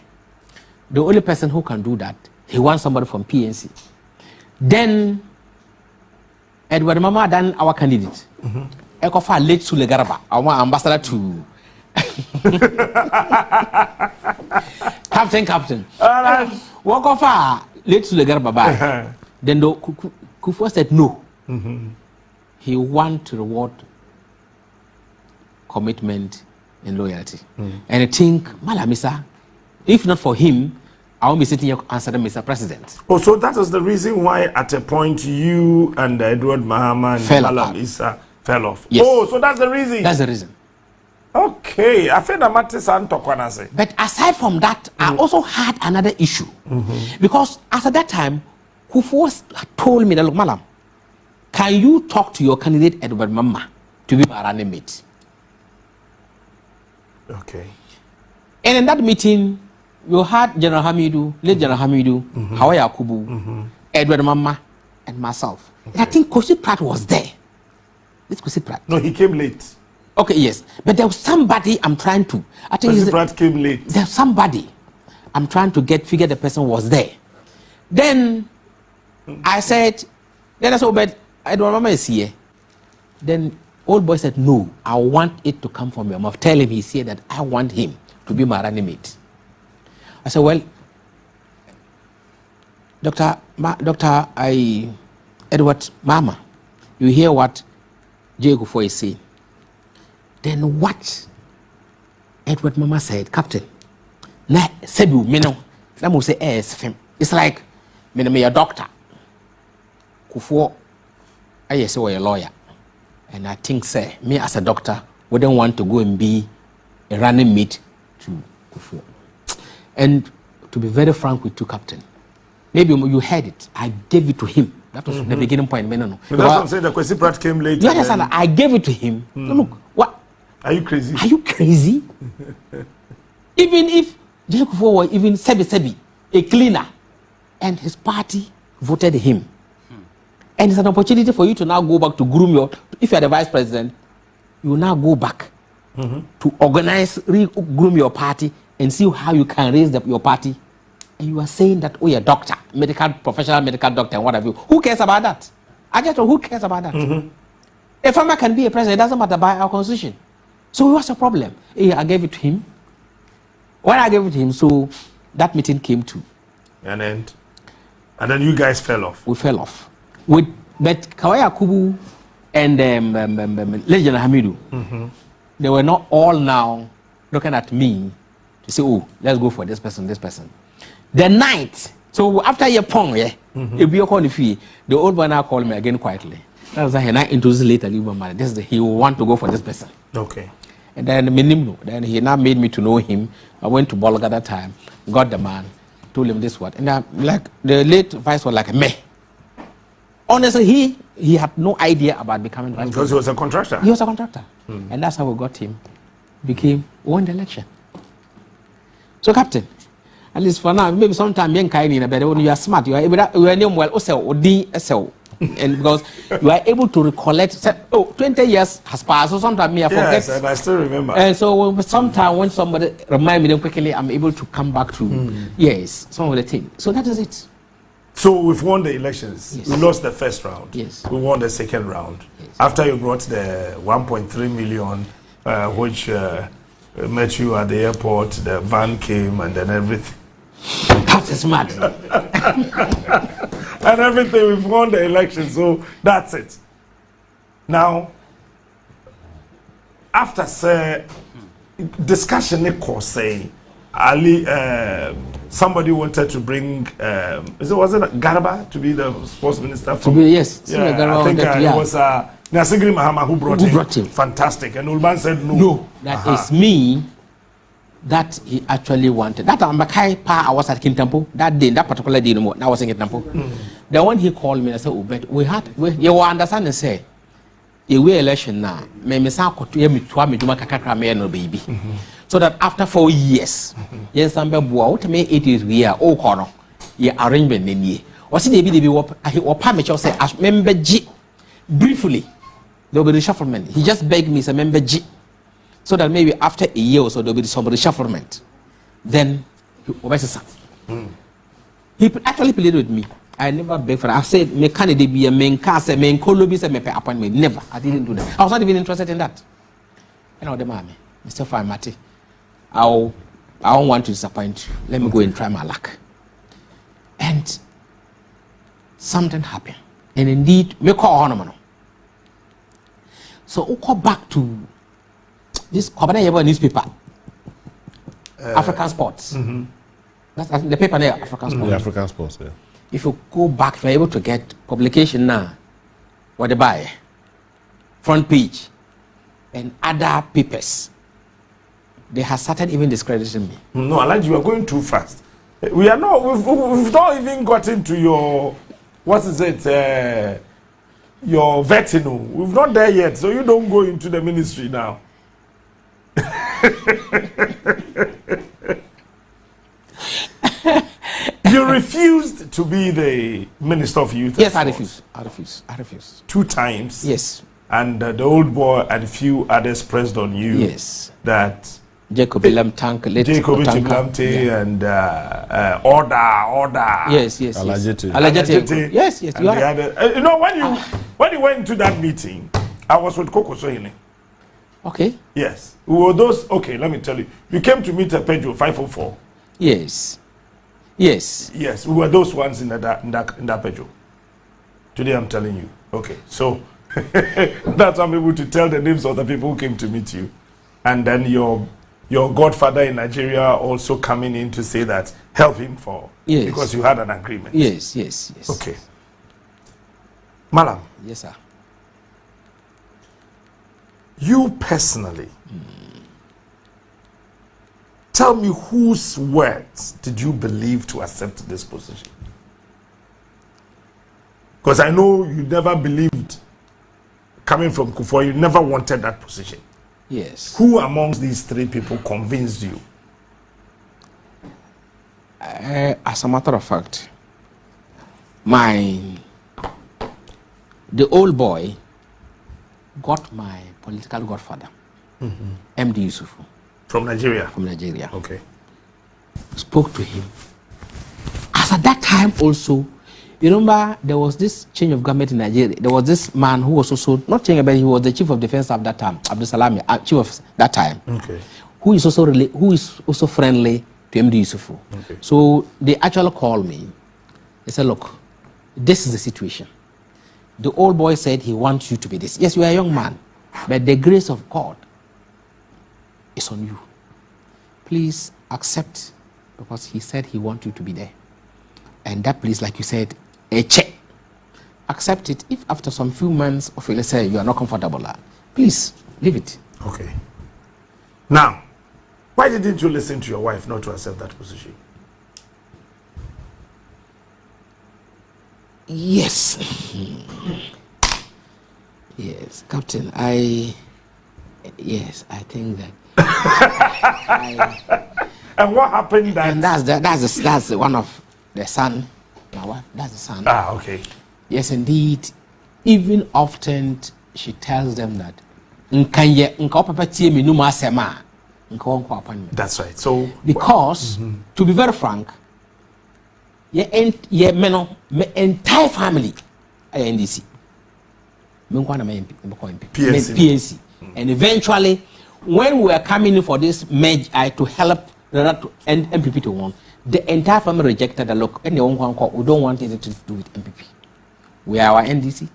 the only person who can do that, he wants somebody from PNC. Then, Edward Mama, then our candidate. Ekofa late Sule Garba, our ambassador to Captain. Walk off late Sule Garba by. Then Kufuor said no. He wants to reward commitment and loyalty. And I think, Malamisa, if not for him, I won't be sitting here answering Mr. President. Oh, so that is the reason why at a point you and Edward Mahama and Malam Issa fell off. Yes. Oh, so that's the reason. That's the reason. Okay, I feel that Mattis and Tokwanase. But aside from that, I also had another issue. Because at that time, Kufuor told me that, look, Malam, can you talk to your candidate Edward Mama to be my running mate? Okay. And in that meeting, you had General Hamidu, late General Hamidu, Hawa Yakubu, Edward Mama, and myself. Okay. And I think Kosi Pratt was there. This Kosi Pratt. No, he came late. Okay, yes. But there was somebody I'm trying to. I think Kosi Pratt came late. There's somebody I'm trying to figure the person was there. Then I said, then I said, but Edward Mama is here. Then old boy said, no, I want it to come from your mouth. Tell him he's here that I want him to be my running mate. I said, well, Edward Mama, you hear what GHc1M is saying. Then what Edward Mama said, Captain, na sebu meno, na mo say it's like me a doctor. Kufuor, I say we're a lawyer. And I think, say, me as a doctor wouldn't want to go and be a running mate to Kufuor. And to be very frank with you, Captain, maybe you heard it. I gave it to him. That was the beginning point. No. But that's what I'm saying. The Kwesi Pratt came later. You understand? I gave it to him. So look, what? Are you crazy? Are you crazy? Even if Kufuor was even Sebi, a cleaner, and his party voted him. And it's an opportunity for you to now go back to groom if you are the vice president, you will now go back to organize, groom your party and see how you can raise your party. And you are saying that, oh, you're a doctor, professional medical doctor, and what have you. Who cares about that? I just know who cares about that. A farmer can be a president, it doesn't matter by our constitution. So what's the problem? I gave it to him. When I gave it to him, so that meeting came to an end. And then you guys fell off. We fell off. But Kawaya Kubu and Legend Hamidu, they were not all now looking at me to say, oh, let's go for this person. The night, so after your pong, if you call the old one now called me again quietly. That was and I introduced later, he will want to go for this person. Okay. And then he now made me to know him. I went to Bolga that time, got the man, told him this what. And like the late vice was like meh. Honestly, he had no idea about becoming vice president. Because he was a contractor. He was a contractor. And that's how we got him. Won the election. So, Captain, at least for now, maybe sometime when you are smart, you are able to and because you are able to recollect, 20 years has passed, so sometimes I forget. Yes, and I still remember. And so sometimes when somebody remind me then quickly, I'm able to come back to, yes, some of the things. So that is it. So we've won the elections. Yes. We lost the first round. Yes. We won the second round. Yes. After you brought the 1.3 million, which met you at the airport, the van came and then everything. That's smart. And everything, we've won the election, so that's it. Now, after discussion, Ali, somebody wanted to bring, was it Garba to be the sports minister? Yes. I think it was Nasingri Mahama who brought him. Fantastic. And Ulban said no. No, that is me that he actually wanted. That I was at Kintampo that day, that particular day, I was in Kintampo. The one he called me and said, oh, but you will understand and say, a way election now, baby. So that after 4 years, yes, I'm about 8 years we are all corner. Arrangement in ye. Was it the baby or permit say as member G briefly? There will be reshufflement. He just begged me as a member G. so that maybe after a year or so there'll be some reshufflement. Then he actually pleaded with me. I never begged for that. I said, me candidate be a main cast, a main colobi, say me pay appointment. Never. I didn't do that. I was not even interested in that. You know, the mommy, Mr. Farmati, I don't want to disappoint you. Let me go and try my luck. And something happened. And indeed, me call on. So we go back to this newspaper, African Sports. That's the paper there, African Sports. The African Sports, yeah. If you go back, if you're able to get publication now, what they buy, front page, and other papers, they have started even discrediting me. No, Alaji, you are going too fast. We are not. We've not even gotten to your, what is it? Your vetting. We've not there yet, so you don't go into the ministry now. You refused to be the Minister of Youth. Yes, I refuse. 2 times. Yes. And the old boy and a few others pressed on you. Yes. That Jacob Lamtank, Jacob Lamte, and order. Yes. Alajete. Yes. You know, when you went into that meeting, I was with Koko Sohile. Okay. Yes. We were those. Okay, let me tell you. You came to meet a Pedro 504. Yes. We were those ones in that Pedro. Today I'm telling you. Okay, so that's why I'm able to tell the names of the people who came to meet you, and then your godfather in Nigeria also coming in to say that help him because you had an agreement. Yes. Okay, Malam. Yes, sir. You personally. Tell me, whose words did you believe to accept this position? Because I know you never believed, coming from Kufuor, you never wanted that position. Yes. Who amongst these 3 people convinced you? As a matter of fact, the old boy got my political godfather, MD Yusufu. From Nigeria? From Nigeria. Okay. Spoke to him. As at that time also, you remember there was this change of government in Nigeria. There was this man who was also, not change, but he was the chief of defense at that time, Abdul Salami, chief of that time. Okay. Who is also friendly to MD Yusufu. Okay. So they actually called me. They said, look, this is the situation. The old boy said he wants you to be this. Yes, you are a young man, but the grace of God is on you. Please accept, because he said he wants you to be there. And that please, like you said, a check. Accept it. If after some few months of let's say you are not comfortable, please leave it. Okay. Now, why didn't you listen to your wife not to accept that position? Yes. Yes, Captain, I think that. And what happened that? And that's one of the son. My wife, that's the son. Ah, okay. Yes, indeed. Even often she tells them that. That's right. So because to be very frank, my entire family are NDC. PNC. And eventually, when we were coming in for this merge to help NPP to win, the entire family rejected the look. And we don't want anything to do with NPP. We are our NDC.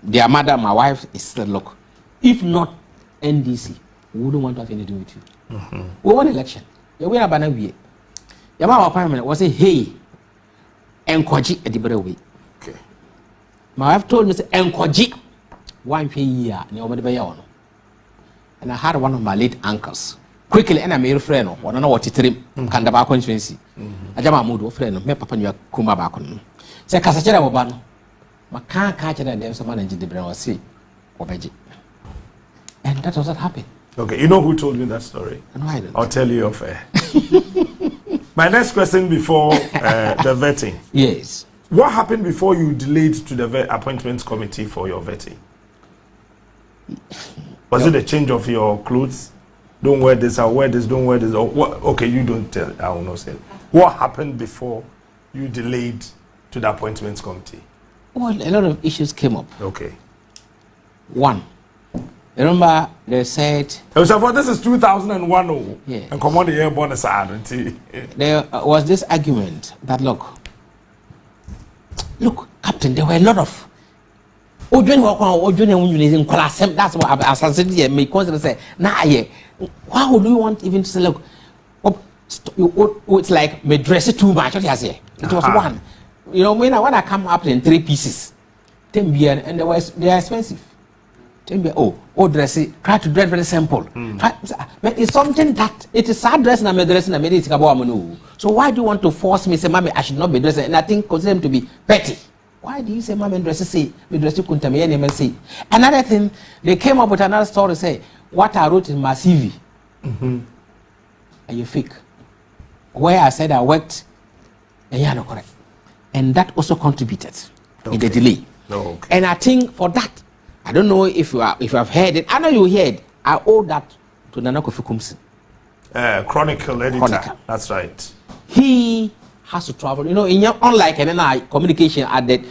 Their mother, my wife, is the look. If not NDC, we wouldn't want to have anything to do with you. We won election. We are banana. Our parliament was say, hey, encourage a different way. Okay. My wife told me, encourage 1 year. And I had one of my late uncles. Quickly, and I made a friend. I don't know what it is. Kandaba Constituency. I jam a mood friend. Me papa you kuma bakon. Say kasachera wobano. Ma can't catch it and then some manage the brain or see. Obeji. And that was what happened. Okay, you know who told me that story? No, I don't. I'll tell you off air. My next question before the vetting. Yes. What happened before you delayed to the appointments committee for your vetting? Was it a change of your clothes? don't wear this, I'll wear this, don't wear this. Or what? Okay, you don't tell. I will not say. What happened before you delayed to the appointments committee? Well, a lot of issues came up. Okay. One, remember they said. So this is 2001. Oh, yeah. And come on, the year bonus. There was this argument that look, Captain, there were a lot of. That's what I said here. May consider say, why would you want even to say, look, it's like me dress it too much. What you say? It was one. You know, when I come up in 3 pieces, 10 beer, and they are expensive. 10 beer, dress it. Try to dress very simple. But it's something that it is sad dress and I'm dressing and it's about. So why do you want to force me? Say, mommy, I should not be dressing, and I think consider them to be petty. Why do you say mommy dresses say me dress you say? Another thing, they came up with another story say what I wrote in my CV. Are you fake? Where I said I worked, and you are not correct. And that also contributed in the delay. And I think for that, I don't know if you have heard it. I know you heard. I owe that to Nana Kofi Kumsin. Chronicle editor. That's right. He has to travel. You know, unlike any communication at the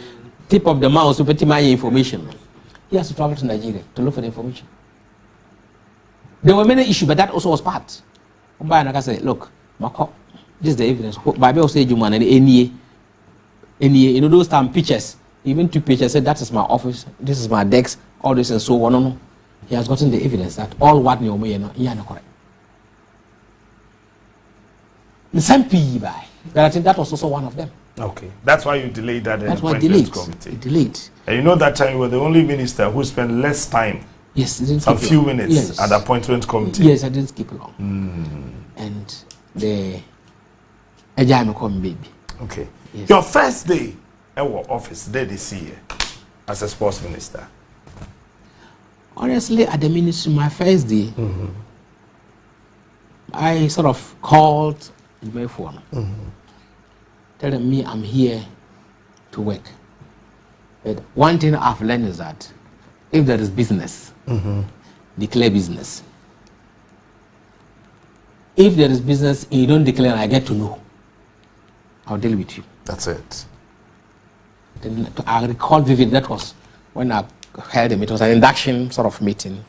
tip of the mouse to put my information, he has to travel to Nigeria to look for the information. There were many issues, but that also was part. I said, look, Mako, this is the evidence. Bible says you man any, you know those time pictures. Even 2 pictures said that is my office, this is my desk, all this and so on. No. He has gotten the evidence that all what you know, he are not correct. The same PE by. But I think that was also one of them. Okay, that's why you delayed that. That's why delayed. It delayed. And you know that time you were the only minister who spent less time. Yes, some few minutes at the appointment committee. Yes, I didn't skip long. And the Ejame baby. Okay. Yes. Your first day at our office there this year as a sports minister. Honestly, at the ministry, my first day, I sort of called my phone, telling me I'm here to work. But one thing I've learned is that if there is business, declare business. If there is business and you don't declare and I get to know, I'll deal with you. That's it. Then I recall vividly, that was when I held him. It was an induction sort of meeting.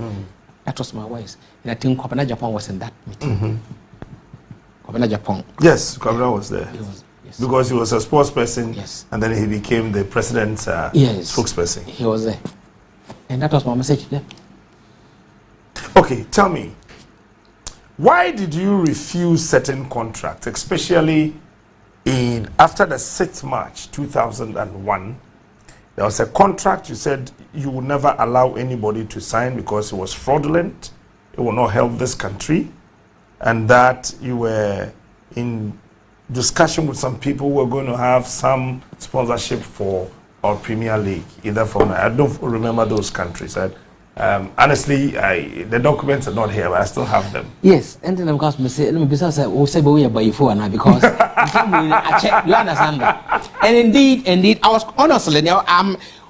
That was my voice. And I think Kwabena Japan was in that meeting. Kwabena Japan. Yes, Kwabena was there. Yes. Because he was a sports person, and then he became the president's spokesperson. He was there. And that was my message to them. Okay, tell me, why did you refuse certain contracts, especially after the 6th March 2001? There was a contract you said you would never allow anybody to sign because it was fraudulent, it will not help this country, and that you were in discussion with some people who were going to have some sponsorship for our Premier League, either from, I don't remember those countries. Honestly, the documents are not here, but I still have them. Yes, and then of course, let me be say we are by phone now because I check. You understand that? And indeed, I was honestly,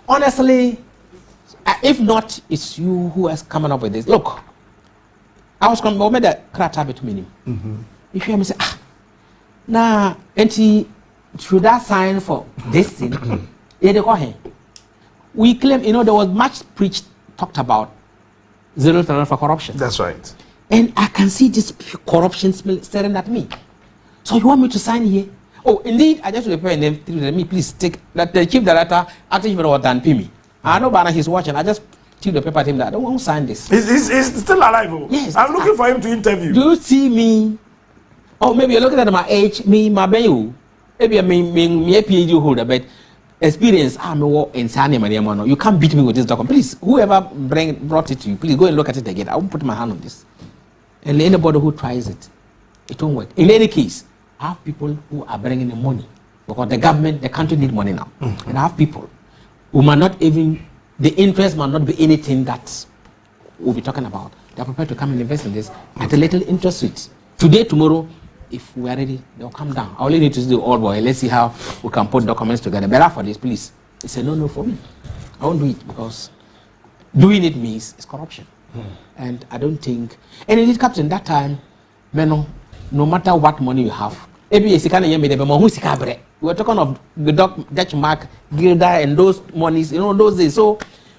honestly, if not, it's you who has come up with this. Look, I was going to make the crata between him. If you hear me say, nah, and should I sign for this thing? We claim, you know, there was much talked about zero tolerance for corruption. That's right. And I can see this corruption staring at me. So you want me to sign here? Oh, indeed, I just prepare them. Me, please take that. The chief director, acting chief than pay me. I know Bana he's watching. I just took the paper to him that I don't want to sign this. He's still alive. Oh. Yes. I'm looking for him to interview. Do you see me? Oh, maybe you're looking at my age, me, my baby. Maybe I'm a PhD holder, but experience I'm in Sani Mariamano. You can't beat me with this document. Please, whoever brought it to you, please go and look at it again. I won't put my hand on this. And anybody who tries it, it won't work. In any case, I have people who are bringing the money because the government, the country need money now. And I have people who might not even, the interest might not be anything that we'll be talking about. They're prepared to come and invest in this at a little interest rate. Today, tomorrow, if we are ready, they'll come down. I only need to see the old boy. Let's see how we can put documents together. Better for this, please. It's a no-no for me. I won't do it because doing it means it's corruption. And I don't think, and indeed, Captain, that time, no matter what money you have, we were talking of the Dutch mark, Gilda, and those monies, those days. So,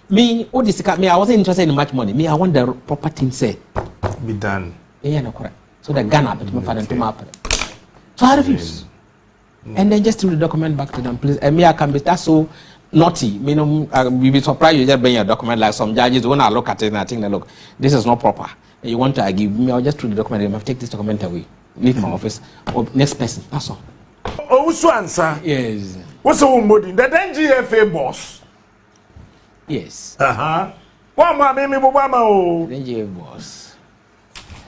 I wasn't interested in much money. I want the proper thing say be done. Yeah, no correct. So the Ghana, but my father to map. So I refuse. And then just to the document back to them, please. And I can be that's so naughty. You'll be surprised you just bring your document like some judges. When I look at it and I think that look, this is not proper. And you want to argue me, I'll just through the document and I'll take this document away. Leave my office. Or next person. That's all. Oh, so answer. Yes. What's the one the NGFA boss? Yes. One more baby Obama. NGFA boss.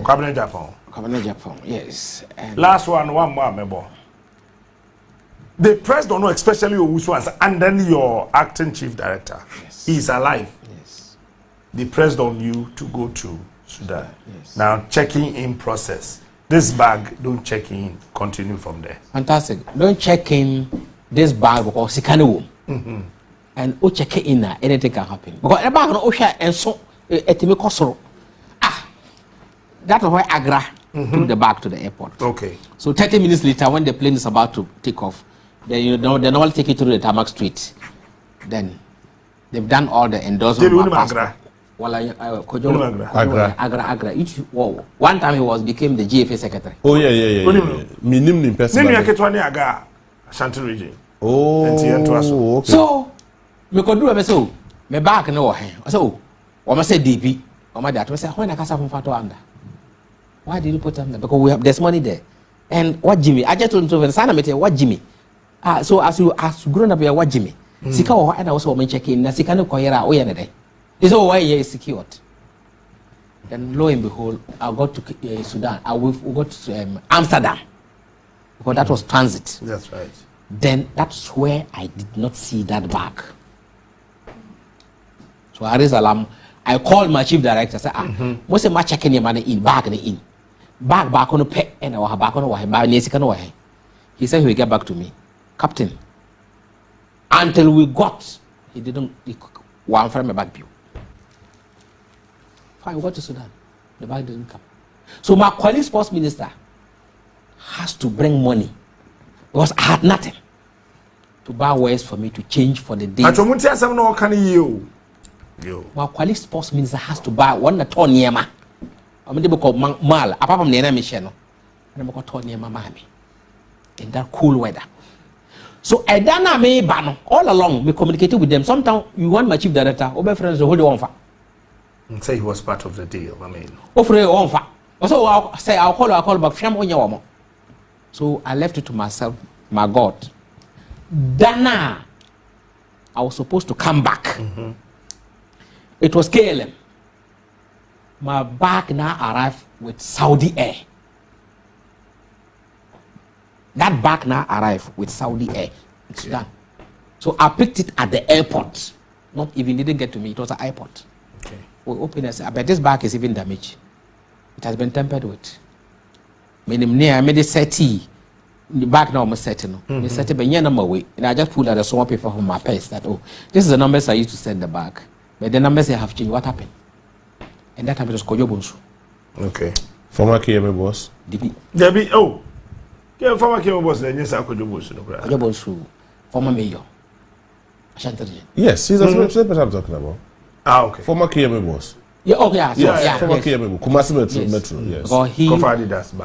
Cabinet Japan. Cabinet Japan, yes. And last one more member. The press don't know, especially Owusu, and then your acting chief director. Yes. He's alive. Yes. The press don't you to go to Sudan. Yes. Now checking in process. This bag don't check in. Continue from there. Fantastic. Don't check in this bag because it can and o check in anything can happen. Because the bag no share and so etimi kosoro. That is why Agra took the bag to the airport. Okay. So 30 minutes later, when the plane is about to take off, they normally take it through the tarmac street. Then they've done all the endorsement. Agra. Well, Agra. One time he became the GFA secretary. Oh yeah. Minimum person. Aga Ashanti region. Oh. Okay. So me could do a so me back no he. So we say DP. We that we say when I casa from Fato under. Why did you put them there? Because there's money there. And what Jimmy? I just told him, "Sana mete what Jimmy." So as you grown up, you what Jimmy? Sika wa and also when check in. Na sika no koyera o yene dey. It's all why he is secured. Then lo and behold, I got to Sudan. We got to Amsterdam because that was transit. That's right. Then that's where I did not see that bag. So I raised alarm. I called my chief director. I said, "What's the match checking your money in bag in? Bag back on the pet and I back on the He said he will get back to me, Captain. Until we got, he didn't. One from my bag view. Fine, we got to Sudan. The bag didn't come. So my colleague sports minister has to bring money because I had nothing to buy wares for me to change for the day. My colleague sports minister has to buy one ton yema. I mean, they call mal. Apart from the enemy channel, and I'm ton yema mami in that cool weather. So I done me ban all along. We communicated with them. Sometimes you want my chief director, or my friends to hold on for. And say he was part of the deal. I mean, offer on for. So I'll say I'll call back. So I left it to myself, my God. Dana, I was supposed to come back. It was KLM. My bag now arrived with Saudi Air. That bag now arrived with Saudi Air. It's done. So I picked it at the airport. Not even didn't get to me. It was an airport. Okay. We opened and said, but this bag is even damaged. It has been tampered with. I made it 30. The bag now almost set. I set it by number way. And I just pulled out a small paper from my purse that this is the numbers I used to send the bag. But the numbers have changed. What happened? And that time it was Koyobonsu. Okay. Former KMA boss. Debbie, oh. Former KMA boss, then yes, I could do Koyobonsu. Former mayor. Ashanti. Yes, he's the same person I'm talking about. Okay. Former KMA boss. Yeah, okay, yeah. Former KMA, Kumasi Metro, yes. Because he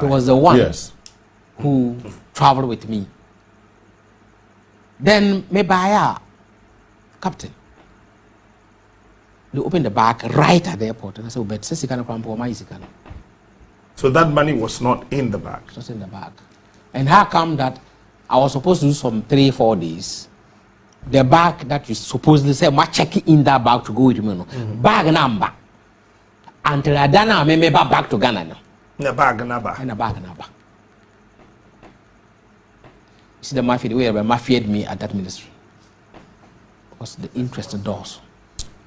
was the one who traveled with me. Then, Mebaya, Captain. They opened the bag right at the airport. And I said, but so that money was not in the bag? It was in the bag. And how come that I was supposed to do some 3-4 days? The bag that you supposedly say, I'm checking in that bag to go with me. Bag number. Until I done, I may back to Ghana. The bag number. And a bag number. You see the mafia, the way they mafiaed me at that ministry. Because the interest in doors.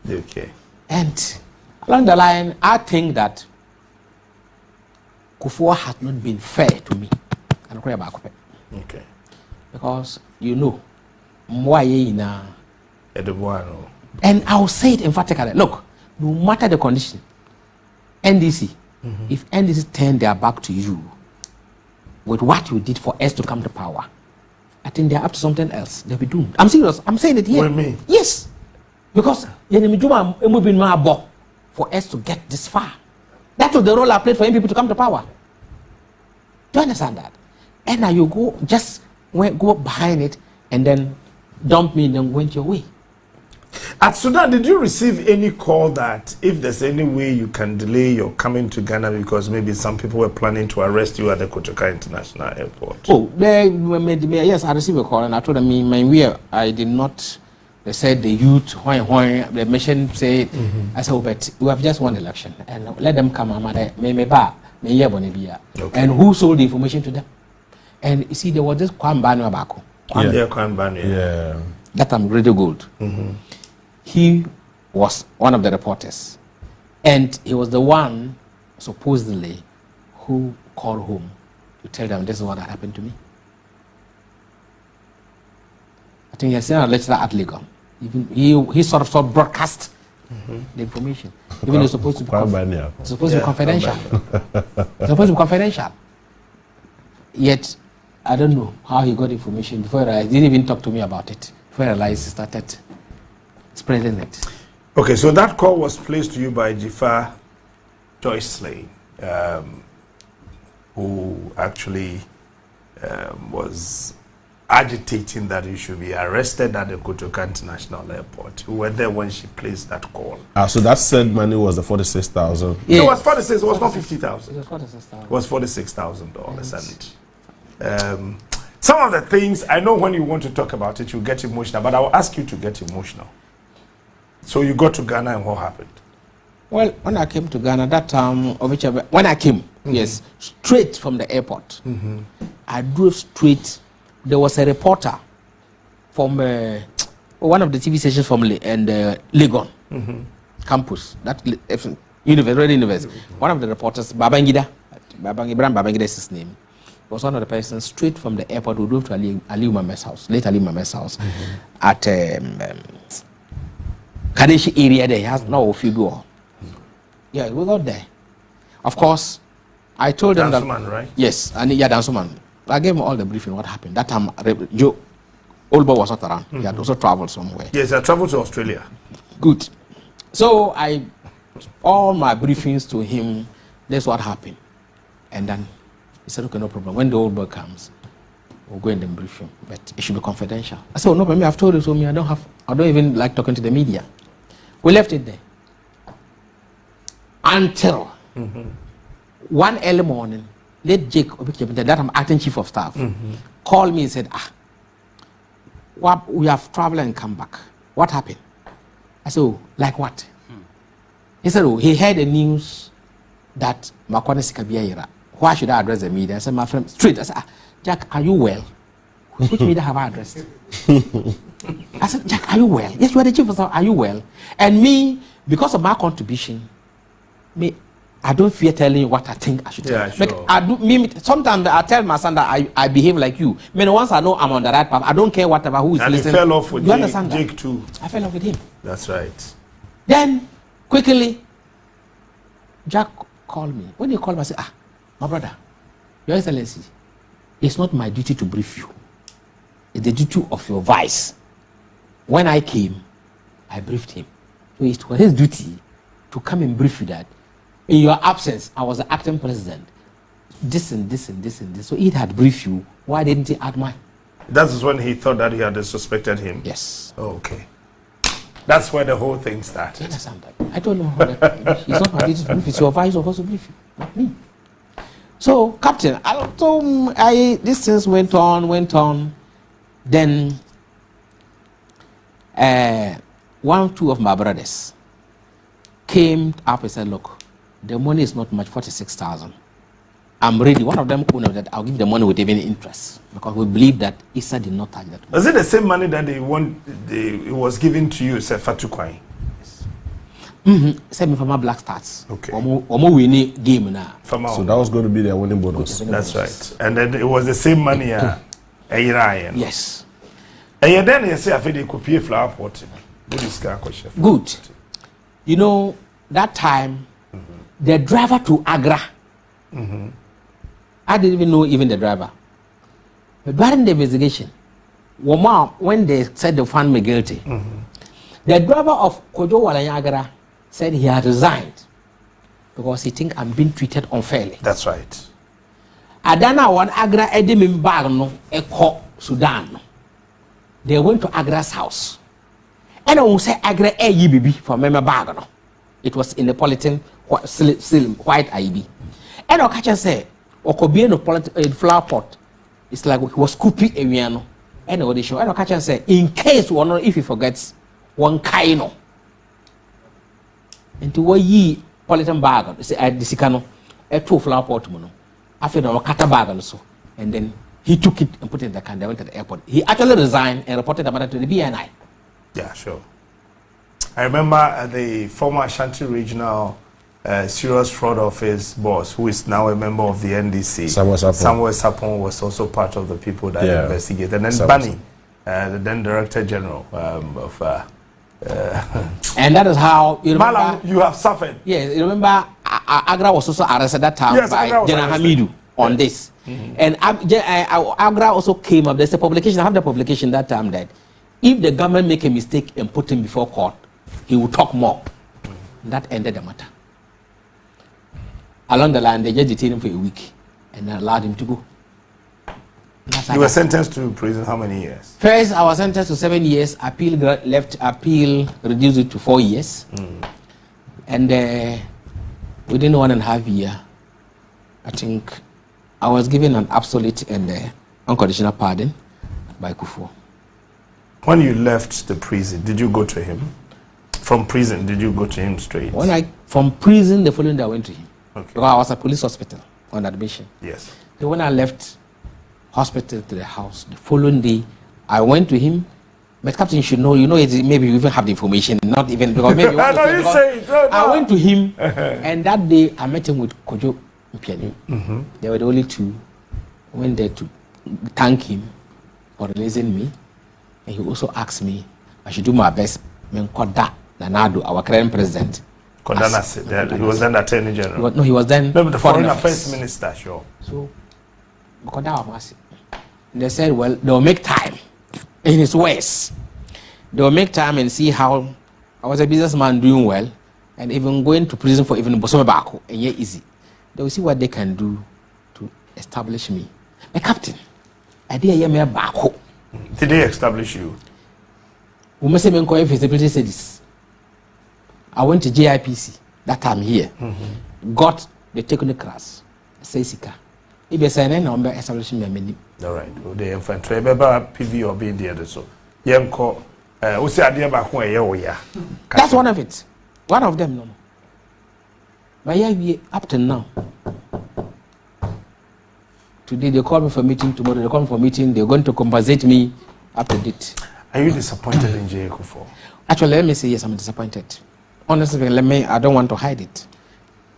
Okay. And along the line, I think that Kufuor has not been fair to me. Okay. Because you know, and I'll say it emphatically. Look, no matter the condition, NDC, if NDC turn their back to you with what you did for us to come to power, I think they're up to something else. They'll be doomed. I'm serious. I'm saying it here. What do you mean? Yes. Because for us to get this far. That was the role I played for NPP to come to power. Do you understand that? And now you go behind it and then dump me and then went your way. At Sudan, did you receive any call that if there's any way you can delay your coming to Ghana because maybe some people were planning to arrest you at the Kotoka International Airport? Oh, yes, I received a call and I told them, I did not. They said the youth, the mission said, I said, but we have just won the election and let them come. And who sold the information to them? And you see, there was this Kwame Bako. Yeah. That I'm really good. He was one of the reporters. And he was the one, supposedly, who called home to tell them this is what had happened to me. I think he has seen a lecturer at Legon. Even he sort of broadcast the information. Even it's supposed to be confidential. Supposed to be confidential. Yet, I don't know how he got information before he didn't even talk to me about it. Before I realized he started spreading it. Okay, so that call was placed to you by Jifa Joycelyn, who actually was agitating that you should be arrested at the Kotoka International Airport. Who were there when she placed that call? So that said money was the 46,000. It was 46. It was not 50,000. It was 46,000. It was $46,000. And some of the things I know when you want to talk about it, you get emotional. But I will ask you to get emotional. So you got to Ghana and what happened? Well, when I came to Ghana, that time, when I came, yes, straight from the airport, I drove straight. There was a reporter from one of the TV stations from Legon campus, that university. One of the reporters, Babangida is his name, was one of the persons straight from the airport who drove to Ali Umame's house, late Ali Umame's house, at Kadeshi area there. He has no figure. Yeah, it was out there. Of course, I told them that. Right? Yes, and Dansuman. I gave him all the briefing what happened. That time, Joe Olbo was not around. He had also traveled somewhere. Yes, I traveled to Australia. Good. So all my briefings to him, that's what happened. And then he said, okay, no problem. When the Olbo comes, we'll go in and brief him. But it should be confidential. I said, oh, no, but I've told you so. I don't even like talking to the media. We left it there. Until one early morning, let Jake, that I'm acting chief of staff, called me and said, we have traveled and come back. What happened? I said, oh, like what? He said, oh, he heard the news that Makwane Sikabiaira. Why should I address the media? I said, my friend, straight. I said, Jack, are you well? Which media have I addressed? I said, Jack, are you well? Yes, you are the chief of staff. Are you well? And me, because of my contribution, I don't fear telling you what I think I should tell you. Sure. Sometimes I tell my son that I behave like you. Once I know I'm on the right path, I don't care whatever who is listening. And he fell off with Jake too. I fell off with him. That's right. Then, quickly, Jack called me. When he called me, I said, my brother, Your Excellency, it's not my duty to brief you. It's the duty of your vice. When I came, I briefed him. So it was his duty to come and brief you that in your absence, I was the acting president. This and this and this and this. So he had briefed you. Why didn't he add mine? That is when he thought that he had suspected him. Yes. Oh, okay. That's where the whole thing started. I told him it's not my duty to brief. It's your vice supposed to brief you, not me. So, Captain, these things went on. Then, two of my brothers came up and said, look, the money is not much, 46,000. I'm ready. One of them told me that I'll give the money with even interest because we believe that Issa did not touch that money. Is it the same money that it was given to you, Sir Fatukwai? Yes. Same from my Black Stars. Okay. Winning game now. So that was going to be their winning bonus. That's right. And then it was the same money. Yes. And then you say, I think they could pay flower pot. Good. You know, that time, the driver to Agra. I didn't even know even the driver. But during the investigation, when they said they found me guilty, the driver of Kojo Walanyagra said he had resigned because he think I'm being treated unfairly. That's right. Adana one Agra Edim Bagno Eko Sudan. They went to Agra's house. And I will say Agra AIB for Mema Bagno. It was in the polythene still white IB. And I catch say Okobi no polythene flower pot. It's like he was scooping a piano. And what they show. And I catch say in case one if he forgets one kaino. Into what ye polythene bag say at the Sikano a 2 flower pot mono. After the Wakata bag also. And then he took it and put it in the car. They went to the airport. He actually resigned and reported the matter to the BNI. Yeah, sure. I remember the former Ashanti Regional Serious Fraud Office boss, who is now a member of the NDC. Samuel Sapon was also part of the people that investigated. And then Bani, the then Director General of... and that is how... You remember, Malam, you have suffered. Yes, you remember Agra was also arrested that time by General Hamidu on this. And Agra also came up. There's a publication, I have the publication that time that if the government make a mistake and put him before court, he will talk more. That ended the matter. Along the line, they just detained him for a week and allowed him to go. You were sentenced to prison how many years? First, I was sentenced to 7 years. Appeal reduced it to 4 years. And within 1.5 years, I think I was given an absolute and unconditional pardon by Kufuor. When you left the prison, did you go to him? From prison, did you go to him straight? From prison, the following day I went to him. Okay. Because I was at police hospital on admission. Yes. So when I left hospital to the house, the following day, I went to him. But Captain, you should know, maybe you even have the information, not even because maybe you I went to him, and that day I met him with Kojo Mpiani. They were the only two. I went there to thank him for releasing me. And he also asked me I should do my best. Koda Nanado, our current president. He was then Attorney General. He was then the Foreign Affairs Minister, sure. So, they said, well, they'll make time in his ways. They'll make time and see how I was a businessman doing well and even going to prison for even Bosome Bako, and yet easy. They will see what they can do to establish me. A captain, I did a Bako. Did they establish you? We must say, feasibility studies. I went to GIPC that time here. Got the technical class. Sika. If you say number establishing me. All right. The infantry, PV or being the other so. Yemko, we say idea back when you That's one of it. One of them, no. But yeah, up to now. Today they call me for meeting. Tomorrow they call me for meeting. They're going to compensate me up to date. Are you disappointed in GHc1M? Actually, let me say yes, I'm disappointed. Honestly, I don't want to hide it.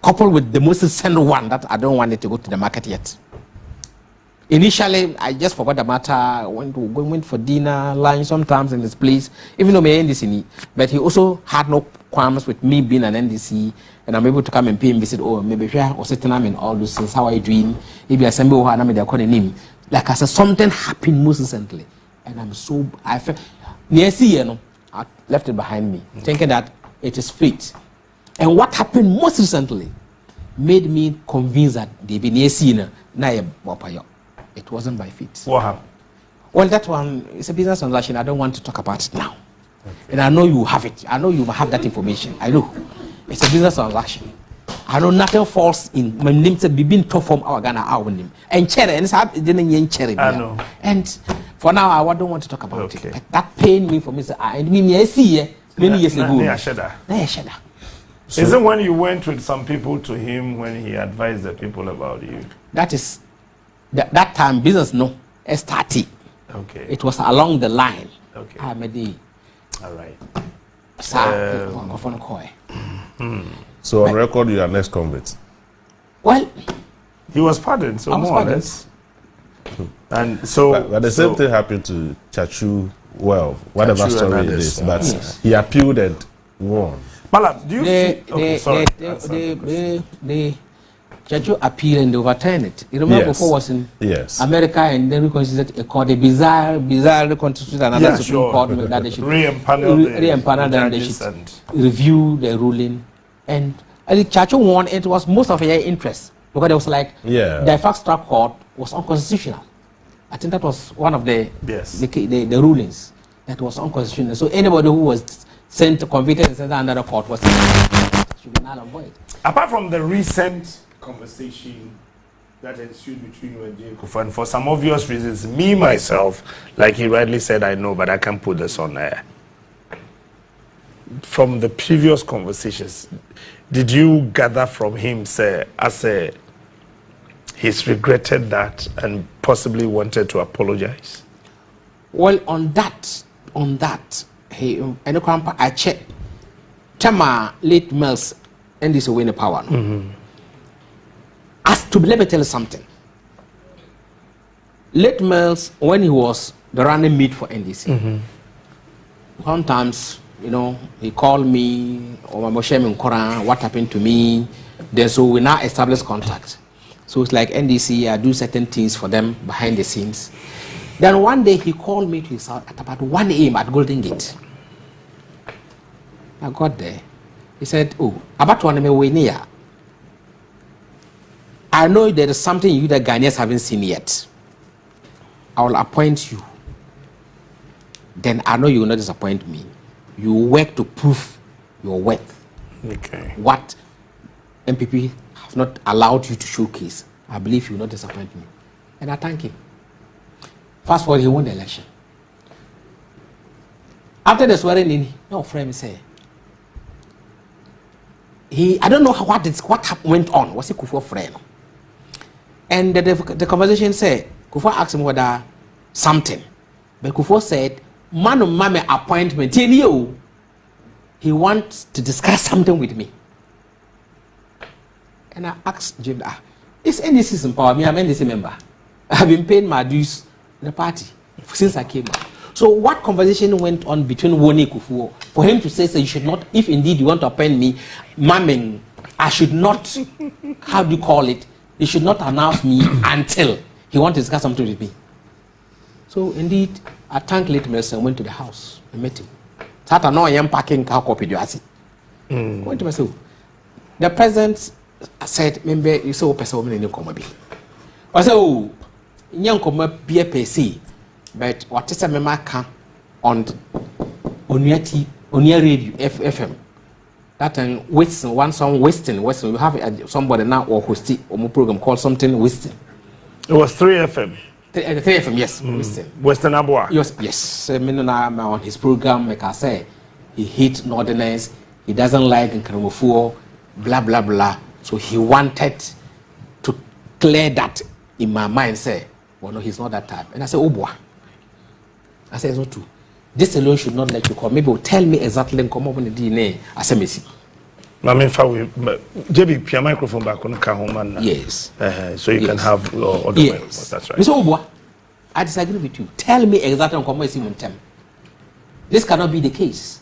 Coupled with the most recent one that I don't want it to go to the market yet. Initially, I just forgot the matter. Went for dinner, lunch, sometimes in this place, even though I'm NDC. But he also had no qualms with me being an NDC, and I'm able to come and pay him visit. Oh, maybe or sitting and all those things. How are you doing? Maybe I send me they're calling him. Like I said, something happened most recently. And I felt, I left it behind me, thinking that it is fate. And what happened most recently made me convinced that it wasn't by fate. What happened? Well, that one is a business transaction. I don't want to talk about it now. Okay. And I know you have it. I know you have that information. I know. It's a business transaction. I know nothing false in my name to be being tough from our Ghana our name. And cherry and I know. And for now I don't want to talk about it. But that pained me for me. I mean I see many years ago. Is it when you went with some people to him when he advised the people about you? That is that time business started. Okay. It was along the line. Okay. I made the all right. So on record, you are next convict. Well, he was pardoned, so more or less. And so, but the same thing happened to Chachu. Well, whatever story it is, but he appealed and won. Malam, do you the judge appeal and overturn it. You remember before was in America, and then we considered a court a bizarre constitution another Supreme Court that they should re-empanel them, they should review the ruling. And I think Chacho won. It was most of their interest because it was like the fast track court was unconstitutional. I think that was one of the rulings that was unconstitutional. So anybody who was sent convicted and sent under the court was should be null and void. Apart from the recent conversation that ensued between you and Jay Kufuor, and for some obvious reasons, me myself, like he rightly said, I know, but I can't put this on air. From the previous conversations, did you gather from him, say, he's regretted that and possibly wanted to apologize? Well, on that, I checked. Tama late Mills and this winning power. As to let me tell you something. Late Mills, when he was the running mate for NDC, sometimes, you know, he called me or my Moshe Nkora, what happened to me? Then so we now establish contact. So it's like NDC, I do certain things for them behind the scenes. Then one day he called me to his house at about 1 a.m. at Golden Gate. I got there. He said, "Oh, about 1 a.m. I know there is something you the Ghanaians haven't seen yet. I will appoint you. Then I know you will not disappoint me. You work to prove your worth. Okay. What NPP have not allowed you to showcase. I believe you will not disappoint me." And I thank him. Fast forward, he won the election. After the swearing in, no friend say, I don't know what went on. Was he Kufuor friend? And the conversation said, Kufuor asked him whether something. But Kufuor said, "Man on mama appointment, he wants to discuss something with me." And I asked Jim, "Is NDC in power? I'm NDC member. I've been paying my dues in the party since I came out." So what conversation went on between Woni Kufuor for him to say, you should not, if indeed you want to appoint me, mamming, I should not, how do you call it? He should not announce me until he wants to discuss something with me. So indeed, I thanked late Mercer and went to the house and met him. Tata no I am packing car copy you asi. Went to myself. The president said, "Member, you saw person in the comedy." I said, "Oh, young come be a PC, but what is a memaka on Onia radio FM? That time Western, one song Western. We have somebody now or host or program called something Western. It was 3FM. 3FM, yes, Western Abua. Yes. On his program, like I say, he hates Northerners. He doesn't like Nkramofuo, blah blah blah. So he wanted to clear that in my mind. Say, well, no, he's not that type. And I said, "Oh boy." I said, "It's not true. This alone should not let you come. Maybe tell me exactly come up with the DNA." I said, "Messi." JB, your microphone back on the home. Yes. So you can have other microphones. That's right. Mr. Obwa, I disagree with you. Tell me exactly come with him. This cannot be the case.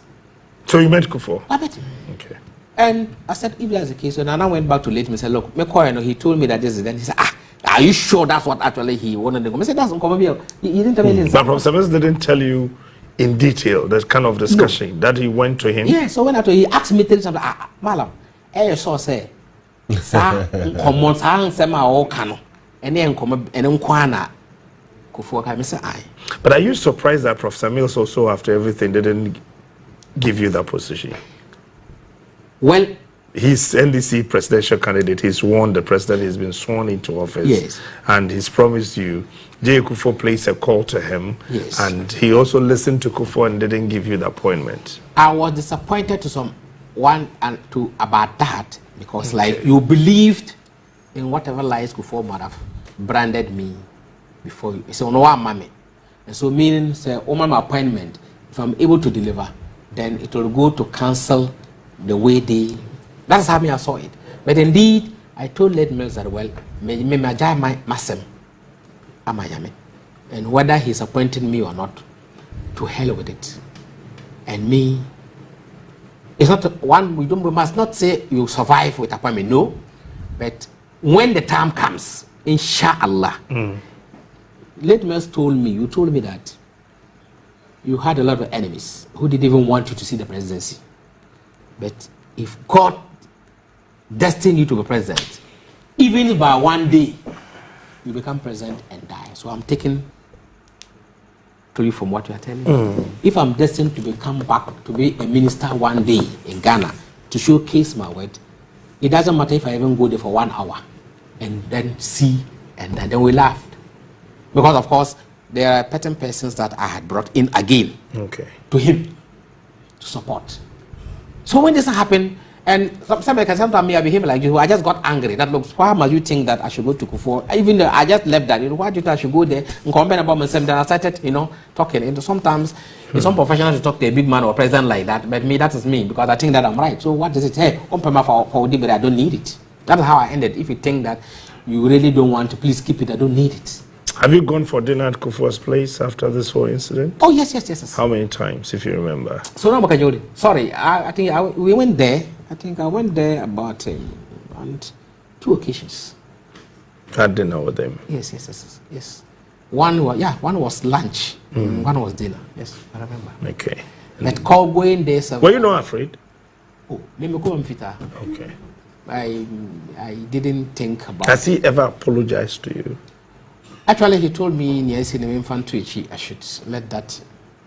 So you met Kufuor? I met him. Okay. And I said, if that's the case, and I went back to late and said, "Look, he told me that this is then." He said, "Are you sure that's what actually he wanted to go?" I said, "That's come here. He didn't tell me anything." But Professor Mills didn't tell you in detail that kind of discussion that he went to him. Yeah, so when he asked me to tell something, Malam, so say, come on, say my old cano, and then come and Kwana Kufuor can say I. But are you surprised that Professor Mills also, after everything, didn't give you that position? Well, he's NDC presidential candidate. He's won the president. He's been sworn into office. Yes. And he's promised you. Jay Kufuor placed a call to him. Yes. And he also listened to Kufuor and didn't give you the appointment. I was disappointed to someone and to about that because like you believed in whatever lies Kufuor might have branded me before you. So no one mommy. And so meaning say my appointment, if I'm able to deliver, then it will go to council the way they. That's how I saw it. But indeed, I told Led Mills that, well, may my masem amayame. And whether he's appointing me or not, to hell with it. And me, It's not one, we must not say you survive with appointment, no. But when the time comes, inshallah, Litmus told me that you had a lot of enemies who didn't even want you to see the presidency. But if God destined you to be president, even by one day, you become president and die. So I'm taking to you from what you are telling me. If I'm destined to become back to be a minister one day in Ghana to showcase my word, it doesn't matter if I even go there for 1 hour and then see, and then we laughed. Because of course, there are certain persons that I had brought in again to him to support. So when this happened, and sometimes I behave like you, I just got angry. That looks, why must you think that I should go to Kufuor? Even though I just left that, why do you think I should go there and complain about myself? Then I started, talking. And sometimes it's unprofessional to talk to a big man or president like that, but me, that is me, because I think that I'm right. So what does it say? For but I don't need it. That's how I ended. If you think that you really don't want to, please keep it. I don't need it. Have you gone for dinner at Kufuor's place after this whole incident? Oh, yes. How many times, if you remember? So now, sorry, I think we went there. I think I went there about on 2 occasions. Had dinner with them? Yes. One was lunch, one was dinner. Yes, I remember. Okay. But call going there. Were you not afraid? Oh, let me go and fit. Okay. I didn't think about. Has he ever apologized to you? Actually, he told me in the infantry I should let that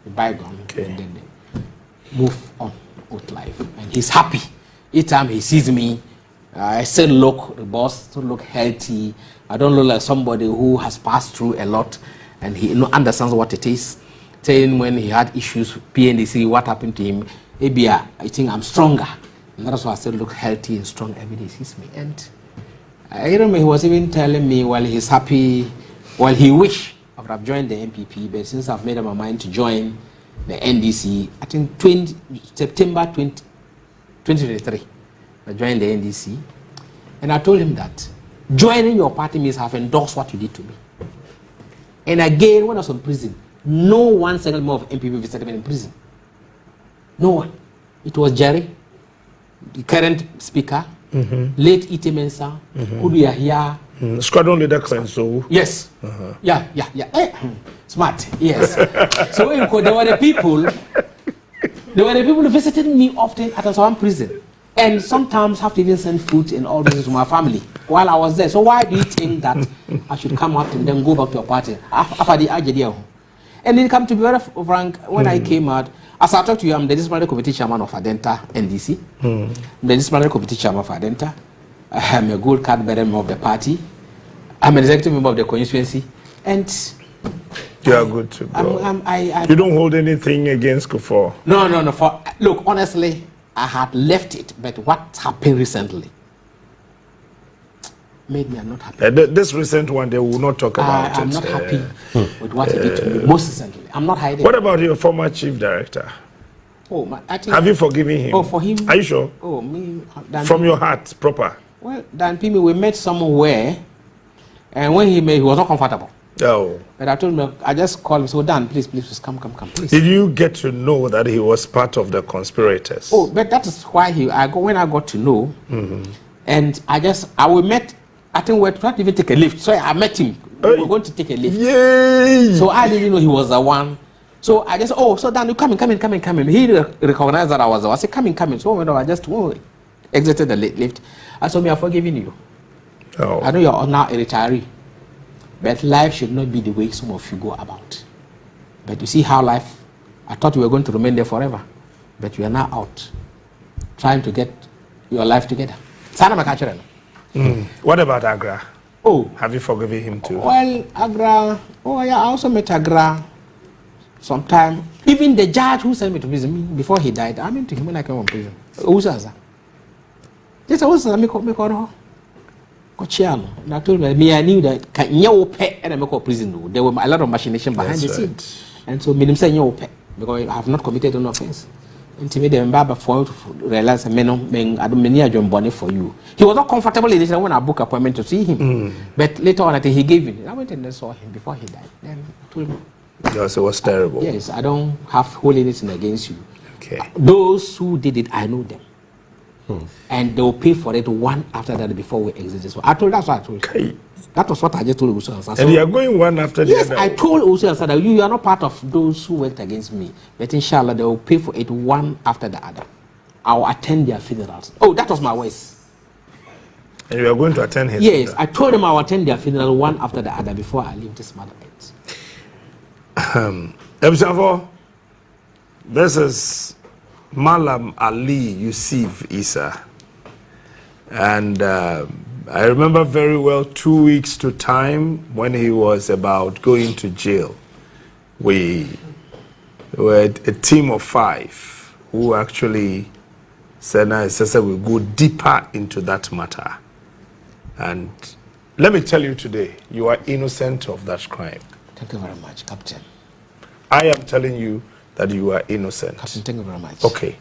be bygone and then move on with life. And he's happy. Each time he sees me, I still look, the boss still look healthy. I don't look like somebody who has passed through a lot and he understands what it is. Saying when he had issues, PNDC, what happened to him, maybe I think I'm stronger. And that's why I still look healthy and strong every day he sees me. And I remember he was even telling me while he's happy, well, he wished I would have joined the NPP, but since I've made up my mind to join the NDC, I think September 2023, I joined the NDC, and I told him that joining your party means I've endorsed what you did to me. And again, when I was in prison, no one second more of NPP visited me in prison. No one. It was Jerry, the current speaker, late Ite Mensah, Udu Yahya. Squadron leader Cleanso. Yes. Yeah. Smart. Yes. So there were the people who visited me often at Aswan prison, and sometimes have to even send food and all this to my family while I was there. So why do you think that I should come out and then go back to your party after the Ajadia? And then come to be very frank, when I came out, as I talked to you, I'm the disciplinary committee chairman of Adenta NDC. I'm the disciplinary committee chairman of Adenta. I'm a gold card bearer member of the party. I'm an executive member of the constituency. And you are good to go. You don't hold anything against Kufuor? No. Look, honestly, I had left it, but what happened recently made me not happy. This recent one, they will not talk about it. I'm not happy with what he did to me, most recently. I'm not hiding. What about your former chief director? I think, have you forgiven him? Oh, for him? Are you sure? Oh, me. From your heart, proper? Well, Dan Pimi, we met somewhere, and when he was not comfortable. Oh. But I told him, I just called him, so Dan, please, come, please. Did you get to know that he was part of the conspirators? Oh, but that is why when I got to know, and we met, I think we were trying to even take a lift. So I met him. We were going to take a lift. Yay! So I didn't know he was the one. So I just, so Dan, you come in. He recognized that I was there. I said, come in. So I just exited the lift. I told me, I've forgiven you. Oh. I know you're now a retiree. But life should not be the way some of you go about. But you see how life, I thought you were going to remain there forever. But you are now out, trying to get your life together. What about Agra? Oh. Have you forgiven him too? Well, Agra, I also met Agra sometime. Even the judge who sent me to prison, before he died, I met him when I came from prison. Just I me call and I told me I knew that and I make prison. There were a lot of machination behind the scenes. And so me say because I have not committed an offense. Intimate them Baba for realize I don't mean John for you. He was not comfortable in it when I booked appointment to see him. But later on I think he gave it. I went and saw him before he died. Then I told him. Yes, it was terrible. Yes, I don't have hold anything against you. Okay. Those who did it, I know them. And they will pay for it one after the other before we exit this one. That's what I told you. That was what I just told Usu Ansah. And you are going one after the other? Yes, I told Usu Ansah that you are not part of those who worked against me. But inshallah, they will pay for it one after the other. I will attend their funerals. Oh, that was my words. And you are going to attend his Yes, I told them I will attend their funeral one after the other before I leave this mother earth. Ebsavo, this is Malam Ali Yusuf Isa. And I remember very well 2 weeks to time when he was about going to jail. We were a team of 5 who actually said, we'll go deeper into that matter. And let me tell you today, you are innocent of that crime. Thank you very much, Captain. I am telling you that you are innocent. Captain, thank you very much. Okay.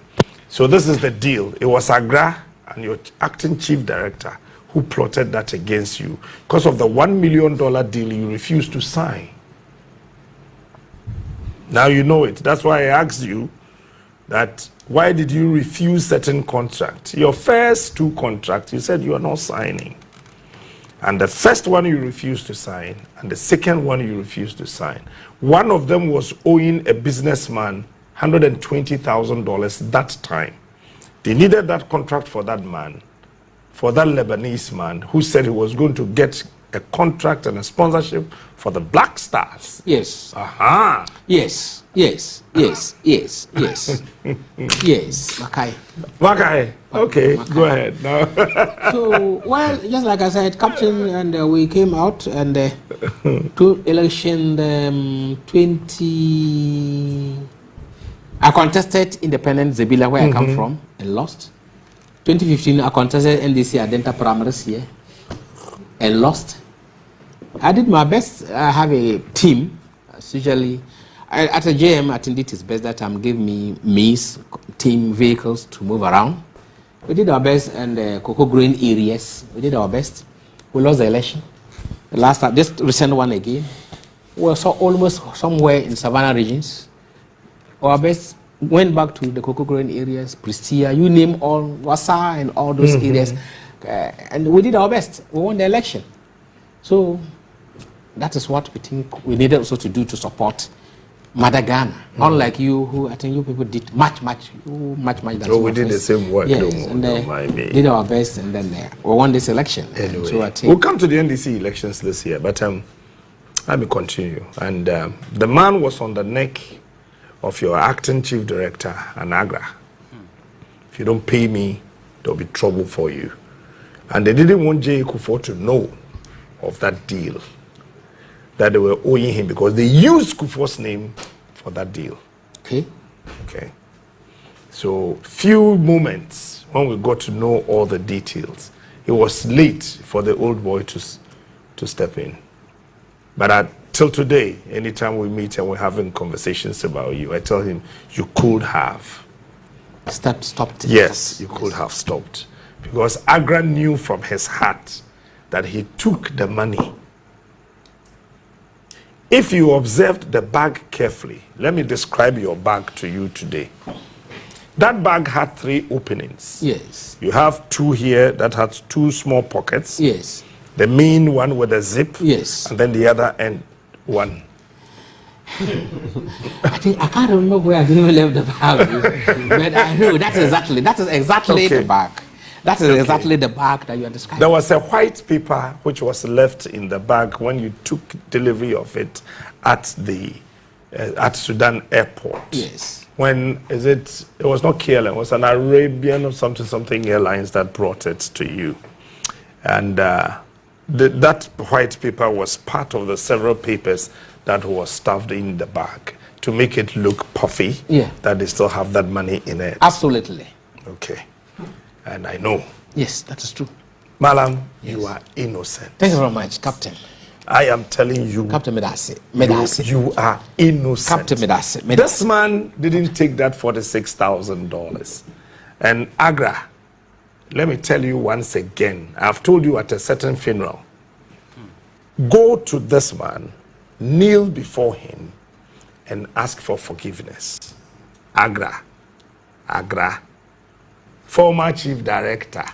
So this is the deal. It was Agra and your acting chief director who plotted that against you because of the $1 million deal you refused to sign. Now you know it. That's why I asked you that why did you refuse certain contracts? Your first 2 contracts, you said you are not signing. And the first one you refused to sign, and the second one you refused to sign. One of them was owing a businessman $120,000 that time. They needed that contract for that man, for that Lebanese man who said he was going to get a contract and a sponsorship for the Black Stars. Yes. Aha. Yes. Yes. Yes. Yes. Yes. Yes. Makai. Makai. Okay. Makai. Go ahead. No. So, well, just like I said, Captain, and we came out and to election 20. I contested independent Zebila where I come from and lost. 2015, I contested NDC Adenta primaries here and lost. I did my best. I have a team. Usually, at a JM, I think it is best that time give me team vehicles to move around. We did our best, and cocoa growing areas, we did our best. We lost the election. The last time, this recent one again, we were almost somewhere in Savannah regions. Our best went back to the cocoa growing areas, Pristia, you name all, Wassa and all those areas. And we did our best. We won the election. So that is what we think we needed also to do to support Mother Ghana. Unlike you, who I think you people did much than we did the same work. Yes, and did our best, and then we won this election. Anyway, so I think we'll come to the NDC elections this year, but let me continue. And the man was on the neck of your acting chief director, Anagra. If you don't pay me, there'll be trouble for you. And they didn't want J. Kufuor to know of that deal that they were owing him because they used Kufuor's name for that deal. Okay. Okay. So few moments when we got to know all the details, it was late for the old boy to step in. But till today, anytime we meet and we're having conversations about you, I tell him, you could have stopped. Yes, you could have stopped. Because Agra knew from his heart that he took the money. If you observed the bag carefully, let me describe your bag to you today. That bag had 3 openings. Yes. You have 2 here that had 2 small pockets. Yes. The main one with a zip. Yes. And then the other end one. I can't remember where I even left the bag. But I know that is exactly Okay. the bag. That is exactly the bag that you are describing. There was a white paper which was left in the bag when you took delivery of it at the at Sudan airport. Yes. When it was not KLM, it was an Arabian or something airlines that brought it to you. And that white paper was part of the several papers that was stuffed in the bag to make it look puffy, that they still have that money in it. Absolutely. Okay. And I know. Yes, that is true. Malam, you are innocent. Thank you very much, Captain. I am telling you. Captain Medase. You are innocent. Captain Medase. This man didn't take that $46,000. And Agra, let me tell you once again, I've told you at a certain funeral, go to this man, kneel before him, and ask for forgiveness. Agra, Agra, former chief director,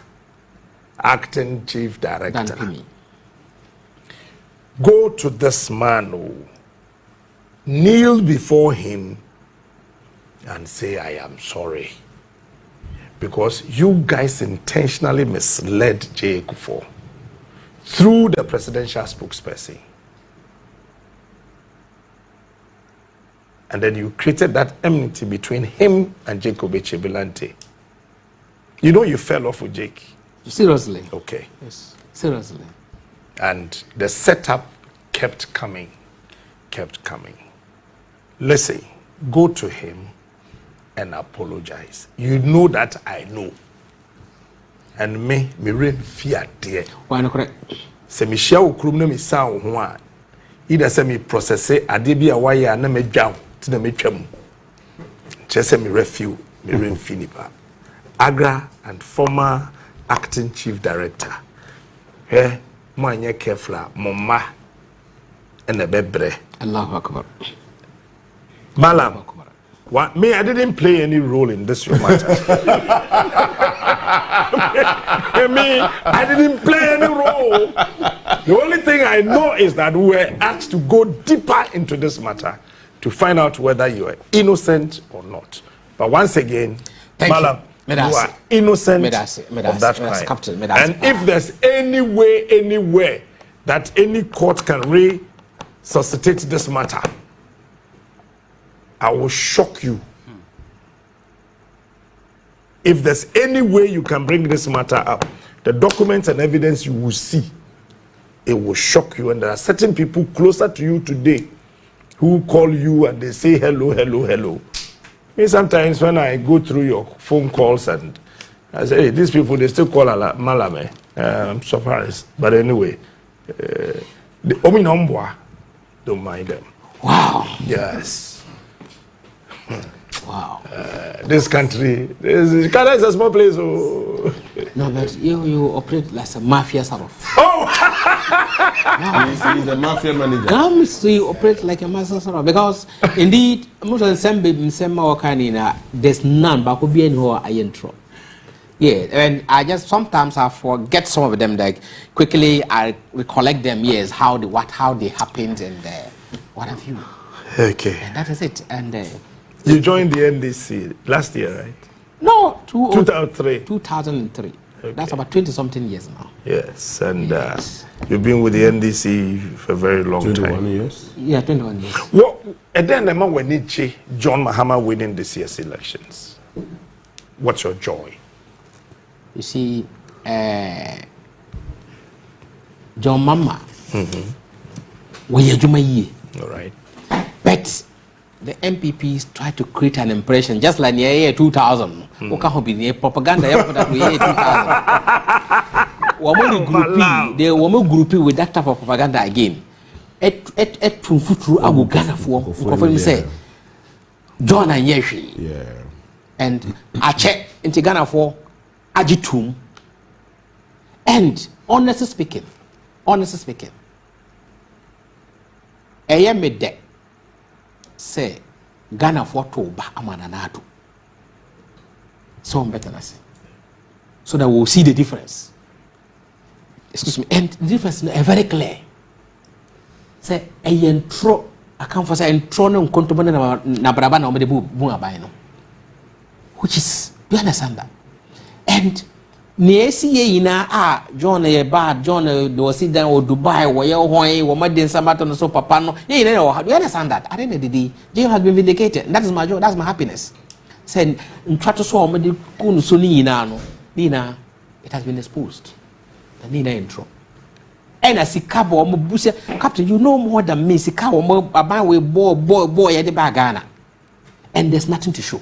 acting chief director. Go to this man, kneel before him and say, I am sorry. Because you guys intentionally misled J. Kufuor through the presidential spokesperson. And then you created that enmity between him and Jacob Echebilante. You know you fell off with Jake. Seriously? Okay. Yes, seriously. And the setup kept coming. Listen, go to him and apologize. You know that I know. And me real fear dear. Why not correct? Se me share okrum na me sa wo ho a. Either se me process ade bi a why na me dwaw ti na me twam. Che se me refill, me finipa. Agra and former acting chief director. Mo anya careful mama and a bebre. Allahu Akbar. Malam. What, me, I didn't play any role in this your matter. Me, I didn't play any role. The only thing I know is that we were asked to go deeper into this matter to find out whether you are innocent or not. But once again, Malam, you are innocent of that crime. And if there's any way, anywhere that any court can resuscitate this matter, I will shock you. If there's any way you can bring this matter up, the documents and evidence you will see, it will shock you. And there are certain people closer to you today who call you and they say hello, hello, hello. Me sometimes when I go through your phone calls and I say, hey, these people, they still call Malame. I'm surprised. But anyway, the Ominombwa, don't mind them. Wow. Yes. Wow. This country, Canada is a small place. Oh. No, but you operate like a mafia sort of. Oh! He's a mafia manager. You operate like a mafia sort of. Because indeed, most of the same there's none, but could be anyhow I intro. Yeah, and I just sometimes I forget some of them. Like quickly, I recollect them. Yes, how they happened and what have you. Okay. And that is it. And you joined the NDC last year, right? No, 2003. 2003. Okay. That's about 20-something years now. Yes, and you've been with the NDC for a very long 21 years? Yeah, 21 years. Well, and then when John Mahama winning this year's elections, what's your joy? You see, John Mama, all right. But the MPPs try to create an impression, just like the year 2000. What can be the propaganda that we year 2000? They were groupie with that type of propaganda again. Et through Abu Ghana for say John and Yeshi. Yeah. And I check into Ghana for Ajitum. And honestly speaking, I am a deck. Say Ghana for Toba Amananado. So better than say. So that we'll see the difference. Excuse me, and the difference is very clear. Say a intro, I can't for say intro no contoman na braba na omede bunga bay no. Which is, do you understand that? And Niesi ina John a bad John was sit down or Dubai or Yohoi or Madin Samaton so papano. You know, do you understand that? At the end of the day, Jim has been vindicated. That is my joy, that's my happiness. Said try to swallow me kun suni no. Nina, it has been exposed. The Nina intro. And I see cabo busia Captain, you know more than me. See cabo about boy at the bagana. And there's nothing to show.